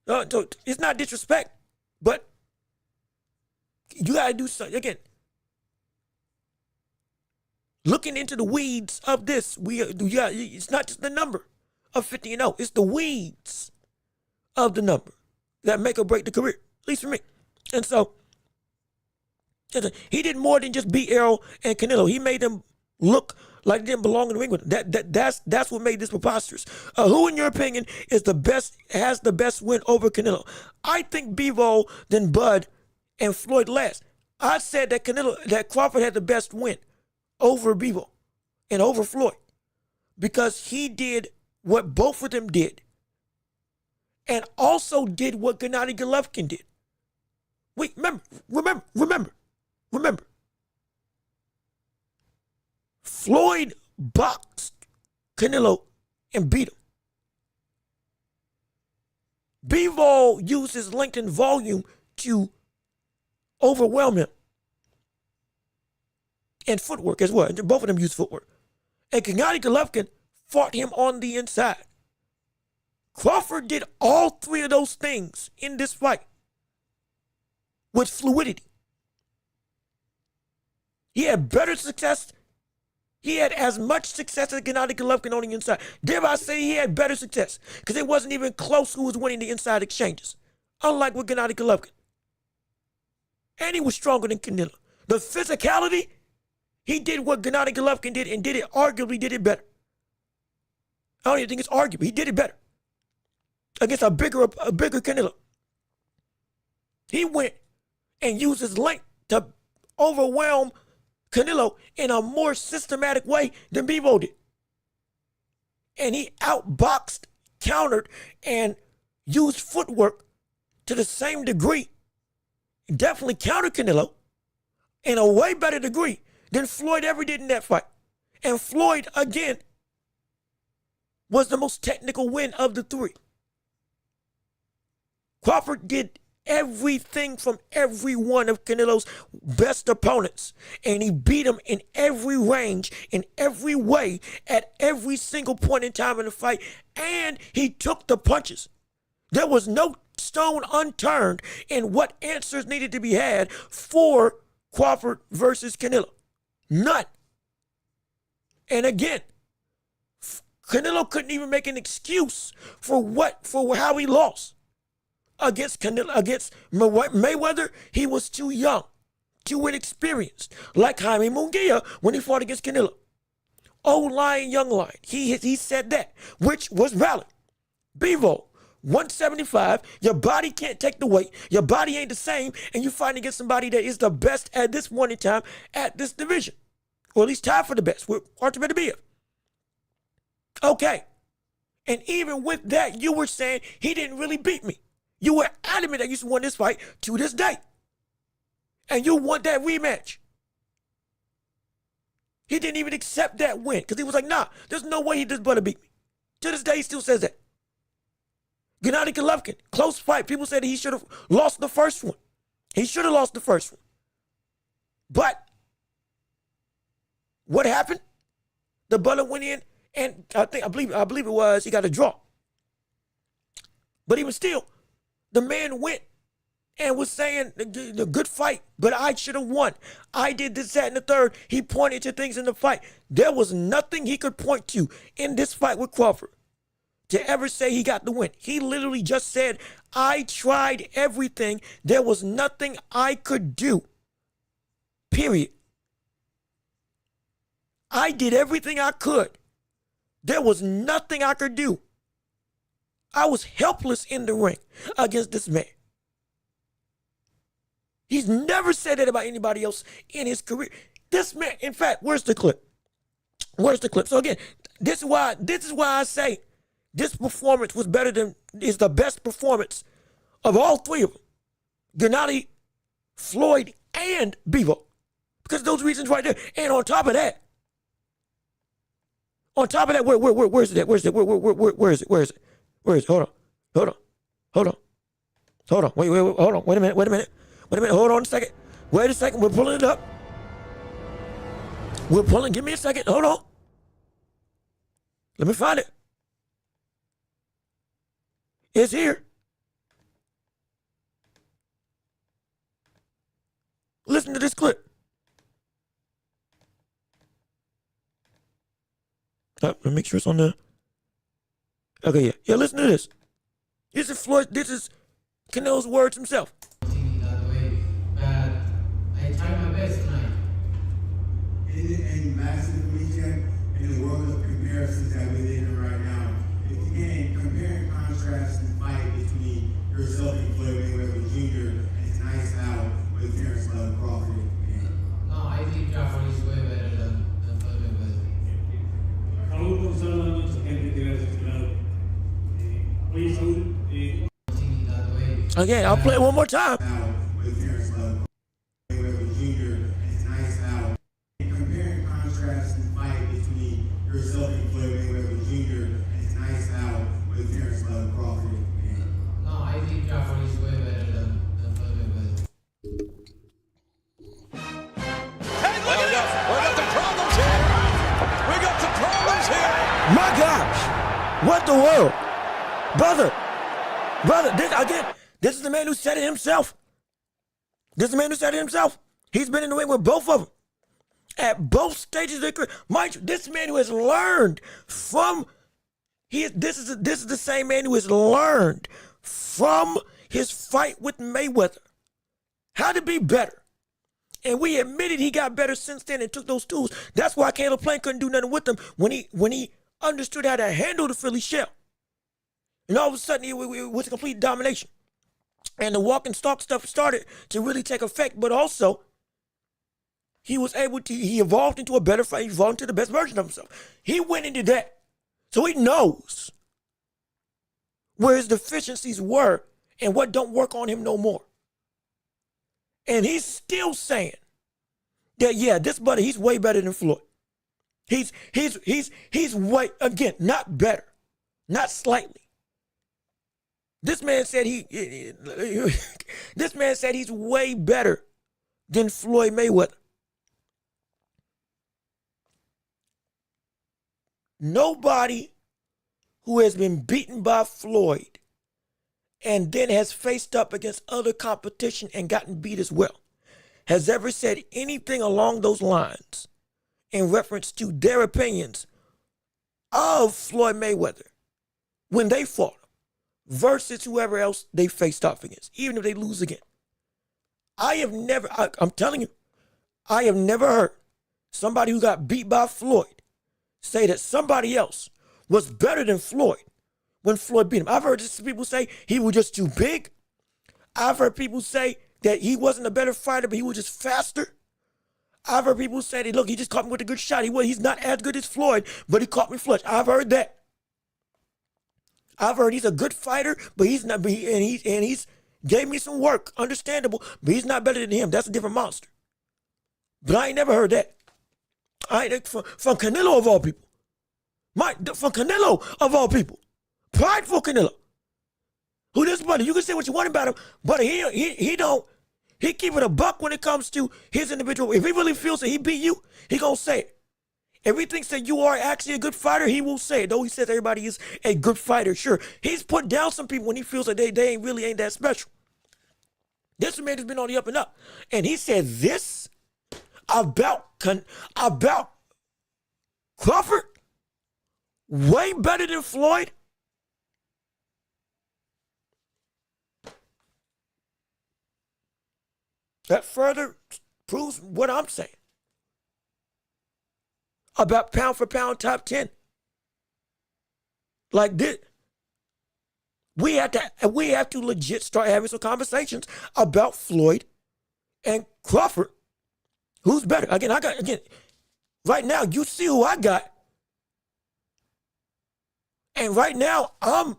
It's not disrespect, but you gotta do something. Again, looking into the weeds of this, it's not just the number of 50-0. It's the weeds of the number that make or break the career, at least for me. And so, he did more than just beat Errol and Canelo. He made them look like they didn't belong in the ring with him. That's what made this preposterous. Who, in your opinion, has the best win over Canelo? I think Bivol, then Bud, and Floyd last. I said that Crawford had the best win over Bivol and over Floyd because he did what both of them did and also did what Gennady Golovkin did. Wait, remember. Floyd boxed Canelo and beat him. Bivol used his length and volume to overwhelm him. And footwork as well. Both of them used footwork. And Gennady Golovkin fought him on the inside. Crawford did all three of those things in this fight with fluidity. He had better success. He had as much success as Gennady Golovkin on the inside. Dare I say he had better success because it wasn't even close who was winning the inside exchanges. Unlike with Gennady Golovkin. And he was stronger than Canelo. The physicality, he did what Gennady Golovkin did and arguably did it better. I don't even think it's arguable. He did it better. Against a bigger Canelo. He went and used his length to overwhelm Canelo in a more systematic way than Bivol did. And he outboxed, countered, and used footwork to the same degree. Definitely countered Canelo in a way better degree than Floyd ever did in that fight. And Floyd, again, was the most technical win of the three. Crawford did everything from every one of Canelo's best opponents. And he beat him in every range, in every way, at every single point in time in the fight. And he took the punches. There was no stone unturned in what answers needed to be had for Crawford versus Canelo. None. And again, Canelo couldn't even make an excuse for how he lost. Against Mayweather, he was too young, too inexperienced, like Jaime Munguia when he fought against Canelo. Old lion, young lion. He said that, which was valid. Bivol, 175, your body can't take the weight, your body ain't the same, and you fighting against somebody that is the best at this point in time at this division, or at least tied for the best with Artur Beterbiev. Okay, and even with that, you were saying he didn't really beat me. You were adamant that you won this fight to this day. And you want that rematch. He didn't even accept that win because he was like, nah, there's no way he just better beat me. To this day, he still says that. Gennady Golovkin, close fight. People said he should have lost the first one. He should have lost the first one. But what happened? The Butler went in, and I believe it was he got a draw. But even still, the man went and was saying the good fight, but I should have won. I did this, that, and the third. He pointed to things in the fight. There was nothing he could point to in this fight with Crawford to ever say he got the win. He literally just said, I tried everything. There was nothing I could do. Period. I did everything I could. There was nothing I could do. I was helpless in the ring against this man. He's never said that about anybody else in his career. This man, in fact, where's the clip? Where's the clip? So again, this is why I say this performance was is the best performance of all three of them. Gennady, Floyd, and Bivol. Because of those reasons right there. And on top of that, where is it at? Where is it? Where is it? Hold on. Wait, hold on. Wait a minute. Hold on a second. Wait a second. We're pulling it up. Give me a second. Hold on. Let me find it. It's here. Listen to this clip. Let me make sure it's on the. Okay, yeah. Yeah, listen to this. This is Floyd. This is Canelo's words himself. But I tried my best tonight. It is a massive weekend in the world of comparisons that we live in right now. If you can compare and contrast the fight between yourself and Floyd Mayweather Jr. and tonight's bout with Terrence Crawford. No, I think Crawford is way better than Floyd Mayweather. Again, I'll play it one more time. With Terrence Mayweather Jr. and tonight's bout. Compare and contrast the fight between yourself and Floyd Mayweather Jr. and tonight's bout with Terrence Crawford. No, I think Crawford is way better than Floyd Mayweather. Hey, look at this! We got some problems here! We got some problems here! My gosh! What the world? Brother, this is the man who said it himself. He's been in the ring with both of them at both stages of their career. Mind you, this man who has learned from this is the same man who has learned from his fight with Mayweather how to be better. And we admitted he got better since then and took those tools. That's why Caleb Plant couldn't do nothing with him when he understood how to handle the Philly shell. And all of a sudden, it was a complete domination. And the walk and stalk stuff started to really take effect, but also, he evolved into a better fight, he evolved into the best version of himself. He went into that. So he knows where his deficiencies were and what don't work on him no more. And he's still saying that, yeah, this buddy, he's way better than Floyd. He's way, again, not better, not slightly. This man said he's way better than Floyd Mayweather. Nobody who has been beaten by Floyd and then has faced up against other competition and gotten beat as well has ever said anything along those lines in reference to their opinions of Floyd Mayweather when they fought him versus whoever else they faced off against, even if they lose again. I'm telling you, I have never heard somebody who got beat by Floyd say that somebody else was better than Floyd when Floyd beat him. I've heard people say he was just too big. I've heard people say that he wasn't a better fighter, but he was just faster. I've heard people say that, look, he just caught me with a good shot. He's not as good as Floyd, but he caught me flush. I've heard that. I've heard he's a good fighter, but he's not. He's gave me some work, understandable, but he's not better than him. That's a different monster. But I ain't never heard that. From Canelo of all people. From Canelo of all people. Prideful Canelo. Who this buddy? You can say what you want about him, but he don't. He keep it a buck when it comes to his individual. If he really feels that he beat you, he gonna say it. If he thinks that you are actually a good fighter, he will say it. Though he says everybody is a good fighter, sure. He's put down some people when he feels like they ain't that special. This man has been on the up and up. And he said this about Crawford way better than Floyd. That further proves what I'm saying about pound for pound top 10. Like this. We have to legit start having some conversations about Floyd and Crawford. Who's better? Again, right now, you see who I got. And right now, I'm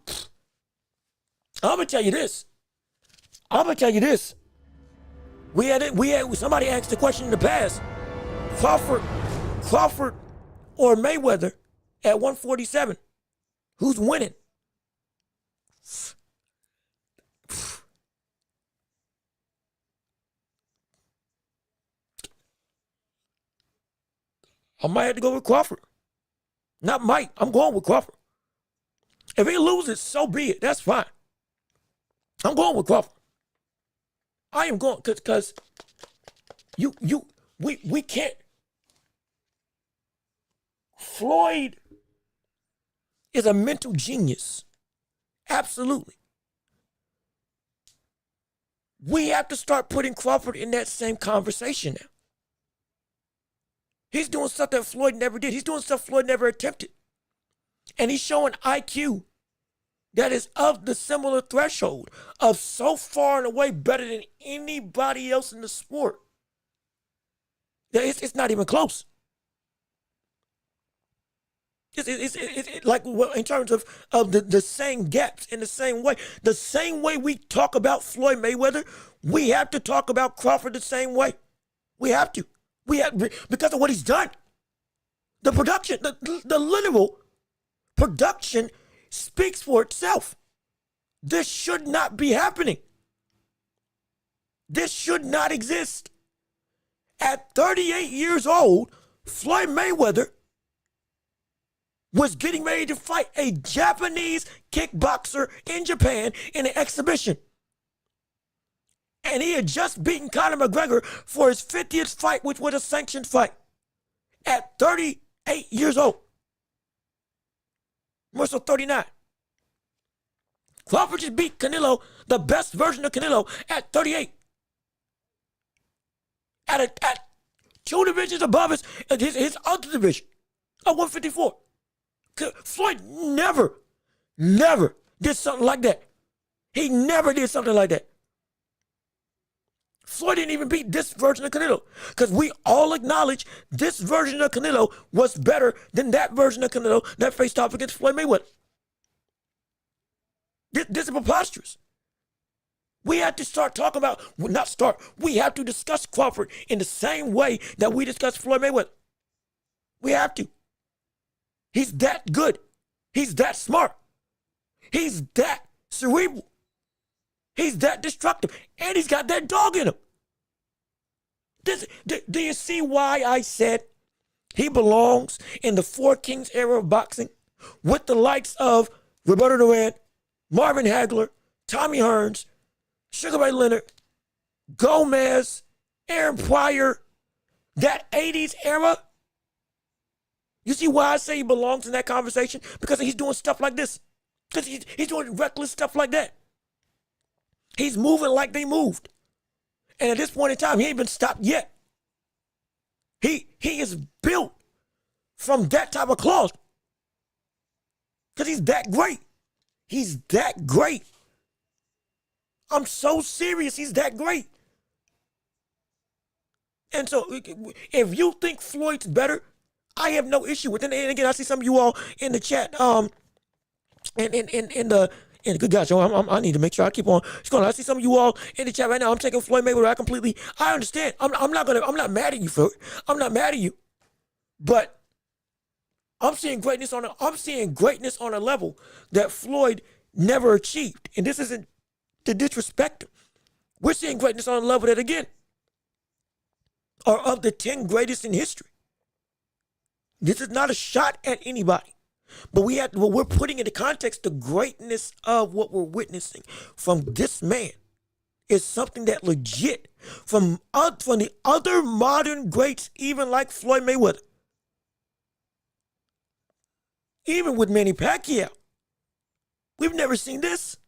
gonna tell you this. Somebody asked the question in the past. Crawford or Mayweather at 147. Who's winning? I might have to go with Crawford. Not might. I'm going with Crawford. If he loses, so be it. That's fine. I'm going with Crawford. I am going because we can't. Floyd is a mental genius. Absolutely. We have to start putting Crawford in that same conversation now. He's doing stuff that Floyd never did. He's doing stuff Floyd never attempted. And he's showing IQ that is of the similar threshold of so far and away better than anybody else in the sport that it's not even close. It's like in terms of the same gaps in the same way we talk about Floyd Mayweather, we have to talk about Crawford the same way. We have to. Because of what he's done. The production, the literal production speaks for itself. This should not be happening. This should not exist. At 38 years old, Floyd Mayweather was getting ready to fight a Japanese kickboxer in Japan in an exhibition. And he had just beaten Conor McGregor for his 50th fight, which was a sanctioned fight, at 38 years old. More so 39. Crawford just beat Canelo, the best version of Canelo, at 38. At 2 divisions above his other division, at 154. Floyd never did something like that. He never did something like that. Floyd didn't even beat this version of Canelo because we all acknowledge this version of Canelo was better than that version of Canelo that faced off against Floyd Mayweather. This is preposterous. We have to start talking about, we have to discuss Crawford in the same way that we discuss Floyd Mayweather. We have to. He's that good. He's that smart. He's that cerebral. He's that destructive. And he's got that dog in him. Do you see why I said he belongs in the Four Kings era of boxing with the likes of Roberto Duran, Marvin Hagler, Tommy Hearns, Sugar Ray Leonard, Gomez, Aaron Pryor, that 80s era? You see why I say he belongs in that conversation? Because he's doing stuff like this. Because he's doing reckless stuff like that. He's moving like they moved. And at this point in time, he ain't been stopped yet. He is built from that type of cloth. Because he's that great. He's that great. I'm so serious. He's that great. And so if you think Floyd's better, I have no issue with it. And again, I see some of you all in the chat. Good gosh, I need to make sure I keep on scrolling. I see some of you all in the chat right now. I'm taking Floyd Mayweather. I understand. I'm not mad at you for it. I'm not mad at you. But I'm seeing greatness on a level that Floyd never achieved. And this isn't to disrespect him. We're seeing greatness on a level that, again, are of the 10 greatest in history. This is not a shot at anybody. But we're putting into context the greatness of what we're witnessing from this man is something that legit from the other modern greats, even like Floyd Mayweather, even with Manny Pacquiao, we've never seen this.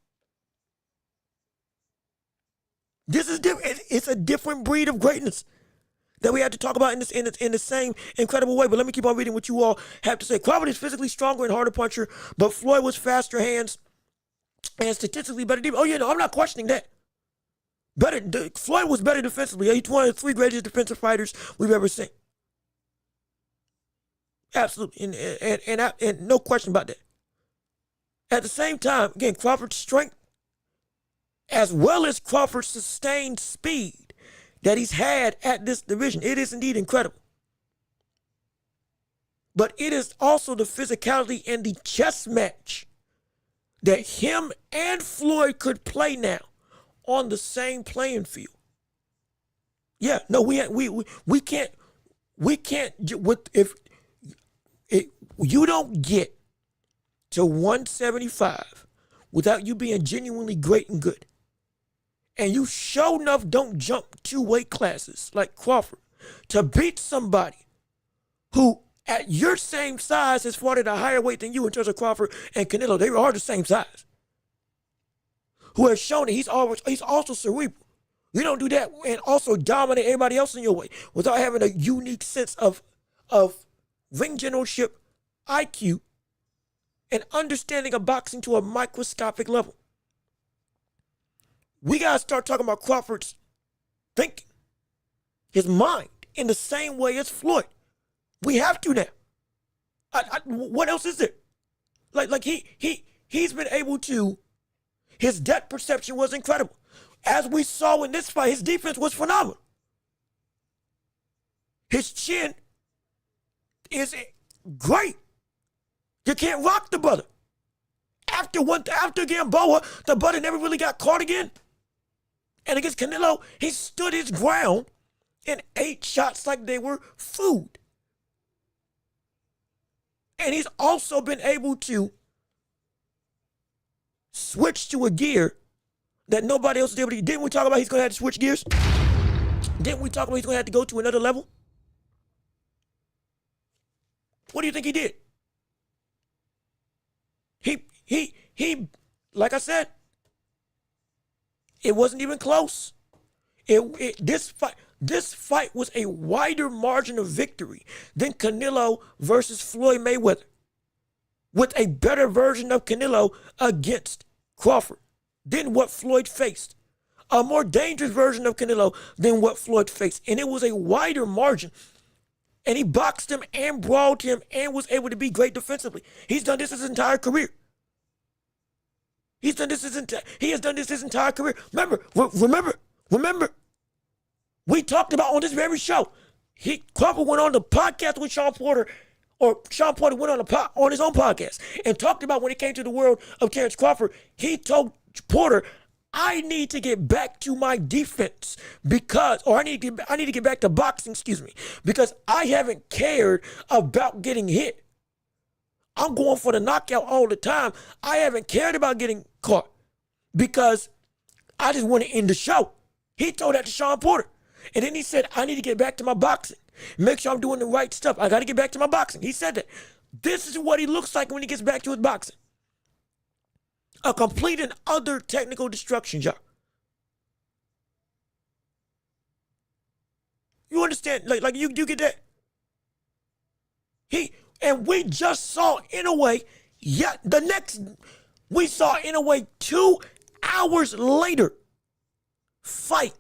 This is different. It's a different breed of greatness that we had to talk about in the same incredible way. But let me keep on reading what you all have to say. Crawford is physically stronger and harder puncher, but Floyd was faster hands, and statistically better defense. Oh, yeah, no, I'm not questioning that. Floyd was better defensively. He's one of the 3 greatest defensive fighters we've ever seen. Absolutely, and no question about that. At the same time, again, Crawford's strength, as well as Crawford's sustained speed that he's had at this division, it is indeed incredible. But it is also the physicality and the chess match that him and Floyd could play now on the same playing field. Yeah, no, we can't if you don't get to 175 without you being genuinely great and good, and you sure enough don't jump 2 weight classes like Crawford to beat somebody who at your same size has fought at a higher weight than you in terms of Crawford and Canelo. They are the same size. Who has shown that he's also cerebral. You don't do that and also dominate everybody else in your way without having a unique sense of ring generalship, IQ, and understanding of boxing to a microscopic level. We got to start talking about Crawford's thinking, his mind, in the same way as Floyd. We have to now. What else is there? Like he's been able to, his depth perception was incredible. As we saw in this fight, his defense was phenomenal. His chin is great. You can't rock the brother. After Gamboa, the brother never really got caught again. And against Canelo, he stood his ground and ate shots like they were food. And he's also been able to switch to a gear that nobody else is able to. Didn't we talk about he's going to have to switch gears? Didn't we talk about he's going to have to go to another level? What do you think he did? He, like I said, it wasn't even close. This fight was a wider margin of victory than Canelo versus Floyd Mayweather, with a better version of Canelo against Crawford than what Floyd faced. A more dangerous version of Canelo than what Floyd faced. And it was a wider margin. And he boxed him and brawled him and was able to be great defensively. He's done this his entire career. He has done this his entire career. Remember, we talked about on this very show, Crawford went on the podcast with Sean Porter, or Sean Porter went on his own podcast and talked about when it came to the world of Terrence Crawford. He told Porter, I need to get back to my defense I need to get back to boxing, because I haven't cared about getting hit. I'm going for the knockout all the time. I haven't cared about getting caught because I just want to end the show. He told that to Sean Porter. And then he said, I need to get back to my boxing. Make sure I'm doing the right stuff. I got to get back to my boxing. He said that. This is what he looks like when he gets back to his boxing. A complete and utter technical destruction job. You understand? Like you get that? And we just saw Inoue, we saw Inoue 2 hours later fight.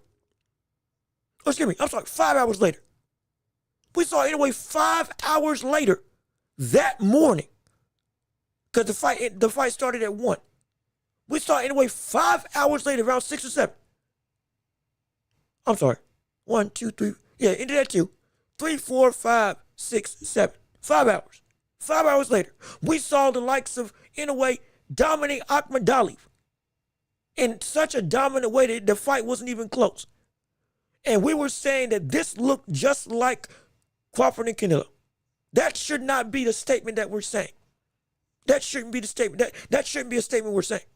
5 hours later. We saw Inoue 5 hours later that morning. Because the fight started at 1. We saw Inoue 5 hours later, around 6 or 7. I'm sorry. 1, 2, 3. Yeah, ended at 2. 3, 4, 5, 6, 7. 5 hours. 5 hours later, we saw the likes of Inoue dominate Akhmadali in such a dominant way that the fight wasn't even close. And we were saying that this looked just like Crawford and Canelo. That should not be the statement that we're saying. That shouldn't be the statement. That shouldn't be a statement we're saying.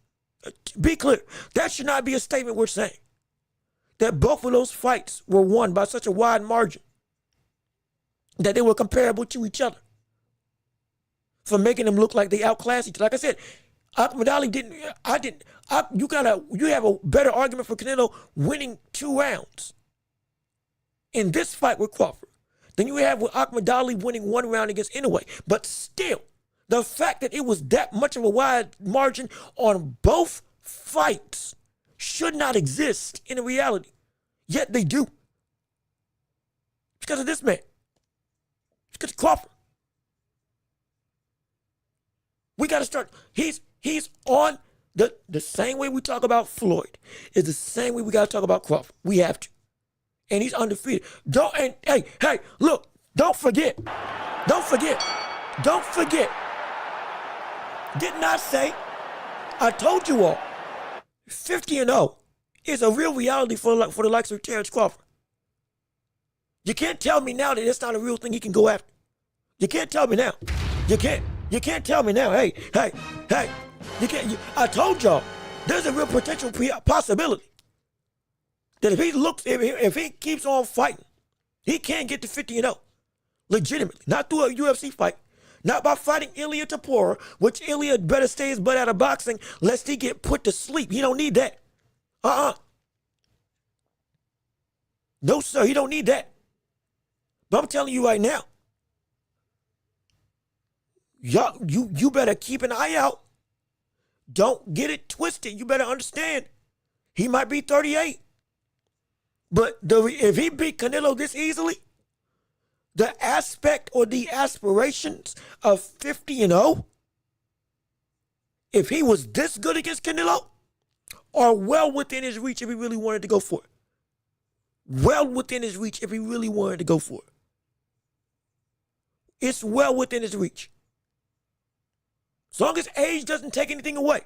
Be clear. That should not be a statement we're saying. That both of those fights were won by such a wide margin that they were comparable to each other, for making them look like they outclassed each other. Like I said, Akhmadali didn't. You have a better argument for Canelo winning 2 rounds in this fight with Crawford than you have with Akhmadali winning 1 round against Inoue. But still, the fact that it was that much of a wide margin on both fights should not exist in reality, yet they do. It's because of this man. It's because of Crawford. We got to start. He's on the same way we talk about Floyd is the same way we got to talk about Crawford. We have to. And he's undefeated. Hey, look, don't forget. Didn't I say, I told you all, 50-0 is a real reality for the likes of Terrence Crawford. You can't tell me now that it's not a real thing he can go after. You can't tell me now. You can't tell me now. Hey. You can't. I told y'all, there's a real potential possibility that if he keeps on fighting, he can get to 50-0, legitimately, not through a UFC fight, not by fighting Ilya Tapora, which Ilya better stay his butt out of boxing lest he get put to sleep. He don't need that. No, sir, he don't need that. But I'm telling you right now, y'all, you better keep an eye out. Don't get it twisted. You better understand. He might be 38. But if he beat Canelo this easily, the aspect or the aspirations of 50-0, if he was this good against Canelo, are well within his reach if he really wanted to go for it. Well within his reach if he really wanted to go for it. It's well within his reach. As long as age doesn't take anything away.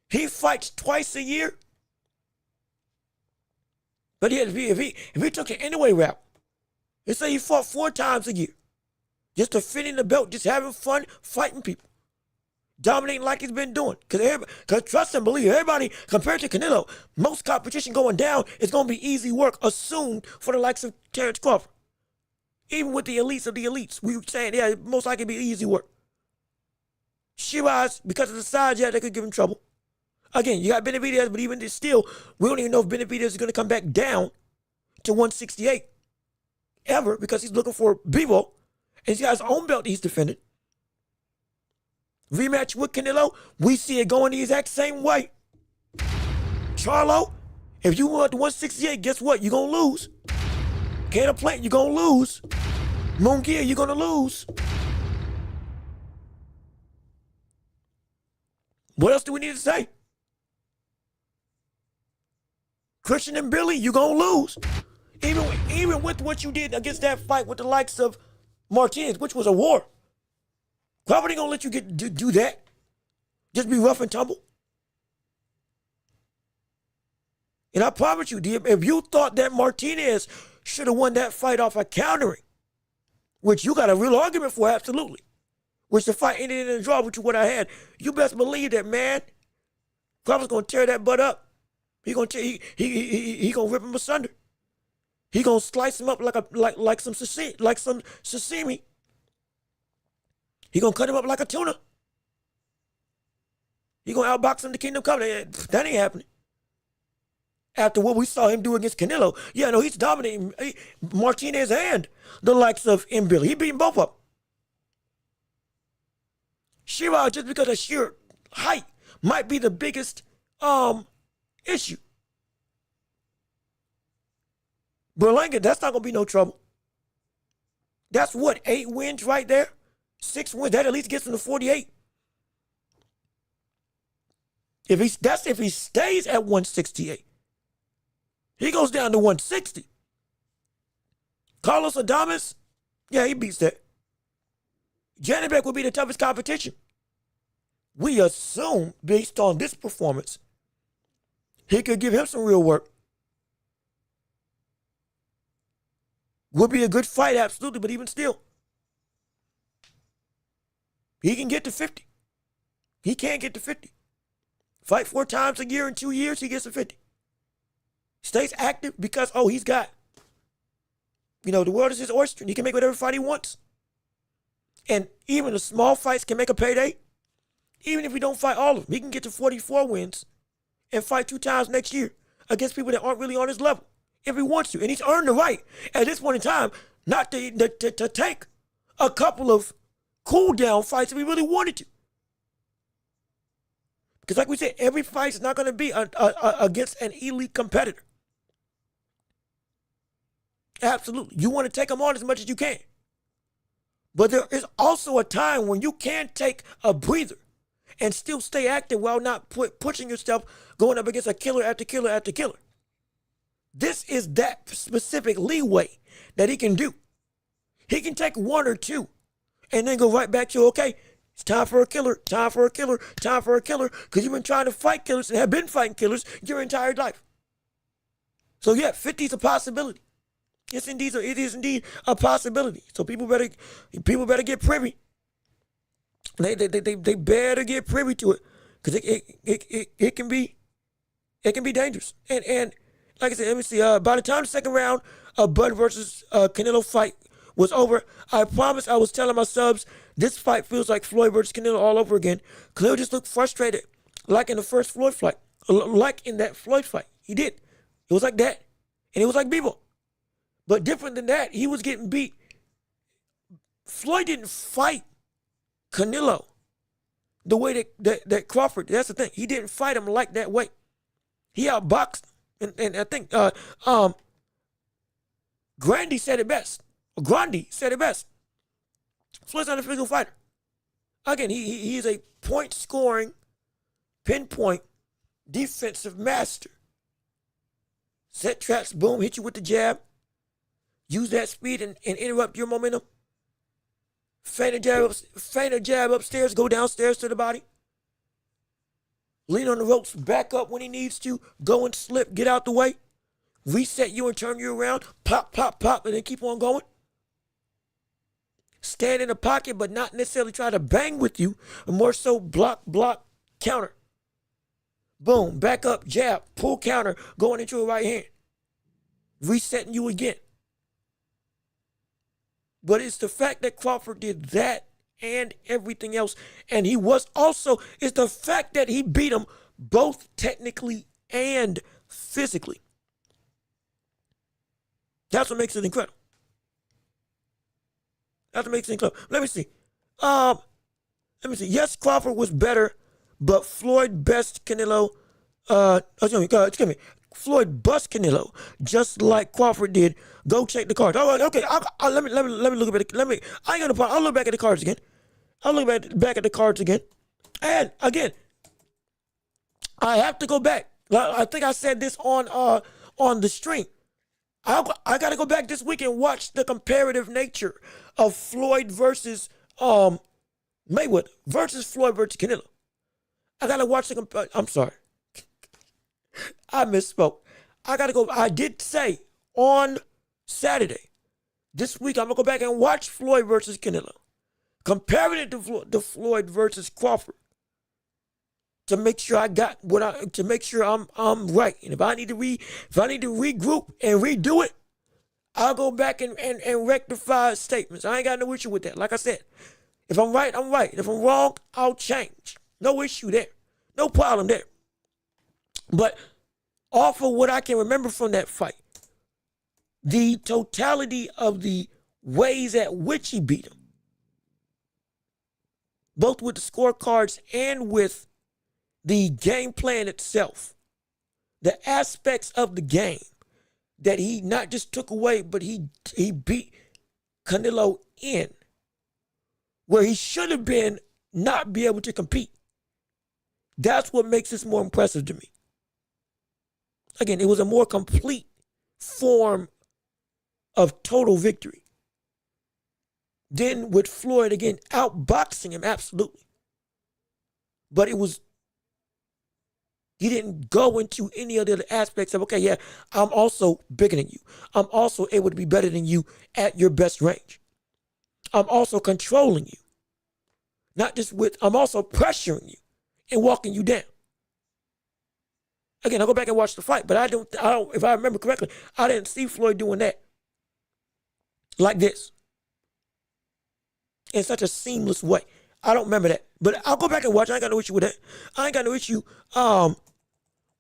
He fights twice a year. But if he took the anyway route, let's say he fought 4 times a year, just to fit in the belt, just having fun, fighting people, dominating like he's been doing. Because trust and believe, everybody, compared to Canelo, most competition going down is going to be easy work assumed for the likes of Terrence Crawford. Even with the elites of the elites, we were saying, yeah, most likely be easy work. Shiraz, because of the size, yeah, they could give him trouble. Again, you got Benavidez, but even still, we don't even know if Benavidez is going to come back down to 168 ever because he's looking for Bivol, and he's got his own belt he's defended. Rematch with Canelo, we see it going the exact same way. Charlo, if you want to 168, guess what? You're going to lose. Caleb Plant, you're going to lose. Munguia, you're going to lose. What else do we need to say? Christian and Billy, you're going to lose. Even with what you did against that fight with the likes of Martinez, which was a war. Crawford ain't going to let you do that. Just be rough and tumble. And I promise you, if you thought that Martinez should have won that fight off of countering, which you got a real argument for, absolutely, which the fight ended in a draw, which is what I had, you best believe that, man, Crawford's going to tear that butt up. He gonna rip him asunder. He gonna slice him up like some sashimi. He gonna cut him up like a tuna. He gonna outbox him to Kingdom Come. That ain't happening. After what we saw him do against Canelo, yeah, no, he's dominating Martinez and the likes of Billy. He beating both of them. Shiraz, just because of sheer height, might be the biggest issue. Berlanga, that's not going to be no trouble. That's what, 8 wins right there? 6 wins, that at least gets him to 48. If he stays at 168. He goes down to 160. Carlos Adames, yeah, he beats that. Janibek would be the toughest competition. We assume, based on this performance, he could give him some real work. Would be a good fight, absolutely, but even still, he can get to 50. He can't get to 50. Fight 4 times a year in 2 years, he gets to 50. Stays active because, he's got, the world is his oyster, and he can make whatever fight he wants. And even the small fights can make a payday. Even if we don't fight all of them, he can get to 44 wins and fight 2 times next year against people that aren't really on his level if he wants to. And he's earned the right at this point in time not to take a couple of cool down fights if he really wanted to. Because like we said, every fight's not going to be against an elite competitor. Absolutely. You want to take them on as much as you can. But there is also a time when you can take a breather and still stay active while not pushing yourself, going up against a killer after killer after killer. This is that specific leeway that he can do. He can take one or two and then go right back to, okay, it's time for a killer, time for a killer, time for a killer, because you've been trying to fight killers and have been fighting killers your entire life. So yeah, 50 is a possibility. It is indeed a possibility. So people better get privy. They better get privy to it, because it can be dangerous. And like I said, let me see. By the time the second round of Bud versus Canelo fight was over, I promise I was telling my subs, this fight feels like Floyd versus Canelo all over again. Canelo just looked frustrated, like in the first Floyd fight, like in that Floyd fight. He did. It was like that, and it was like Bebo. But different than that, he was getting beat. Floyd didn't fight Canelo the way that Crawford. That's the thing. He didn't fight him like that way. He outboxed, and I think Grundy said it best. Floyd's not a physical fighter. Again, he's a point-scoring, pinpoint, defensive master. Set traps, boom, hit you with the jab. Use that speed and interrupt your momentum. Feint a jab upstairs, go downstairs to the body. Lean on the ropes, back up when he needs to. Go and slip, get out the way. Reset you and turn you around. Pop, pop, pop, and then keep on going. Stand in the pocket, but not necessarily try to bang with you. More so block, counter. Boom, back up, jab, pull counter, going into a right hand. Resetting you again. But it's the fact that Crawford did that and everything else. And he was also, it's the fact that he beat him both technically and physically. That's what makes it incredible. Let me see. Yes, Crawford was better, but Floyd best Canelo. Excuse me. Floyd bust Canelo just like Crawford did. Go check the cards. Oh, okay. Let me look at it. I ain't gonna. I'll look back at the cards again. And again, I have to go back. I think I said this on the stream. I got to go back this week and watch the comparative nature of Floyd versus Mayweather versus Floyd versus Canelo. I got to watch I'm sorry. I misspoke. I got to go. I did say on Saturday, this week, I'm going to go back and watch Floyd versus Canelo. Comparing it to Floyd versus Crawford. To make sure to make sure I'm right. And if I need to regroup and redo it, I'll go back and rectify statements. I ain't got no issue with that. Like I said, if I'm right, I'm right. If I'm wrong, I'll change. No issue there. No problem there. But off of what I can remember from that fight, the totality of the ways at which he beat him, both with the scorecards and with the game plan itself, the aspects of the game that he not just took away, but he beat Canelo in, where he should have been not be able to compete. That's what makes this more impressive to me. Again, it was a more complete form of total victory. Then with Floyd, again, outboxing him, absolutely. But he didn't go into any of the other aspects of, okay, yeah, I'm also bigger than you. I'm also able to be better than you at your best range. I'm also controlling you. I'm also pressuring you and walking you down. Again, I'll go back and watch the fight, but I don't, if I remember correctly, I didn't see Floyd doing that like this in such a seamless way. I don't remember that, but I'll go back and watch. I ain't got no issue with that. I ain't got no issue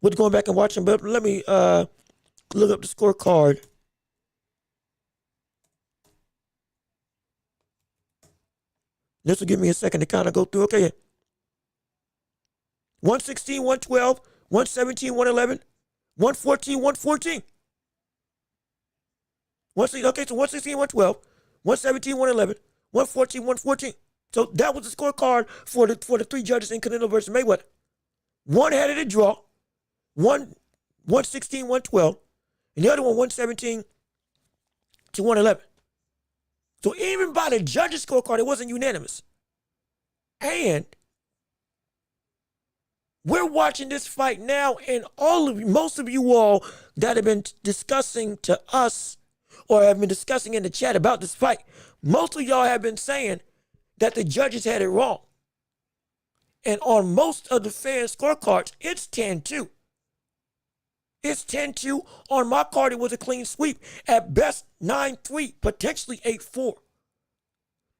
with going back and watching, but let me look up the scorecard. This will give me a second to kind of go through. Okay. 116, 112, 117, 111, 114, 114. Okay, so 116, 112, 117, 111, 114, 114. So that was the scorecard for the three judges in Canelo versus Mayweather. One had it a draw, one 116, 112, and the other one 117 to 111. So even by the judges' scorecard, it wasn't unanimous. And we're watching this fight now, and most of you all that have been discussing to us or have been discussing in the chat about this fight, most of y'all have been saying that the judges had it wrong. And on most of the fan scorecards, it's 10-2. It's 10-2. On my card, it was a clean sweep. At best, 9-3, potentially 8-4.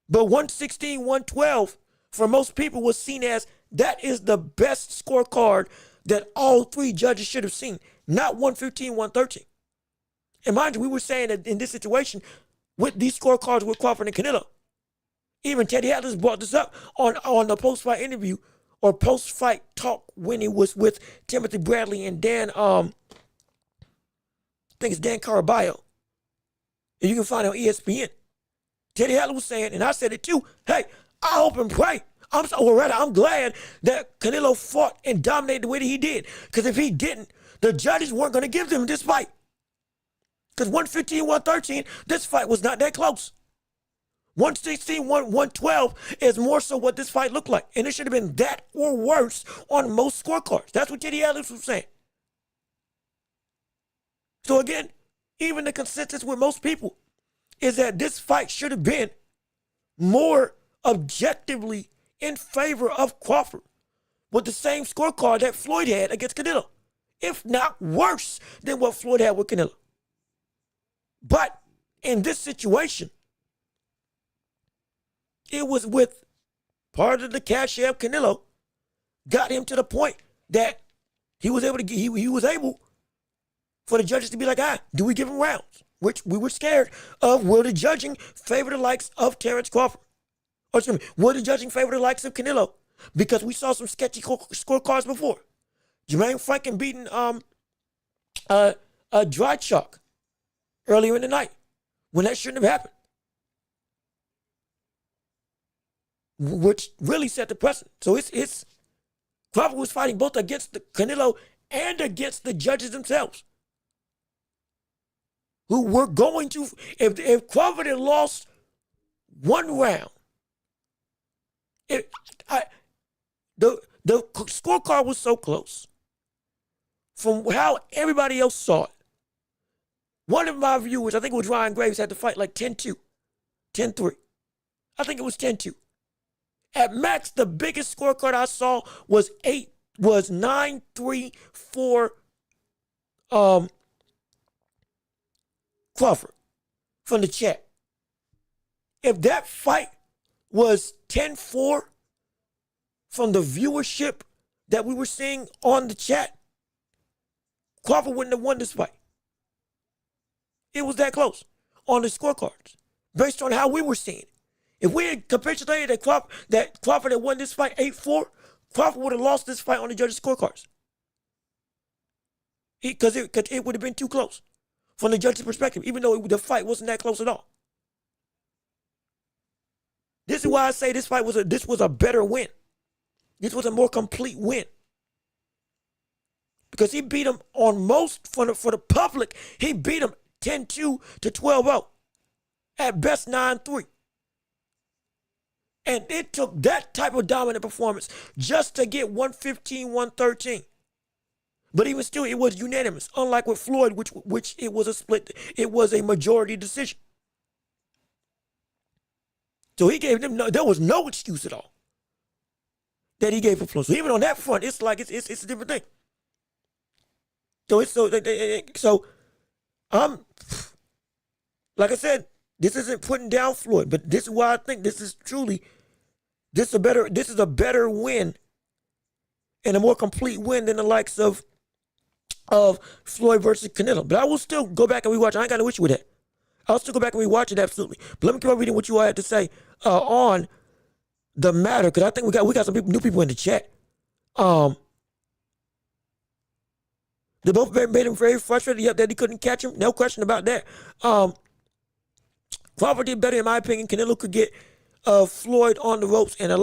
But 116, 112, for most people, was seen as that is the best scorecard that all three judges should have seen, not 115, 113. And mind you, we were saying that in this situation, with these scorecards with Crawford and Canelo, even Teddy Atlas brought this up on the post-fight interview or post-fight talk when he was with Timothy Bradley and Dan, I think it's Dan Caraballo. And you can find it on ESPN. Teddy Atlas was saying, and I said it too, hey, I hope and pray. I'm glad that Canelo fought and dominated the way that he did. Because if he didn't, the judges weren't going to give them this fight. Because 115, 113, this fight was not that close. 116, 112 is more so what this fight looked like. And it should have been that or worse on most scorecards. That's what Teddy Atlas was saying. So again, even the consensus with most people is that this fight should have been more objectively in favor of Crawford with the same scorecard that Floyd had against Canelo, if not worse than what Floyd had with Canelo. But in this situation, it was with part of the cachet of Canelo got him to the point that he was able for the judges to be like, do we give him rounds? Which we were scared of. Will the judging favor the likes of Terrence Crawford? Or excuse me, will the judging favor the likes of Canelo? Because we saw some sketchy scorecards before. Jermaine Franklin beating Dry Chalk earlier in the night when that shouldn't have happened. Which really set the precedent. So it's Crawford was fighting both against the Canelo and against the judges themselves, who were going to, if Crawford had lost one round, the scorecard was so close from how everybody else saw it. One of my viewers, I think it was Ryan Graves, had to fight like 10-2, 10-3. I think it was 10-2. At max, the biggest scorecard I saw was 9-3 for Crawford from the chat. If that fight was 10-4 from the viewership that we were seeing on the chat, Crawford wouldn't have won this fight. It was that close on the scorecards based on how we were seeing it. If we had capitulated that Crawford had won this fight 8-4, Crawford would have lost this fight on the judges' scorecards. Because it would have been too close from the judge's perspective, even though the fight wasn't that close at all. This is why I say this was a better win. This was a more complete win. Because he beat him on most, for the public, he beat him 10-2 to 12-0. At best 9-3. And it took that type of dominant performance just to get 115, 113. But even still, it was unanimous. Unlike with Floyd, which it was a split. It was a majority decision. So he gave them there was no excuse at all that he gave for Floyd. So even on that front, it's like it's a different thing. So like I said, this isn't putting down Floyd, but this is why I think this is a better win and a more complete win than the likes of Floyd versus Canelo. But I will still go back and rewatch. I ain't got no issue with that. I'll still go back and rewatch it, absolutely. But let me keep on reading what you all had to say on the matter, because I think we got some new people in the chat. They both made him very frustrated. Yep, that he couldn't catch him. No question about that. Crawford did better, in my opinion. Canelo could get Floyd on the ropes and a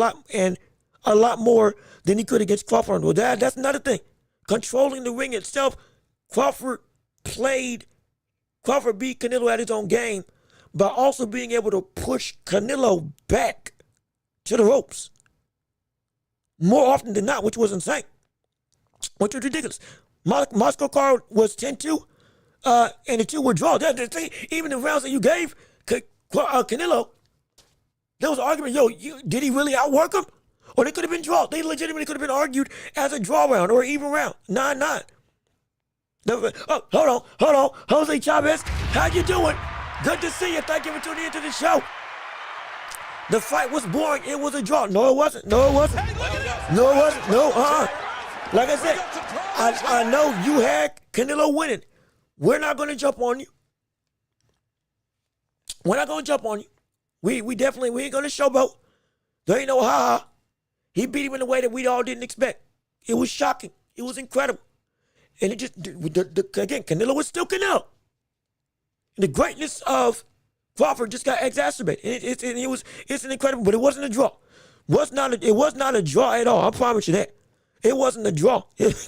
lot more than he could against Crawford. Well, that's another thing. Controlling the ring itself, Crawford beat Canelo at his own game by also being able to push Canelo back to the ropes more often than not, which was insane, which was ridiculous. Moscow card was 10-2, and the two were draws. Even the rounds that you gave Canelo, there was an argument, did he really outwork him? Or they could have been draws. They legitimately could have been argued as a draw round or even round, 9-9. Oh, hold on. Jose Chavez, how you doing? Good to see you. Thank you for tuning into the show. The fight was boring. It was a draw. No, it wasn't. No, Like I said, I know you had Canelo winning. We're not going to jump on you. We ain't going to showboat. There ain't no ha-ha. He beat him in a way that we all didn't expect. It was shocking. It was incredible. And it just, again, Canelo was still Canelo. And the greatness of Crawford just got exacerbated. It's an incredible, but it wasn't a draw. It was not a draw at all. I promise you that. It wasn't a draw. and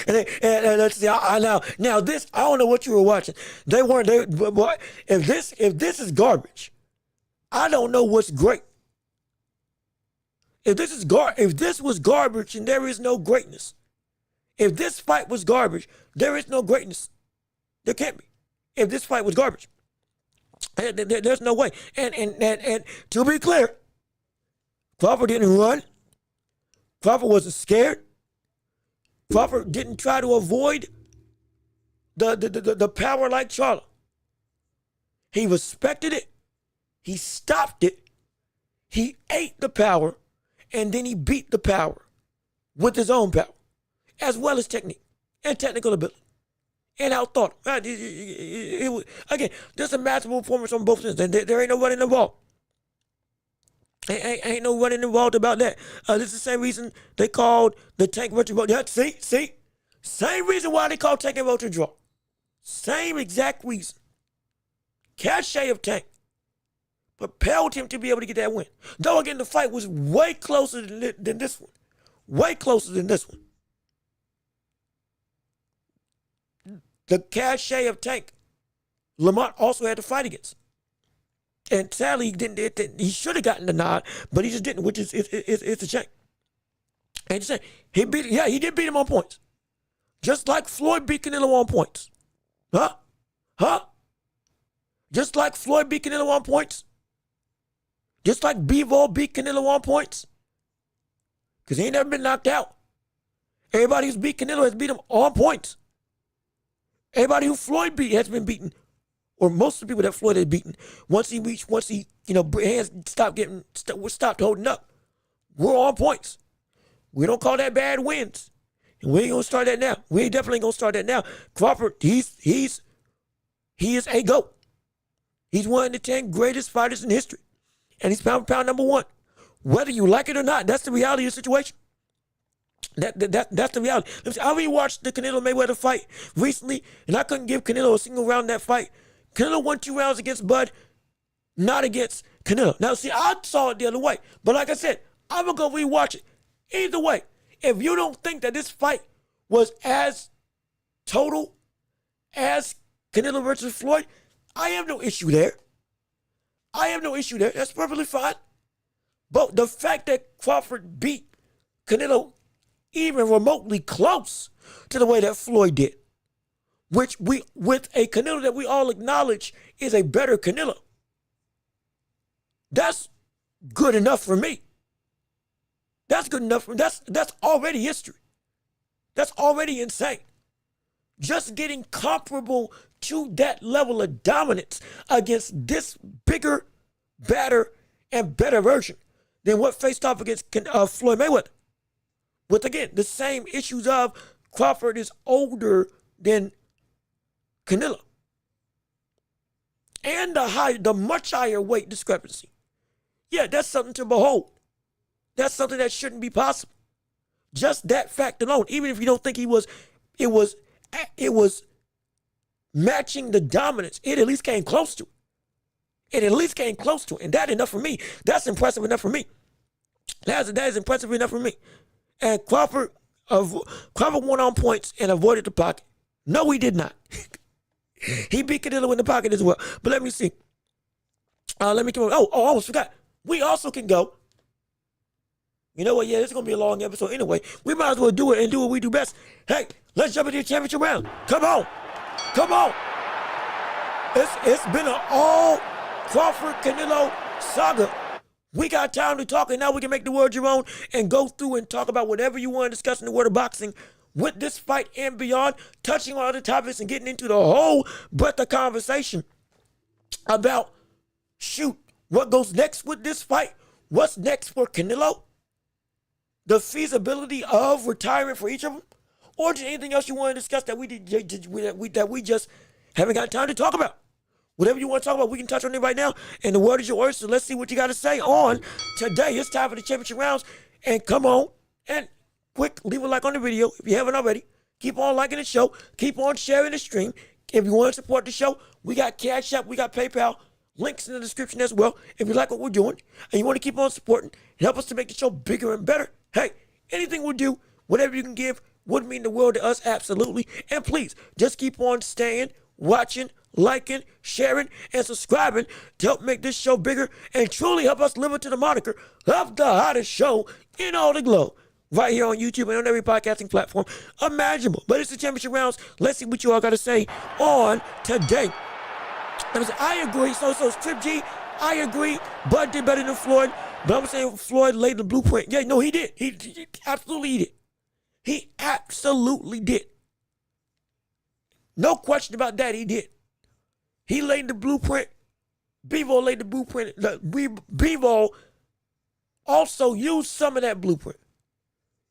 let's see. Now this, I don't know what you were watching. But if this is garbage, I don't know what's great. If this was garbage, and there is no greatness. If this fight was garbage, there is no greatness. There can't be. If this fight was garbage, there's no way. And to be clear, Crawford didn't run. Crawford wasn't scared. Crawford didn't try to avoid the power like Charlo. He respected it. He stopped it. He ate the power, and then he beat the power with his own power, as well as technique and technical ability. And outthought. Again, there's a masterful performance on both ends. There ain't no running the ball. Ain't no running involved about that. This is the same reason they called the Tank Roach draw. Yeah, see? Same reason why they called Tank and Roach a draw. Same exact reason. Cachet of Tank propelled him to be able to get that win. Though, again, the fight was way closer than this one. Way closer than this one. The cachet of Tank, Lamont also had to fight against. And sadly, he didn't. He should have gotten the nod, but he just didn't, which is it's a shame. And he did beat him on points. Just like Floyd beat Canelo on points. Huh? Just like Floyd beat Canelo on points. Just like Bivol beat Canelo on points. Because he ain't never been knocked out. Everybody who's beat Canelo has beat him on points. Everybody who Floyd beat has been beaten, or most of the people that Floyd has beaten, once he hands stopped holding up, we're on points. We don't call that bad wins, and we ain't gonna start that now. We ain't definitely gonna start that now. Crawford, he is a GOAT. He's one of the 10 greatest fighters in history, and he's pound for pound number one. Whether you like it or not, that's the reality of the situation. That's the reality. I rewatched the Canelo Mayweather fight recently, and I couldn't give Canelo a single round in that fight. Canelo won 2 rounds against Bud, not against Canelo. Now, see, I saw it the other way, but like I said, I'm gonna go rewatch it. Either way, if you don't think that this fight was as total as Canelo versus Floyd, I have no issue there. That's perfectly fine. But the fact that Crawford beat Canelo even remotely close to the way that Floyd did, with a Canelo that we all acknowledge is a better Canelo, that's good enough for me. That's good enough for me. That's already history. That's already insane. Just getting comparable to that level of dominance against this bigger, badder, and better version than what faced off against Floyd Mayweather. With, again, the same issues of Crawford is older than Canelo. And the much higher weight discrepancy. Yeah, that's something to behold. That's something that shouldn't be possible. Just that fact alone, even if you don't think he was It was matching the dominance. It at least came close to it. It at least came close to it. And that's enough for me. That's impressive enough for me. That is impressive enough for me. And Crawford won on points and avoided the pocket. No, he did not. He beat Canelo in the pocket as well. But let me see. Let me come on. Oh, I almost forgot. We also can go. You know what? Yeah, it's going to be a long episode anyway. We might as well do it and do what we do best. Hey, let's jump into the championship round. Come on. Come on. It's been an all Crawford-Canelo saga. We got time to talk, and now we can make the world your own and go through and talk about whatever you want to discuss in the world of boxing with this fight and beyond, touching on other topics and getting into the whole breadth of conversation about, what goes next with this fight? What's next for Canelo? The feasibility of retirement for each of them? Or just anything else you want to discuss that we just haven't got time to talk about? Whatever you want to talk about, we can touch on it right now. And the word is your oyster. So let's see what you got to say on today. It's time for the championship rounds. And come on and quick, leave a like on the video if you haven't already. Keep on liking the show. Keep on sharing the stream. If you want to support the show, we got Cash App, we got PayPal. Links in the description as well. If you like what we're doing and you want to keep on supporting and help us to make the show bigger and better, hey, anything we'll do, whatever you can give, would mean the world to us, absolutely. And please, just keep on staying, watching, liking, sharing, and subscribing to help make this show bigger and truly help us live up to the moniker of the hottest show in all the globe. Right here on YouTube and on every podcasting platform imaginable. But it's the championship rounds. Let's see what you all got to say on today. I agree. So Strip G, I agree. Bud did better than Floyd. But I'm saying Floyd laid the blueprint. Yeah, no, he did. He absolutely did. He absolutely did. No question about that. He did. He laid the blueprint. Bivol laid the blueprint. Bivol also used some of that blueprint.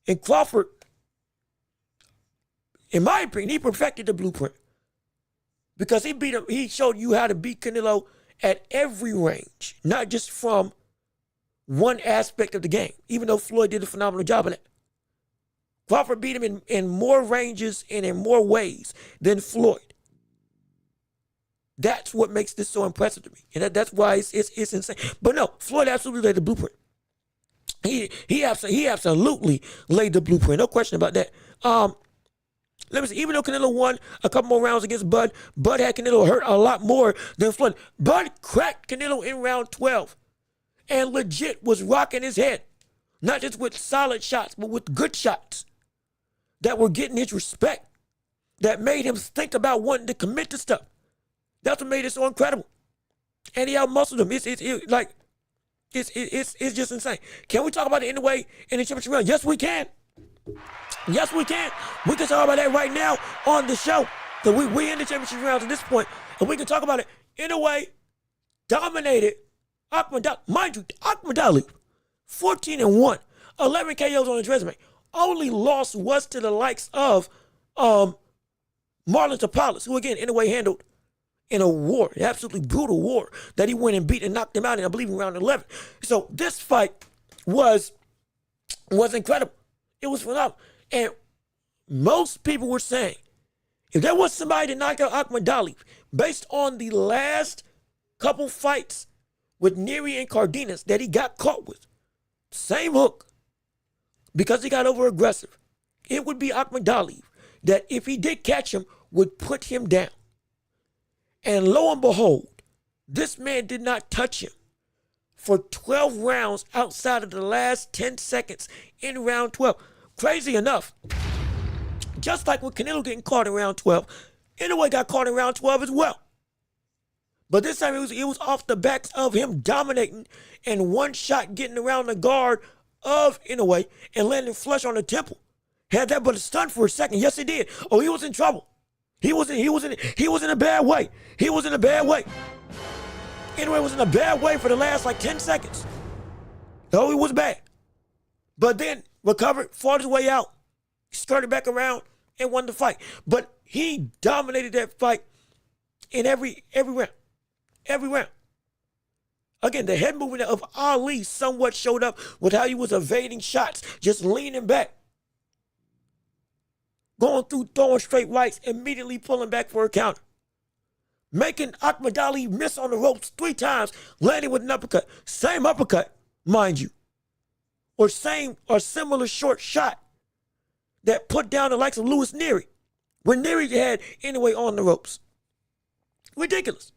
And Crawford, in my opinion, he perfected the blueprint. Because he beat him, he showed you how to beat Canelo at every range, not just from one aspect of the game, even though Floyd did a phenomenal job of that. Crawford beat him in more ranges and in more ways than Floyd. That's what makes this so impressive to me. And that's why it's insane. But no, Floyd absolutely laid the blueprint. He absolutely laid the blueprint. No question about that. Let me see. Even though Canelo won a couple more rounds against Bud, Bud had Canelo hurt a lot more than Floyd. Bud cracked Canelo in round 12 and legit was rocking his head. Not just with solid shots, but with good shots that were getting his respect, that made him think about wanting to commit to stuff. That's what made it so incredible. And he outmuscled him. It's just insane. Can we talk about it anyway in the championship round? Yes, we can. Yes, we can. We can talk about that right now on the show. So we in the championship rounds at this point, and we can talk about it in a way. Dominated mind you, Ahmed 14-1, 11 KOs on his resume. Only loss was to the likes of Marlon Tapales, who again in a way handled in a war, an absolutely brutal war that he went and beat and knocked him out in, I believe, in round 11. So this fight was incredible. It was phenomenal. And most people were saying, if there was somebody to knock out Ahmed based on the last couple fights with Nery and Cardenas that he got caught with, same hook, because he got over aggressive, it would be Ahmed that if he did catch him, would put him down. And lo and behold, this man did not touch him for 12 rounds outside of the last 10 seconds in round 12. Crazy enough, just like with Canelo getting caught in round 12, Inoue got caught in round 12 as well. But this time it was off the backs of him dominating and one shot getting around the guard of Inoue and landing flush on the temple. Had that but a stun for a second. Yes, he did. Oh, he was in trouble. He was in a bad way. He was in a bad way. Inoue was in a bad way for the last 10 seconds. Oh, he was bad. But then recovered, fought his way out, skirted back around, and won the fight. But he dominated that fight in every round. Every round. Again, the head movement of Ali somewhat showed up with how he was evading shots, just leaning back. going through, throwing straight rights, immediately pulling back for a counter. Making Ahmed Ali miss on the ropes 3 times, landing with an uppercut. Same uppercut, mind you. Or similar short shot that put down the likes of Louis Neary when Neary had anyway on the ropes. Ridiculous.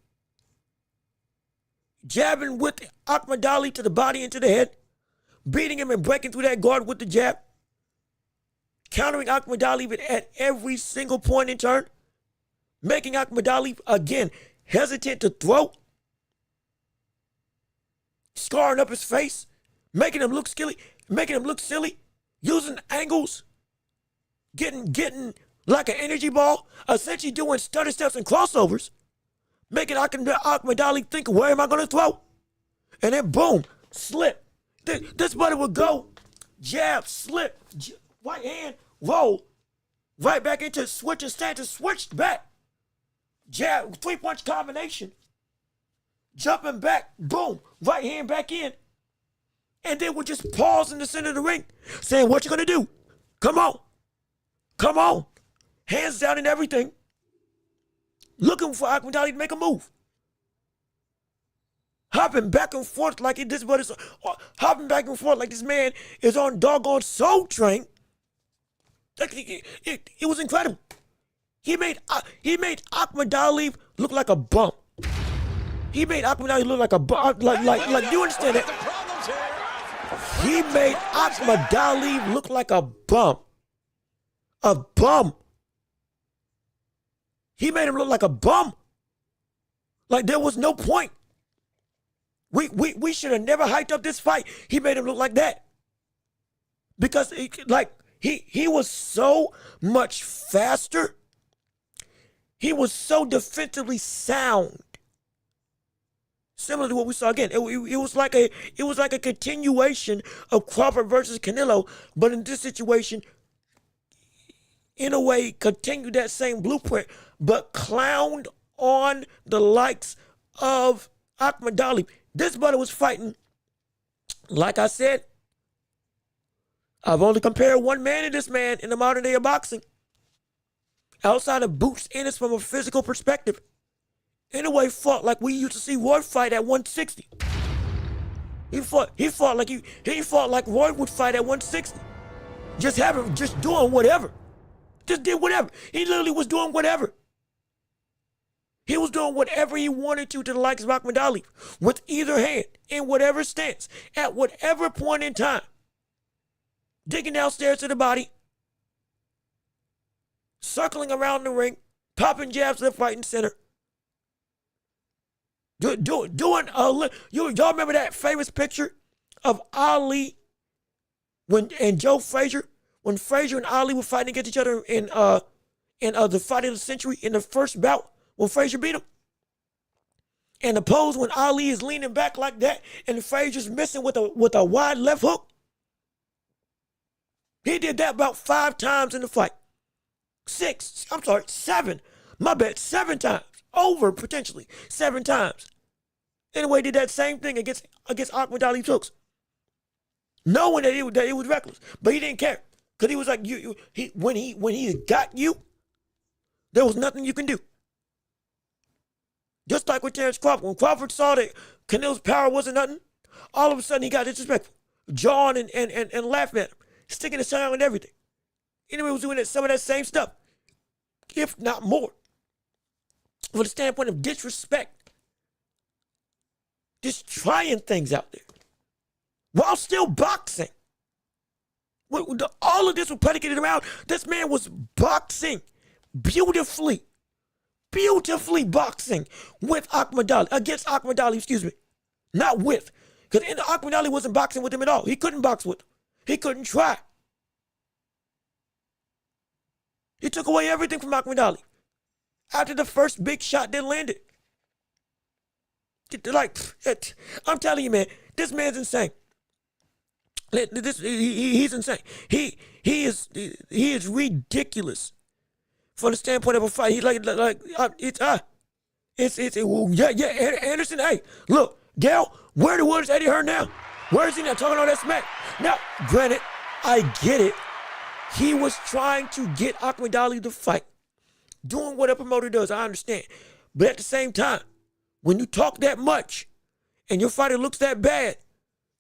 Jabbing with Ahmed Ali to the body and to the head, beating him and breaking through that guard with the jab, countering Ahmed Ali at every single point in turn, making Ahmed Ali, again, hesitant to throw, scarring up his face, making him look silly, using angles, getting like an energy ball, essentially doing stutter steps and crossovers, making Ahmed Ali think, where am I going to throw? And then boom, slip. This buddy would go, jab, slip, right hand, roll, right back into switch and stand to switch back. Jab, 3-punch combination. Jumping back, boom, right hand back in. And then would just pause in the center of the ring, saying, what you gonna do? Come on. Come on. Hands down and everything. Looking for Ahmed Ali to make a move. Hopping back and forth like this man is on doggone Soul Train. It was incredible. He made Ahmed Ali look like a bump. He made Ahmed Ali look like a bump. Like you understand that? He made Ahmed Ali look like a bump. A bum. He made him look like a bum. Like there was no point. We should have never hyped up this fight. He made him look like that. Because he was so much faster. He was so defensively sound. Similar to what we saw again. It was like a continuation of Crawford versus Canelo, but in this situation, in a way, continued that same blueprint, but clowned on the likes of Ahmed Ali. This brother was fighting, like I said, I've only compared one man to this man in the modern day of boxing. Outside of Boots Ennis from a physical perspective. In a way, fought like we used to see Roy fight at 160. He fought like Roy would fight at 160. Just doing whatever. Just did whatever. He literally was doing whatever. He was doing whatever he wanted to the likes of Ahmed Ali with either hand, in whatever stance, at whatever point in time. Digging downstairs to the body, circling around the ring, popping jabs left, right, and center. Y'all remember that famous picture of Ali and Joe Frazier when Frazier and Ali were fighting against each other in the fight of the century in the first bout when Frazier beat him? And the pose when Ali is leaning back like that and Frazier's missing with a wide left hook. He did that about 5 times in the fight. 7. My bad, 7 times. Over, potentially, 7 times. Anyway, did that same thing against Ahmed Ali Tooks. Knowing that it was reckless. But he didn't care. Because he was like, when he got you, there was nothing you can do. Just like with Terrence Crawford. When Crawford saw that Canelo's power wasn't nothing, all of a sudden he got disrespectful. Jawing and laughing at him. Sticking his tongue out and everything. Anyway, was doing some of that same stuff. If not more. From the standpoint of disrespect. Just trying things out there. While still boxing. All of this was predicated around, this man was boxing beautifully boxing with Ahmed Ali, against Ahmed Ali, excuse me. Not with. Because Ahmed Ali wasn't boxing with him at all. He couldn't box with him. He couldn't try. He took away everything from Ahmed Ali. After the first big shot that landed. I'm telling you, man, this man's insane. He's insane. He is ridiculous from the standpoint of a fight. Anderson. Hey, look, Gail, where the Eddie Hearn now? Where is he now talking all that smack? Now, granted, I get it. He was trying to get Ahmed Ali to fight, doing what a promoter does. I understand. But at the same time, when you talk that much and your fighter looks that bad,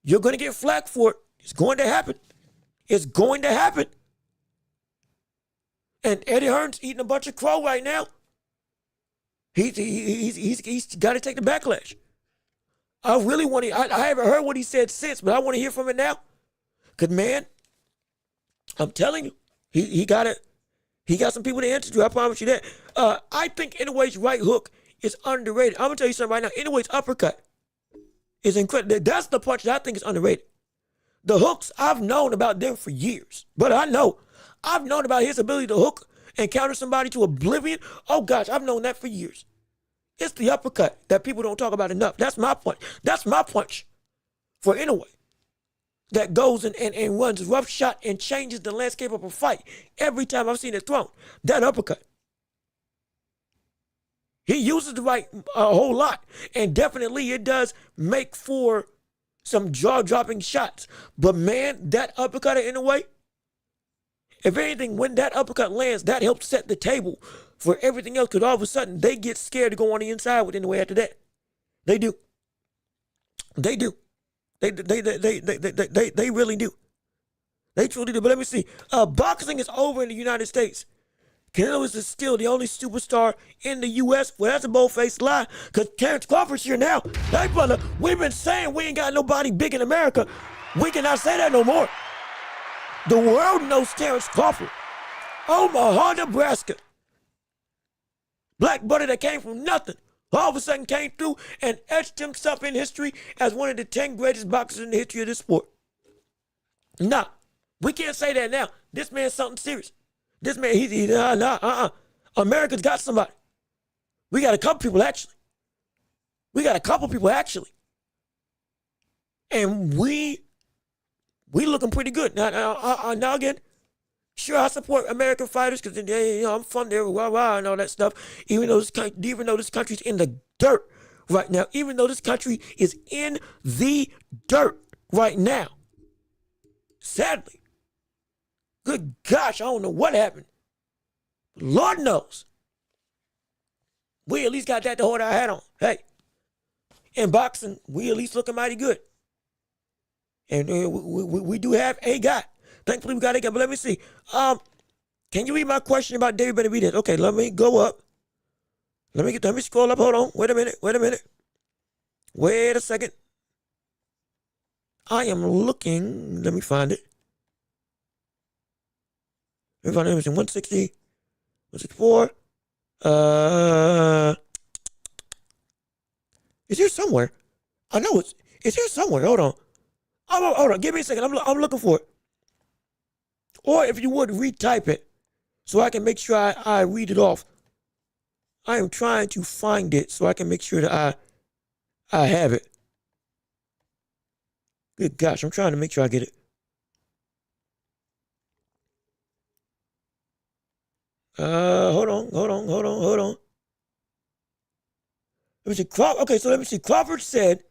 you're going to get flack for it. It's going to happen. It's going to happen. And Eddie Hearn's eating a bunch of crow right now. He's got to take the backlash. I really want to. I haven't heard what he said since, but I want to hear from it now. Because, man, I'm telling you, he got it. He got some people to answer to. I promise you that. I think Inoue's right hook is underrated. I'm going to tell you something right now. Inoue's uppercut is incredible. That's the punch that I think is underrated. The hooks, I've known about them for years. But I've known about his ability to hook and counter somebody to oblivion. Oh, gosh, I've known that for years. It's the uppercut that people don't talk about enough. That's my punch. That's my punch for Inoue. That goes and runs rough shot and changes the landscape of a fight every time I've seen it thrown. That uppercut. He uses the right a whole lot. And definitely it does make for some jaw-dropping shots. But, man, that uppercut in a way, if anything, when that uppercut lands, that helps set the table for everything else. Because all of a sudden, they get scared to go on the inside with Inoue after that. They do. They do. They really do. They truly do. But let me see. Boxing is over in the United States. Canelo is still the only superstar in the U.S. Well, that's a bold-faced lie, because Terrence Crawford's here now. Hey, brother, we've been saying we ain't got nobody big in America. We cannot say that no more. The world knows Terrence Crawford. Omaha, Nebraska. Black brother that came from nothing. All of a sudden came through and etched himself in history as one of the 10 greatest boxers in the history of this sport. Nah, we can't say that now. This man's something serious. This man, America's got somebody. We got a couple people, actually. And we looking pretty good. Now again, sure, I support American fighters because I'm from there, and all that stuff. Even though this country's in the dirt right now, even though this country is in the dirt right now, sadly. Good gosh, I don't know what happened. Lord knows. We at least got that to hold our hat on. Hey, in boxing, we at least looking mighty good. And we do have a guy. Thankfully, we got a guy. But let me see. Can you read my question about David Benavidez? Okay, let me go up. Let me scroll up. Hold on. Wait a minute. Wait a second. I am looking. Let me find it. Let me find it. 160, 164. It's here somewhere. I know it's here somewhere. Hold on. Hold on. Give me a second. I'm looking for it. Or if you would, retype it so I can make sure I read it off. I am trying to find it so I can make sure that I have it. Good gosh, I'm trying to make sure I get it. Hold on. Let me see. Okay, so let me see. Crawford said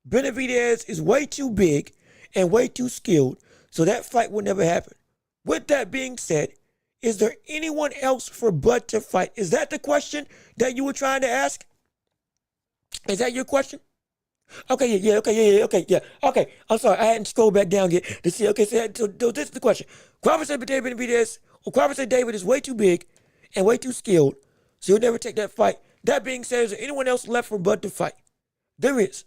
Benavidez is way too big and way too skilled, so that fight will never happen. With that being said, is there anyone else for Bud to fight? Is that the question that you were trying to ask? Is that your question? Okay, yeah. Okay, I'm sorry, I hadn't scrolled back down yet to see. Okay, so this is the question. Crawford said David is way too big and way too skilled, so he'll never take that fight. That being said, is there anyone else left for Bud to fight? There is.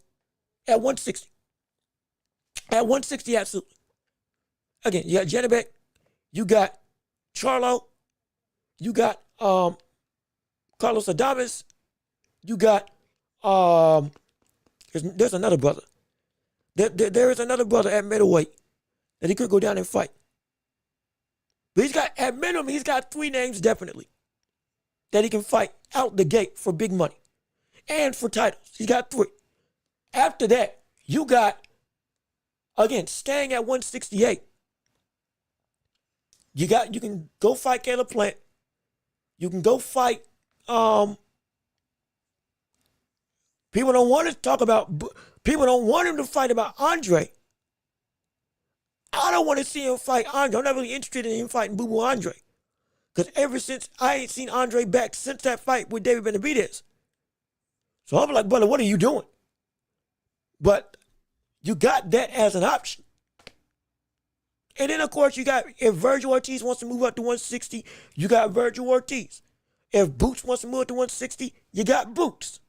At 160. At 160, absolutely. Again, you got Janibek, you got Charlo, you got Carlos Adames, you got there's another brother. There is another brother at middleweight that he could go down and fight. But at minimum, he's got 3 names definitely that he can fight out the gate for big money and for titles. He's got 3. After that, you got, again, staying at 168. You can go fight Caleb Plant. You can go fight, people don't want to talk about, people don't want him to fight about Andre. I don't want to see him fight Andre. I'm not really interested in him fighting Boo Boo Andre. Because ever since, I ain't seen Andre back since that fight with David Benavidez. So I'm like, brother, what are you doing? But you got that as an option. And then, of course, you got, if Virgil Ortiz wants to move up to 160, you got Virgil Ortiz. If Boots wants to move up to 160, you got Boots.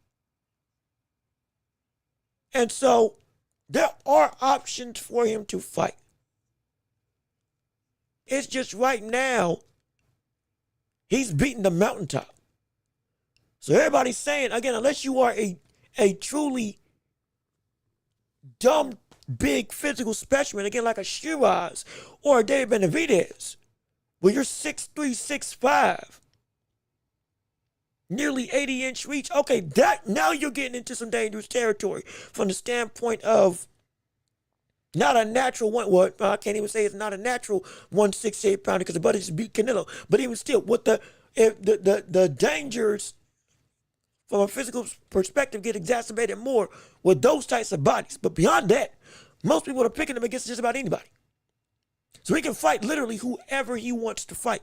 And so there are options for him to fight. It's just right now, he's beating the mountaintop. So everybody's saying, again, unless you are a truly dumb, big physical specimen, again, like a Shiraz or a David Benavidez, where you're 6'3", 6'5", nearly 80-inch reach. Okay, that now you're getting into some dangerous territory from the standpoint of not a natural one. Well, I can't even say it's not a natural 168 pounder because the buddy just beat Canelo. But even still, with the dangers from a physical perspective get exacerbated more with those types of bodies. But beyond that, most people are picking him against just about anybody. So he can fight literally whoever he wants to fight.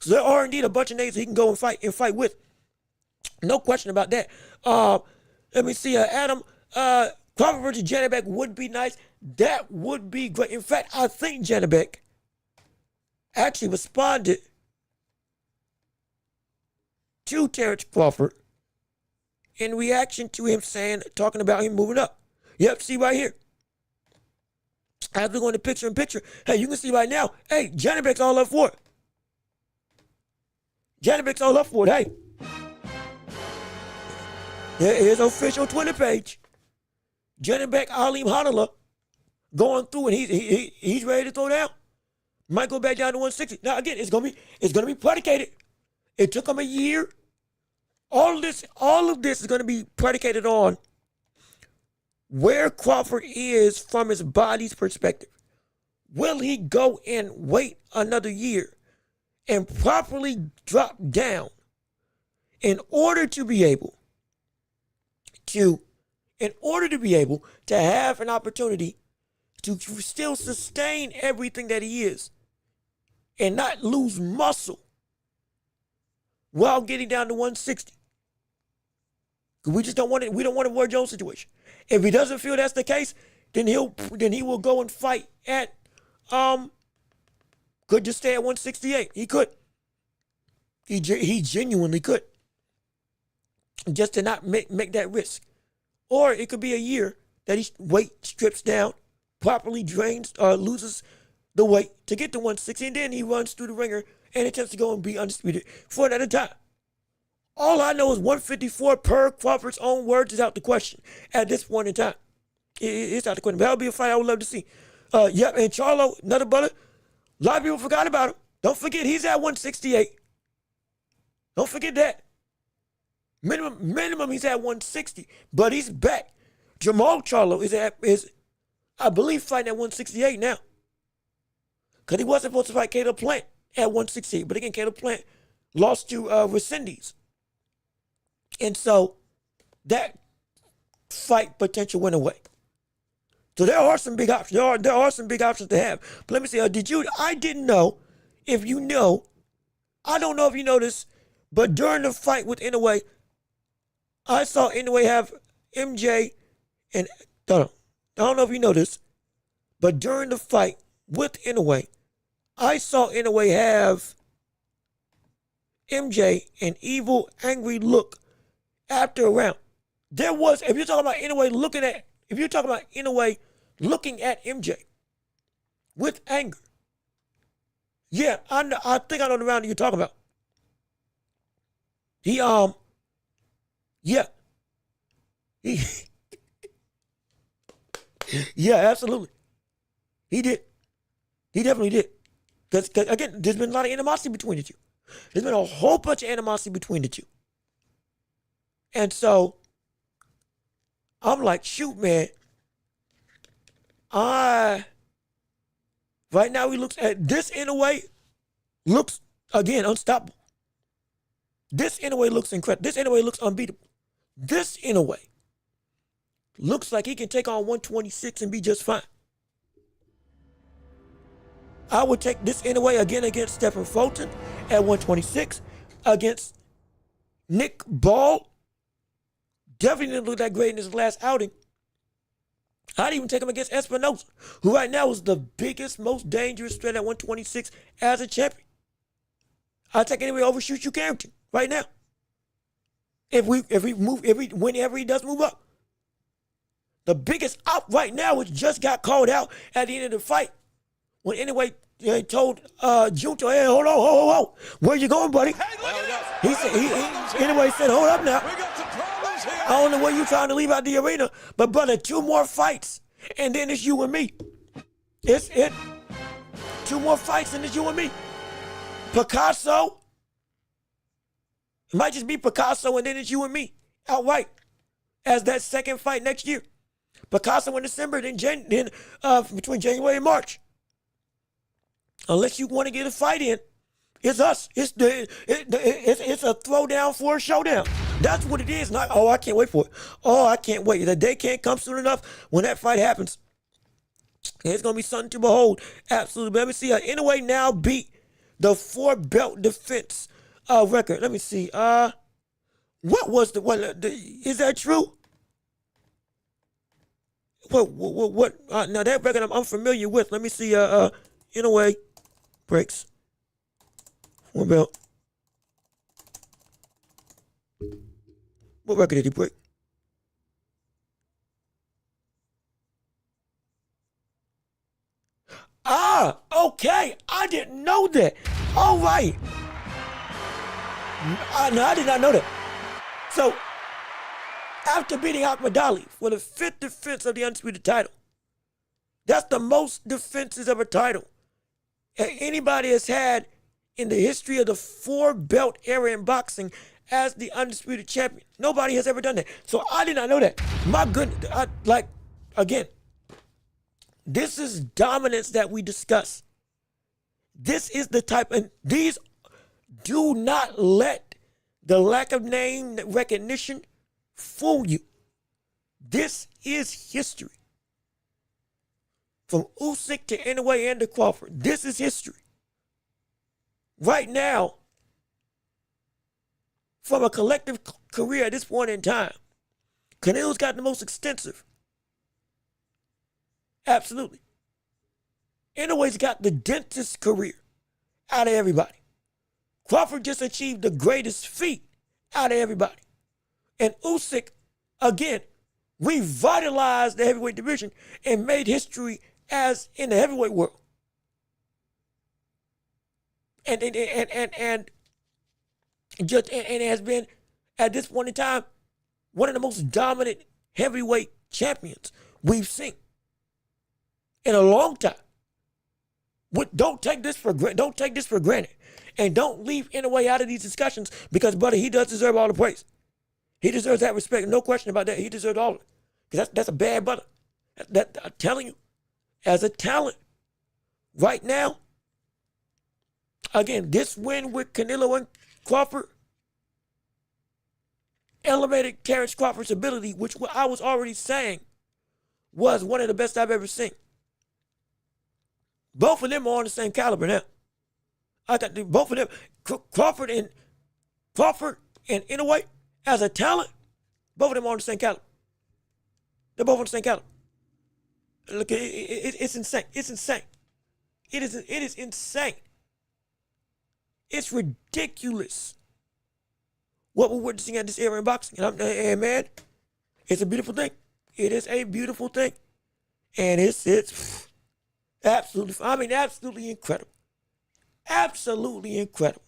So there are indeed a bunch of names he can go and fight with. No question about that. Let me see, Adam. Crawford versus Janibek would be nice. That would be great. In fact, I think Janibek actually responded to Terrence Crawford in reaction to him talking about him moving up. Yep, see right here. As we go into picture in picture, hey, you can see right now, hey, Janibek's all up for it. Janibek's all up for it, hey. There is official Twitter page. Janibek Alim Hanala going through, and he's ready to throw down. Might go back down to 160. Now again, it's gonna be predicated. It took him a year. All of this is gonna be predicated on where Crawford is from his body's perspective. Will he go and wait another year and properly drop down in order to be able to have an opportunity to still sustain everything that he is and not lose muscle while getting down to 160? We just don't want it. We don't want a Roy Jones situation. If he doesn't feel that's the case, then he will go and fight at could just stay at 168. He could. He genuinely could. Just to not make that risk. Or it could be a year that his weight strips down, properly drains, loses the weight to get to 160, and then he runs through the ringer and attempts to go and be undisputed for another time. All I know is 154 per Crawford's own words is out the question at this point in time. It's out the question. But that'll be a fight I would love to see. Yep, and Charlo, another brother. A lot of people forgot about him. Don't forget, he's at 168. Don't forget that. Minimum he's at 160, but he's back. Jamal Charlo is I believe fighting at 168 now. Because he wasn't supposed to fight Caleb Plant at 168. But again, Caleb Plant lost to Resendiz. And so that fight potential went away. So there are some big options. There are some big options to have. But let me see, I didn't know if you know. I don't know if you know this, but during the fight with Inoue, I saw Inoue have MJ and I don't know if you know this, but during the fight with Inoue, I saw Inoue have MJ an evil, angry look after a round. There was, if you're talking about Inoue looking at MJ with anger, yeah, I think I know the round that you're talking about. Yeah, absolutely. He did. He definitely did. Because, again, there's been a lot of animosity between the two. There's been a whole bunch of animosity between the two. And so, I'm like, shoot, man. Right now he looks at this Inoue looks, again, unstoppable. This Inoue looks incredible. This Inoue looks unbeatable. This Inoue looks like he can take on 126 and be just fine. I would take this anyway again against Stephen Fulton at 126 against Nick Ball. Definitely didn't look that great in his last outing. I'd even take him against Espinosa, who right now is the biggest, most dangerous threat at 126 as a champion. I'd take anyway over Shoot You Carrington right now. Whenever he does move up. The biggest op right now, which just got called out at the end of the fight, when anyway told Junto, hey, hold on, where you going, buddy? He said, anyway said, hold up now. I don't know where you trying to leave out the arena, but brother, 2 more fights, and then it's you and me. It's it. 2 more fights, and it's you and me. Picasso. It might just be Picasso, and then it's you and me outright as that second fight next year. Picasso in December, then between January and March. Unless you want to get a fight in, it's us. It's a throwdown for a showdown. That's what it is. Not, oh, I can't wait for it. Oh, I can't wait. The day can't come soon enough when that fight happens. It's going to be something to behold. Absolutely. Let me see. Anyway, now beat the 4-belt defense record. Let me see. What was is that true? What? Now that record I'm unfamiliar with. Let me see. Anyway, breaks. 4-belt. What record did he break? Ah, okay. I didn't know that. All right. No, I did not know that. So, after beating Ahmed Ali for the 5th defense of the undisputed title, that's the most defenses of a title anybody has had in the history of the 4-belt era in boxing as the undisputed champion. Nobody has ever done that. So I did not know that. My goodness, again, this is dominance that we discuss. This is the type, and these, do not let the lack of name recognition fool you. This is history. From Usyk to Inoue and to Crawford, this is history. Right now, from a collective career at this point in time, Canelo's got the most extensive. Absolutely. Inoue's got the dentist career out of everybody. Crawford just achieved the greatest feat out of everybody. And Usyk, again, revitalized the heavyweight division and made history as in the heavyweight world. And has been, at this point in time, one of the most dominant heavyweight champions we've seen in a long time. Don't take this for granted. And don't leave Inoue out of these discussions because, buddy, he does deserve all the praise. He deserves that respect. No question about that. He deserves all of it. Because that's a bad brother. That I'm telling you, as a talent, right now, again, this win with Canelo and Crawford elevated Terrence Crawford's ability, which I was already saying was one of the best I've ever seen. Both of them are on the same caliber now. I got both of them, Crawford and Inoue, as a talent, both of them are on the same caliber. They're both on the same caliber. Look, it's insane. It's insane. It is insane. It's ridiculous what we're witnessing at this era in boxing. And man, it's a beautiful thing. It is a beautiful thing. And it's absolutely incredible. Absolutely incredible.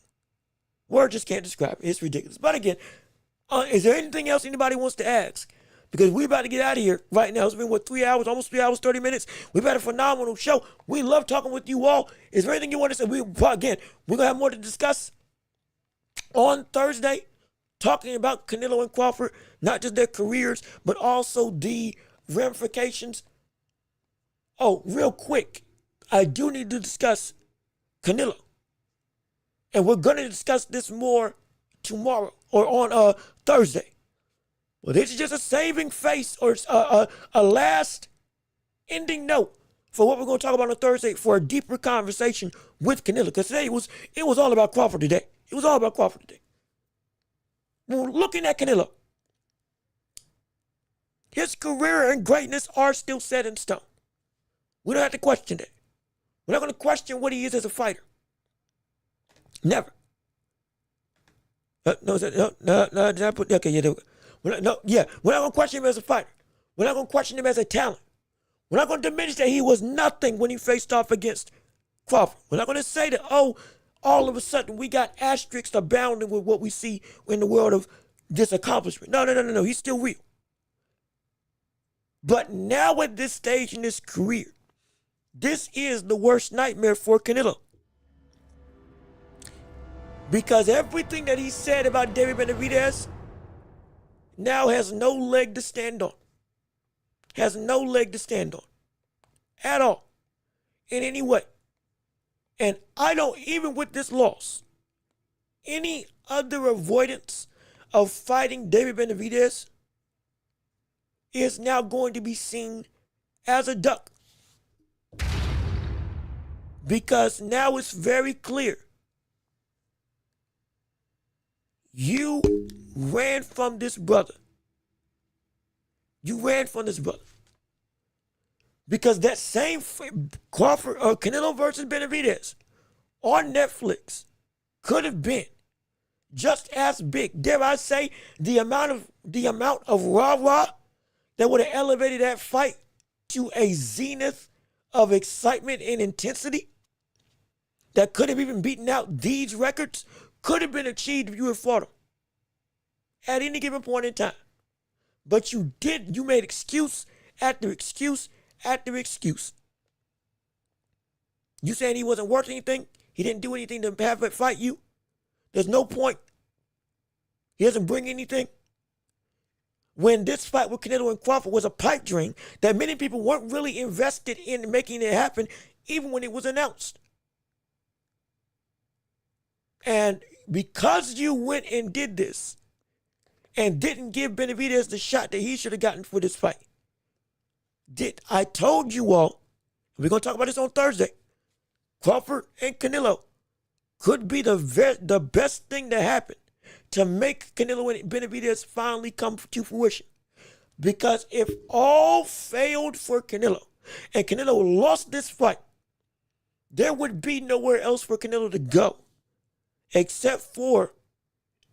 Words just can't describe it. It's ridiculous. But again, is there anything else anybody wants to ask? Because we're about to get out of here right now. It's been, almost 3 hours, 30 minutes. We've had a phenomenal show. We love talking with you all. Is there anything you want to say? We're going to have more to discuss on Thursday, talking about Canelo and Crawford, not just their careers, but also the ramifications. Oh, real quick, I do need to discuss Canelo. And we're going to discuss this more tomorrow or on Thursday. Well, this is just a saving face or a last ending note for what we're going to talk about on Thursday for a deeper conversation with Canelo. Because today it was all about Crawford today. It was all about Crawford today. Well, looking at Canelo, his career and greatness are still set in stone. We don't have to question that. We're not going to question what he is as a fighter. Never. No, did I put, okay, yeah. We're not going to question him as a fighter. We're not going to question him as a talent. We're not going to diminish that he was nothing when he faced off against Crawford. We're not going to say that, all of a sudden we got asterisks abounding with what we see in the world of this accomplishment. No. He's still real. But now at this stage in his career, this is the worst nightmare for Canelo. Because everything that he said about David Benavidez now has no leg to stand on. Has no leg to stand on. At all. In any way. And I don't, even with this loss, any other avoidance of fighting David Benavidez is now going to be seen as a duck. Because now it's very clear. You ran from this brother. You ran from this brother. Because that same Crawford or Canelo versus Benavidez on Netflix could have been just as big. Dare I say the amount of rah-rah that would have elevated that fight to a zenith of excitement and intensity that could have even beaten out these records could have been achieved if you had fought him at any given point in time. But you didn't. You made excuse after excuse after excuse. You saying he wasn't worth anything? He didn't do anything to have it fight you? There's no point. He doesn't bring anything. When this fight with Canelo and Crawford was a pipe dream that many people weren't really invested in making it happen, even when it was announced. And because you went and did this and didn't give Benavidez the shot that he should have gotten for this fight, I told you all, we're going to talk about this on Thursday, Crawford and Canelo could be the best thing to happen to make Canelo and Benavidez finally come to fruition. Because if all failed for Canelo and Canelo lost this fight, there would be nowhere else for Canelo to go except for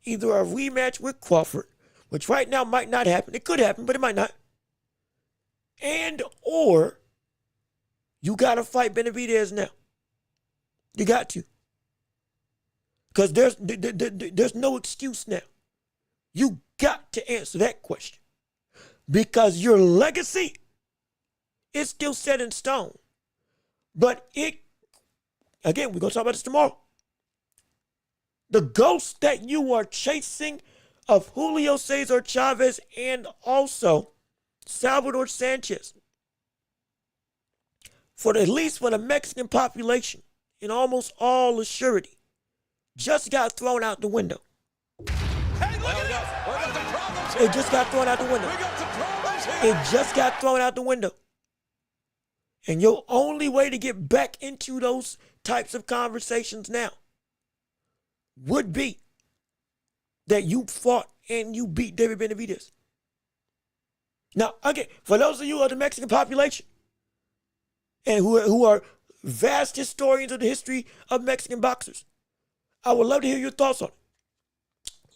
either a rematch with Crawford, which right now might not happen. It could happen, but it might not. And or you got to fight Benavidez now. You got to. Because there's no excuse now. You got to answer that question. Because your legacy is still set in stone. But again, we're going to talk about this tomorrow. The ghost that you are chasing of Julio Cesar Chavez and also Salvador Sanchez, at least for the Mexican population, in almost all assurity, just got thrown out the window. Hey, look at this. We got some problems here. It just got thrown out the window. We got some problems here. It just got thrown out the window. And your only way to get back into those types of conversations now would be that you fought and you beat David Benavidez. Now, again, for those of you of the Mexican population and who are vast historians of the history of Mexican boxers, I would love to hear your thoughts on it.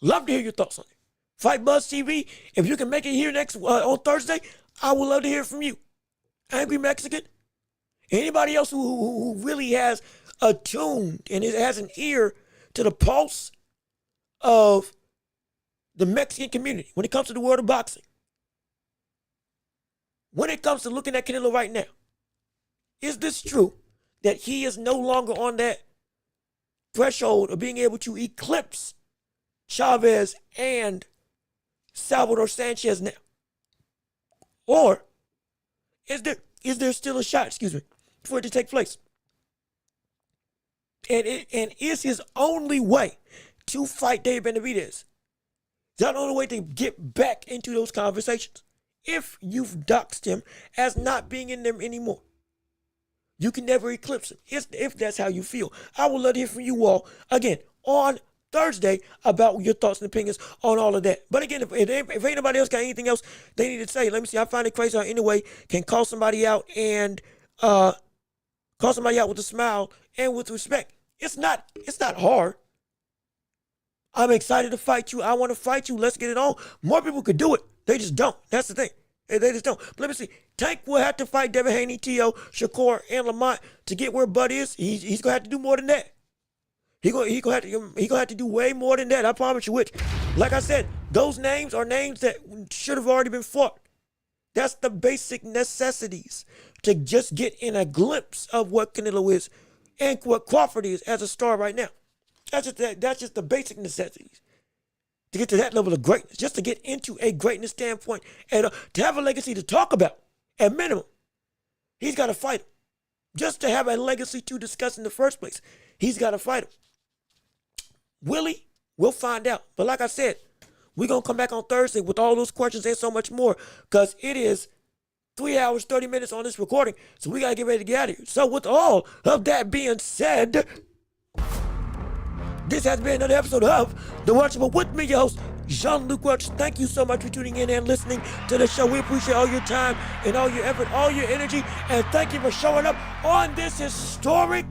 Love to hear your thoughts on it. Fight Buzz TV, if you can make it here on Thursday, I would love to hear from you. Angry Mexican, anybody else who really has attuned and has an ear to the pulse of the Mexican community when it comes to the world of boxing. When it comes to looking at Canelo right now, is this true that he is no longer on that threshold of being able to eclipse Chavez and Salvador Sanchez now? Or is there still a shot, for it to take place? And is his only way to fight David Benavidez? Is that the only way to get back into those conversations? If you've doxed him as not being in them anymore. You can never eclipse him if that's how you feel. I would love to hear from you all, again, on Thursday about your thoughts and opinions on all of that. But again, if anybody else got anything else they need to say, let me see. I find it crazy how anyway can call somebody out and call somebody out with a smile and with respect. It's not hard. I'm excited to fight you. I want to fight you. Let's get it on. More people could do it. They just don't. That's the thing. They just don't. But let me see. Tank will have to fight Devin Haney, T.O., Shakur, and Lamont to get where Bud is. He's gonna have to do more than that. He gonna have to do way more than that. I promise you. Which, like I said, those names are names that should have already been fought. That's the basic necessities to just get in a glimpse of what Canelo is and what Crawford is as a star right now. That's just the basic necessities to get to that level of greatness, just to get into a greatness standpoint and to have a legacy to talk about. At minimum, he's got to fight him. Just to have a legacy to discuss in the first place, he's got to fight him. Will he? We'll find out. But like I said, we're going to come back on Thursday with all those questions and so much more, because it is 3 hours, 30 minutes on this recording, so we got to get ready to get out of here. So with all of that being said, this has been another episode of The Watchable with me, your host, Jean-Luc Welch. Thank you so much for tuning in and listening to the show. We appreciate all your time and all your effort, all your energy, and thank you for showing up on this historic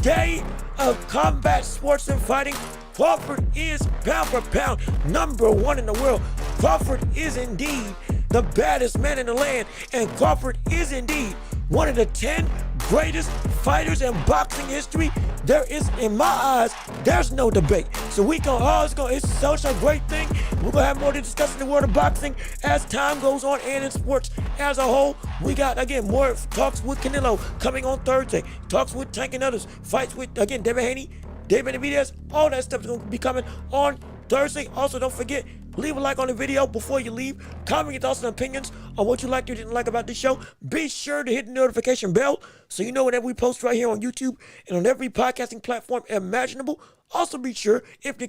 day of combat sports and fighting. Crawford is pound for pound #1 in the world. Crawford is indeed the baddest man in the land, and Crawford is indeed one of the 10 greatest fighters in boxing history. There is, in my eyes, there's no debate. So it's such a great thing. We're gonna have more to discuss in the world of boxing as time goes on and in sports as a whole. We got, again, more talks with Canelo coming on Thursday, talks with Tank and others, fights with, again, Devin Haney, David Benavidez, all that stuff is gonna be coming on Thursday. Also, don't forget, leave a like on the video before you leave. Comment your thoughts and opinions on what you liked or didn't like about the show. Be sure to hit the notification bell so you know whenever we post right here on YouTube and on every podcasting platform imaginable. Also, be sure, if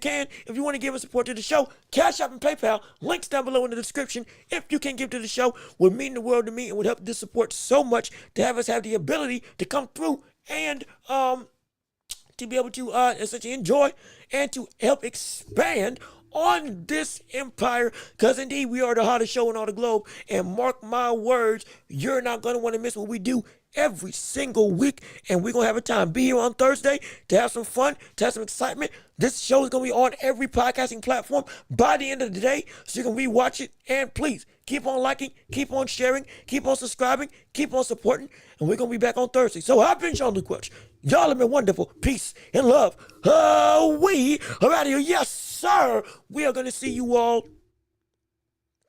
you want to give us support to the show, Cash App and PayPal, links down below in the description. If you can give to the show, would mean the world to me and would help this support so much to have us have the ability to come through and to be able to essentially enjoy and to help expand on this empire, because indeed we are the hottest show in all the globe, and mark my words, you're not going to want to miss what we do every single week, and we're going to have a time. Be here on Thursday to have some fun, to have some excitement. This show is going to be on every podcasting platform by the end of the day, so you can rewatch it, and please keep on liking, keep on sharing, keep on subscribing, keep on supporting, and we're going to be back on Thursday. So I've been Jean-Luc Welch. Y'all have been wonderful. Peace and love. We are out of here. Yes, sir. We are going to see you all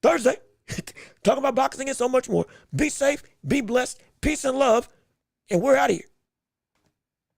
Thursday. Talking about boxing and so much more. Be safe. Be blessed. Peace and love. And we're out of here.